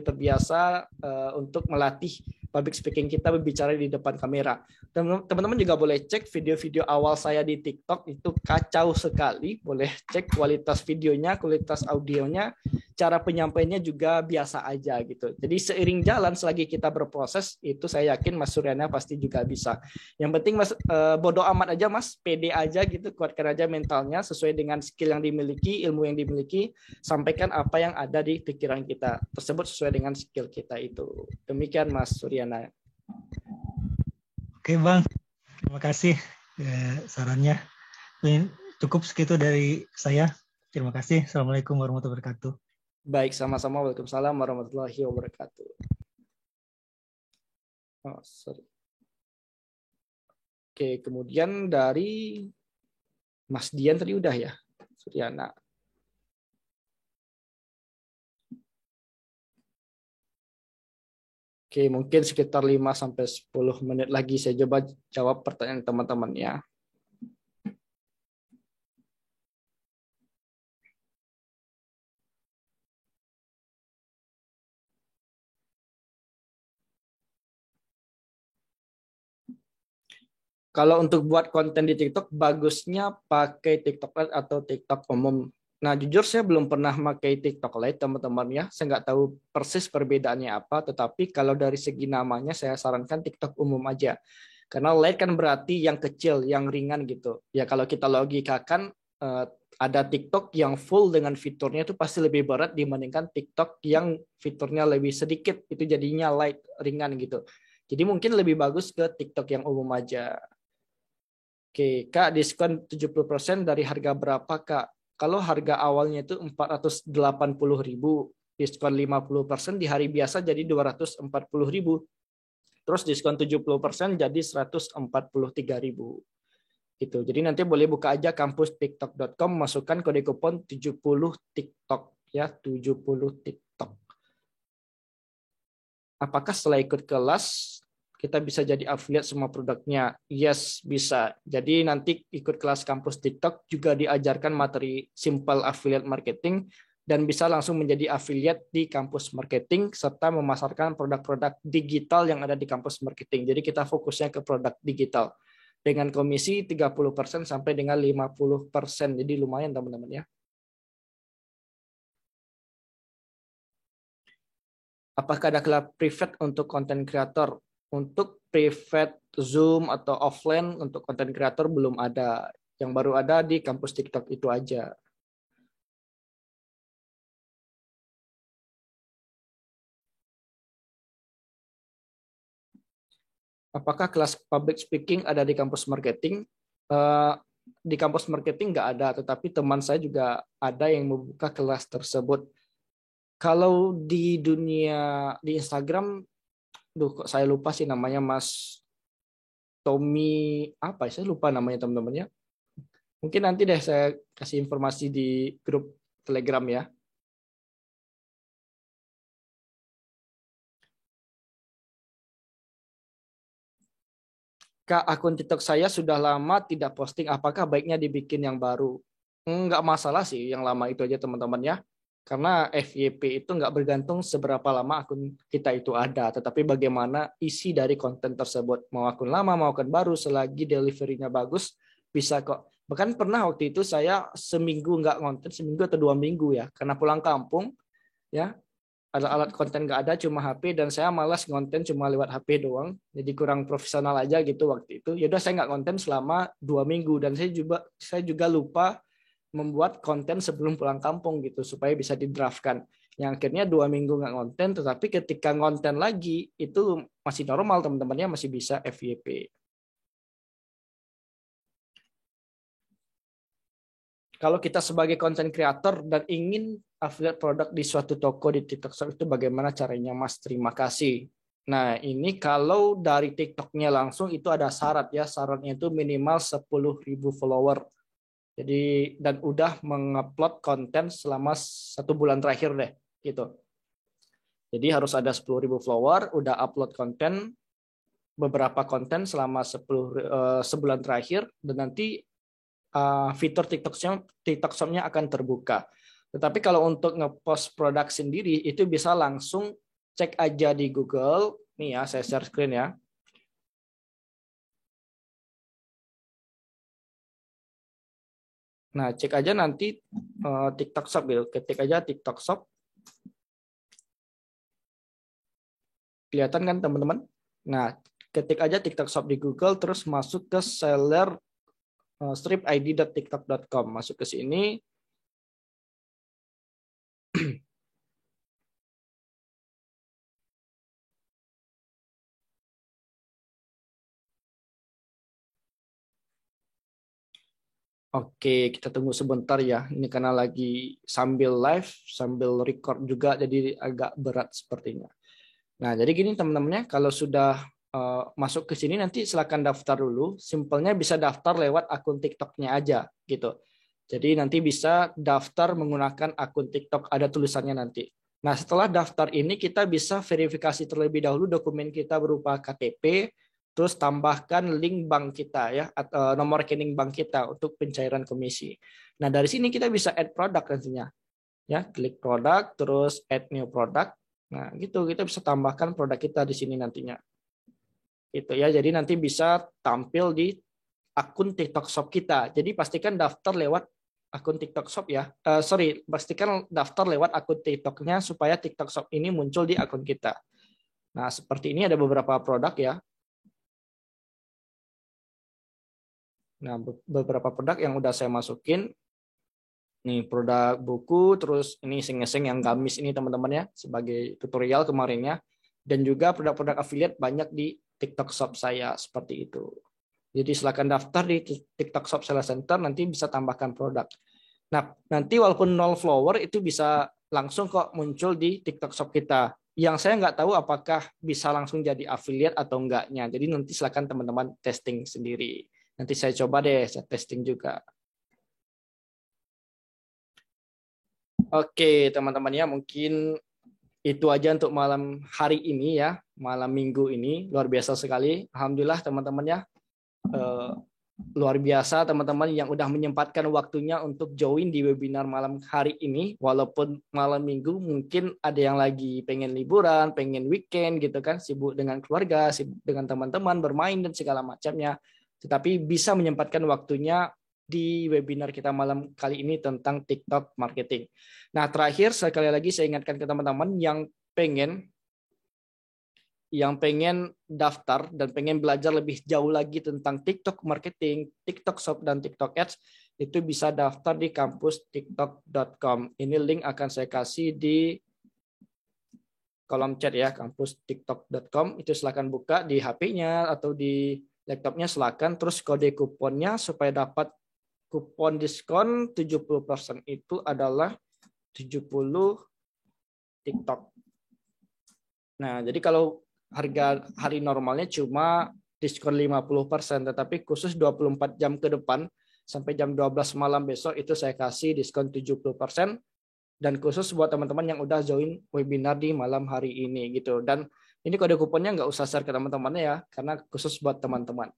terbiasa untuk melatih public speaking kita berbicara di depan kamera. Teman-teman juga boleh cek video-video awal saya di TikTok, itu kacau sekali. Boleh cek kualitas videonya, kualitas audionya, cara penyampaiannya juga biasa aja gitu. Jadi seiring jalan selagi kita berproses, itu saya yakin Mas Suryana pasti juga bisa. Yang penting Mas bodo amat aja Mas, pede aja gitu, kuatkan aja mentalnya sesuai dengan skill yang dimiliki, ilmu yang dimiliki, sampaikan apa yang ada di pikiran kita tersebut sesuai dengan skill kita itu. Demikian Mas Suryana. Oke Bang, terima kasih sarannya. Cukup segitu dari saya. Terima kasih. Assalamualaikum warahmatullahi wabarakatuh. Baik, sama-sama. Waalaikumsalam warahmatullahi wabarakatuh. Oh, sorry. Oke, kemudian dari Mas Dian tadi udah ya, Suryana. Oke, mungkin sekitar 5-10 menit lagi saya coba jawab pertanyaan teman-teman ya. Kalau untuk buat konten di TikTok, bagusnya pakai TikTok Lite atau TikTok umum. Nah, jujur saya belum pernah pakai TikTok Lite, teman-teman ya. Saya nggak tahu persis perbedaannya apa, tetapi kalau dari segi namanya saya sarankan TikTok umum aja. Karena Lite kan berarti yang kecil, yang ringan gitu. Ya kalau kita logikakan, ada TikTok yang full dengan fiturnya itu pasti lebih berat dibandingkan TikTok yang fiturnya lebih sedikit, itu jadinya light, ringan gitu. Jadi mungkin lebih bagus ke TikTok yang umum aja. Oke, Kak, diskon 70% dari harga berapa, Kak? Kalau harga awalnya itu 480.000, diskon 50% di hari biasa jadi 240.000. Terus diskon 70% jadi 143.000. Gitu. Jadi nanti boleh buka aja kampustiktok.com, masukkan kode kupon 70 TikTok ya, 70 TikTok. Apakah setelah ikut kelas kita bisa jadi affiliate semua produknya? Yes, bisa. Jadi nanti ikut kelas kampus TikTok juga diajarkan materi simple affiliate marketing dan bisa langsung menjadi affiliate di kampus marketing serta memasarkan produk-produk digital yang ada di kampus marketing. Jadi kita fokusnya ke produk digital dengan komisi 30% sampai dengan 50%. Jadi lumayan teman-teman ya. Apakah ada kelas private untuk konten kreator? Untuk private Zoom atau offline untuk konten kreator belum ada. Yang baru ada di kampus TikTok itu aja. Apakah kelas public speaking ada di kampus marketing? Di kampus marketing nggak ada, tetapi teman saya juga ada yang membuka kelas tersebut. Kalau di dunia di Instagram, kok saya lupa sih namanya, Mas Tommy apa? Saya lupa namanya teman-temannya. Mungkin nanti deh saya kasih informasi di grup Telegram ya. Kak, akun TikTok saya sudah lama tidak posting, apakah baiknya dibikin yang baru? Nggak masalah sih, yang lama itu aja teman-teman ya. Karena FYP itu nggak bergantung seberapa lama akun kita itu ada, tetapi bagaimana isi dari konten tersebut. Mau akun lama, mau akun baru, selagi delivery-nya bagus, bisa kok. Bahkan pernah waktu itu saya seminggu nggak konten, seminggu atau 2 minggu ya, karena pulang kampung, ya, alat konten nggak ada, cuma HP, dan saya malas konten cuma lewat HP doang, jadi kurang profesional aja gitu waktu itu. Ya udah saya nggak konten selama 2 minggu, dan saya juga lupa membuat konten sebelum pulang kampung gitu supaya bisa didraftkan. Yang akhirnya 2 minggu nggak konten, tetapi ketika konten lagi itu masih normal teman-temannya, masih bisa FYP. Kalau kita sebagai content creator dan ingin affiliate produk di suatu toko di TikTok Shop itu bagaimana caranya, Mas? Terima kasih. Nah, ini kalau dari TikTok-nya langsung itu ada syarat ya. Syaratnya itu minimal 10.000 follower. Jadi dan udah mengupload konten selama 1 bulan terakhir deh, gitu. Jadi harus ada 10.000 follower, udah upload konten, beberapa konten selama 10 sebulan terakhir, dan nanti fitur TikTok Shop-nya akan terbuka. Tetapi kalau untuk ngepost produk sendiri itu bisa langsung cek aja di Google. Nih ya, saya share screen ya. Nah, cek aja nanti TikTok Shop gitu. Ketik aja TikTok Shop. Kelihatan kan teman-teman? Nah, ketik aja TikTok Shop di Google, terus masuk ke seller stripid.tiktok.com. Masuk ke sini. Oke, kita tunggu sebentar ya. Ini karena lagi sambil live, sambil record juga, jadi agak berat sepertinya. Nah, jadi gini teman-temannya, kalau sudah masuk ke sini nanti silakan daftar dulu. Simpelnya bisa daftar lewat akun TikTok-nya aja gitu. Jadi nanti bisa daftar menggunakan akun TikTok, ada tulisannya nanti. Nah, setelah daftar ini kita bisa verifikasi terlebih dahulu dokumen kita berupa KTP, terus tambahkan link bank kita ya, atau nomor rekening bank kita untuk pencairan komisi. Nah, dari sini kita bisa add produk nantinya. Ya, klik produk, terus add new product. Nah, gitu kita bisa tambahkan produk kita di sini nantinya. Gitu ya. Jadi nanti bisa tampil di akun TikTok Shop kita. Jadi pastikan daftar lewat akun TikTok Shop ya. Pastikan daftar lewat akun TikTok-nya supaya TikTok Shop ini muncul di akun kita. Nah, seperti ini ada beberapa produk ya. Nah, beberapa produk yang udah saya masukin. Nih, produk buku, terus ini iseng-iseng yang gamis ini teman-teman ya, sebagai tutorial kemarinnya. Dan juga produk-produk affiliate banyak di TikTok Shop saya, seperti itu. Jadi silakan daftar di TikTok Shop Seller Center, nanti bisa tambahkan produk. Nah, nanti walaupun 0 follower itu bisa langsung kok muncul di TikTok Shop kita. Yang saya nggak tahu apakah bisa langsung jadi affiliate atau enggaknya. Jadi nanti silakan teman-teman testing sendiri. Nanti saya coba deh, saya testing juga. Oke, teman-teman ya, mungkin itu aja untuk malam hari ini ya, malam minggu ini. Luar biasa sekali. Alhamdulillah teman-teman ya. Luar biasa teman-teman yang udah menyempatkan waktunya untuk join di webinar malam hari ini. Walaupun malam minggu mungkin ada yang lagi pengen liburan, pengen weekend gitu kan, sibuk dengan keluarga, sibuk dengan teman-teman, bermain dan segala macamnya. Tetapi bisa menyempatkan waktunya di webinar kita malam kali ini tentang TikTok marketing. Nah, terakhir sekali lagi saya ingatkan ke teman-teman yang pengen daftar dan pengen belajar lebih jauh lagi tentang TikTok marketing, TikTok Shop, dan TikTok Ads, itu bisa daftar di kampustiktok.com. Ini link akan saya kasih di kolom chat ya, kampustiktok.com. Itu silakan buka di HP-nya atau di laptopnya silakan. Terus kode kuponnya supaya dapat kupon diskon 70% itu adalah 70 TikTok. Nah, jadi kalau harga hari normalnya cuma diskon 50%, tetapi khusus 24 jam ke depan sampai jam 12 malam besok itu saya kasih diskon 70%, dan khusus buat teman-teman yang udah join webinar di malam hari ini gitu. Dan ini kode kuponnya nggak usah share ke teman-teman ya, karena khusus buat teman-teman.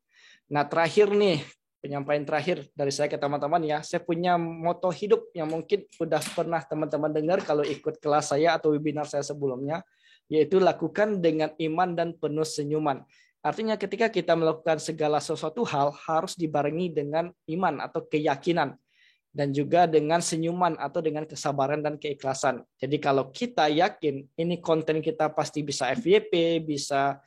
Nah, terakhir nih, penyampaian terakhir dari saya ke teman-teman ya, saya punya moto hidup yang mungkin udah pernah teman-teman dengar kalau ikut kelas saya atau webinar saya sebelumnya, yaitu lakukan dengan iman dan penuh senyuman. Artinya ketika kita melakukan segala sesuatu hal harus dibarengi dengan iman atau keyakinan, dan juga dengan senyuman atau dengan kesabaran dan keikhlasan. Jadi kalau kita yakin ini konten kita pasti bisa FYP, bisa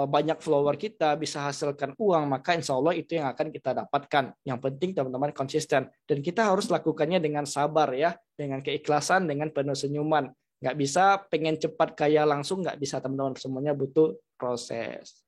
banyak follower kita, bisa hasilkan uang, maka insya Allah itu yang akan kita dapatkan. Yang penting teman-teman konsisten. Dan kita harus lakukannya dengan sabar ya, dengan keikhlasan, dengan penuh senyuman. Nggak bisa pengen cepat kaya langsung, nggak bisa teman-teman, semuanya butuh proses.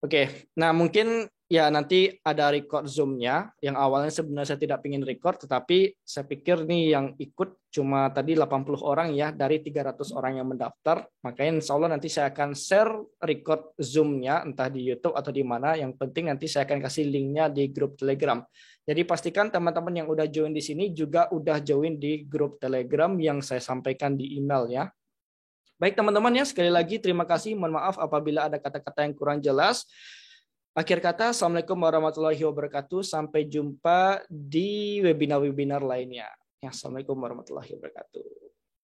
Oke, nah mungkin ya nanti ada record Zoom-nya, yang awalnya sebenarnya saya tidak ingin record, tetapi saya pikir nih yang ikut cuma tadi 80 orang ya, dari 300 orang yang mendaftar, makanya insya Allah nanti saya akan share record Zoom-nya, entah di YouTube atau di mana, yang penting nanti saya akan kasih link-nya di grup Telegram. Jadi pastikan teman-teman yang udah join di sini juga udah join di grup Telegram yang saya sampaikan di email ya. Baik teman-teman ya, sekali lagi terima kasih. Mohon maaf apabila ada kata-kata yang kurang jelas. Akhir kata, Assalamualaikum warahmatullahi wabarakatuh. Sampai jumpa di webinar-webinar lainnya. Assalamualaikum warahmatullahi wabarakatuh.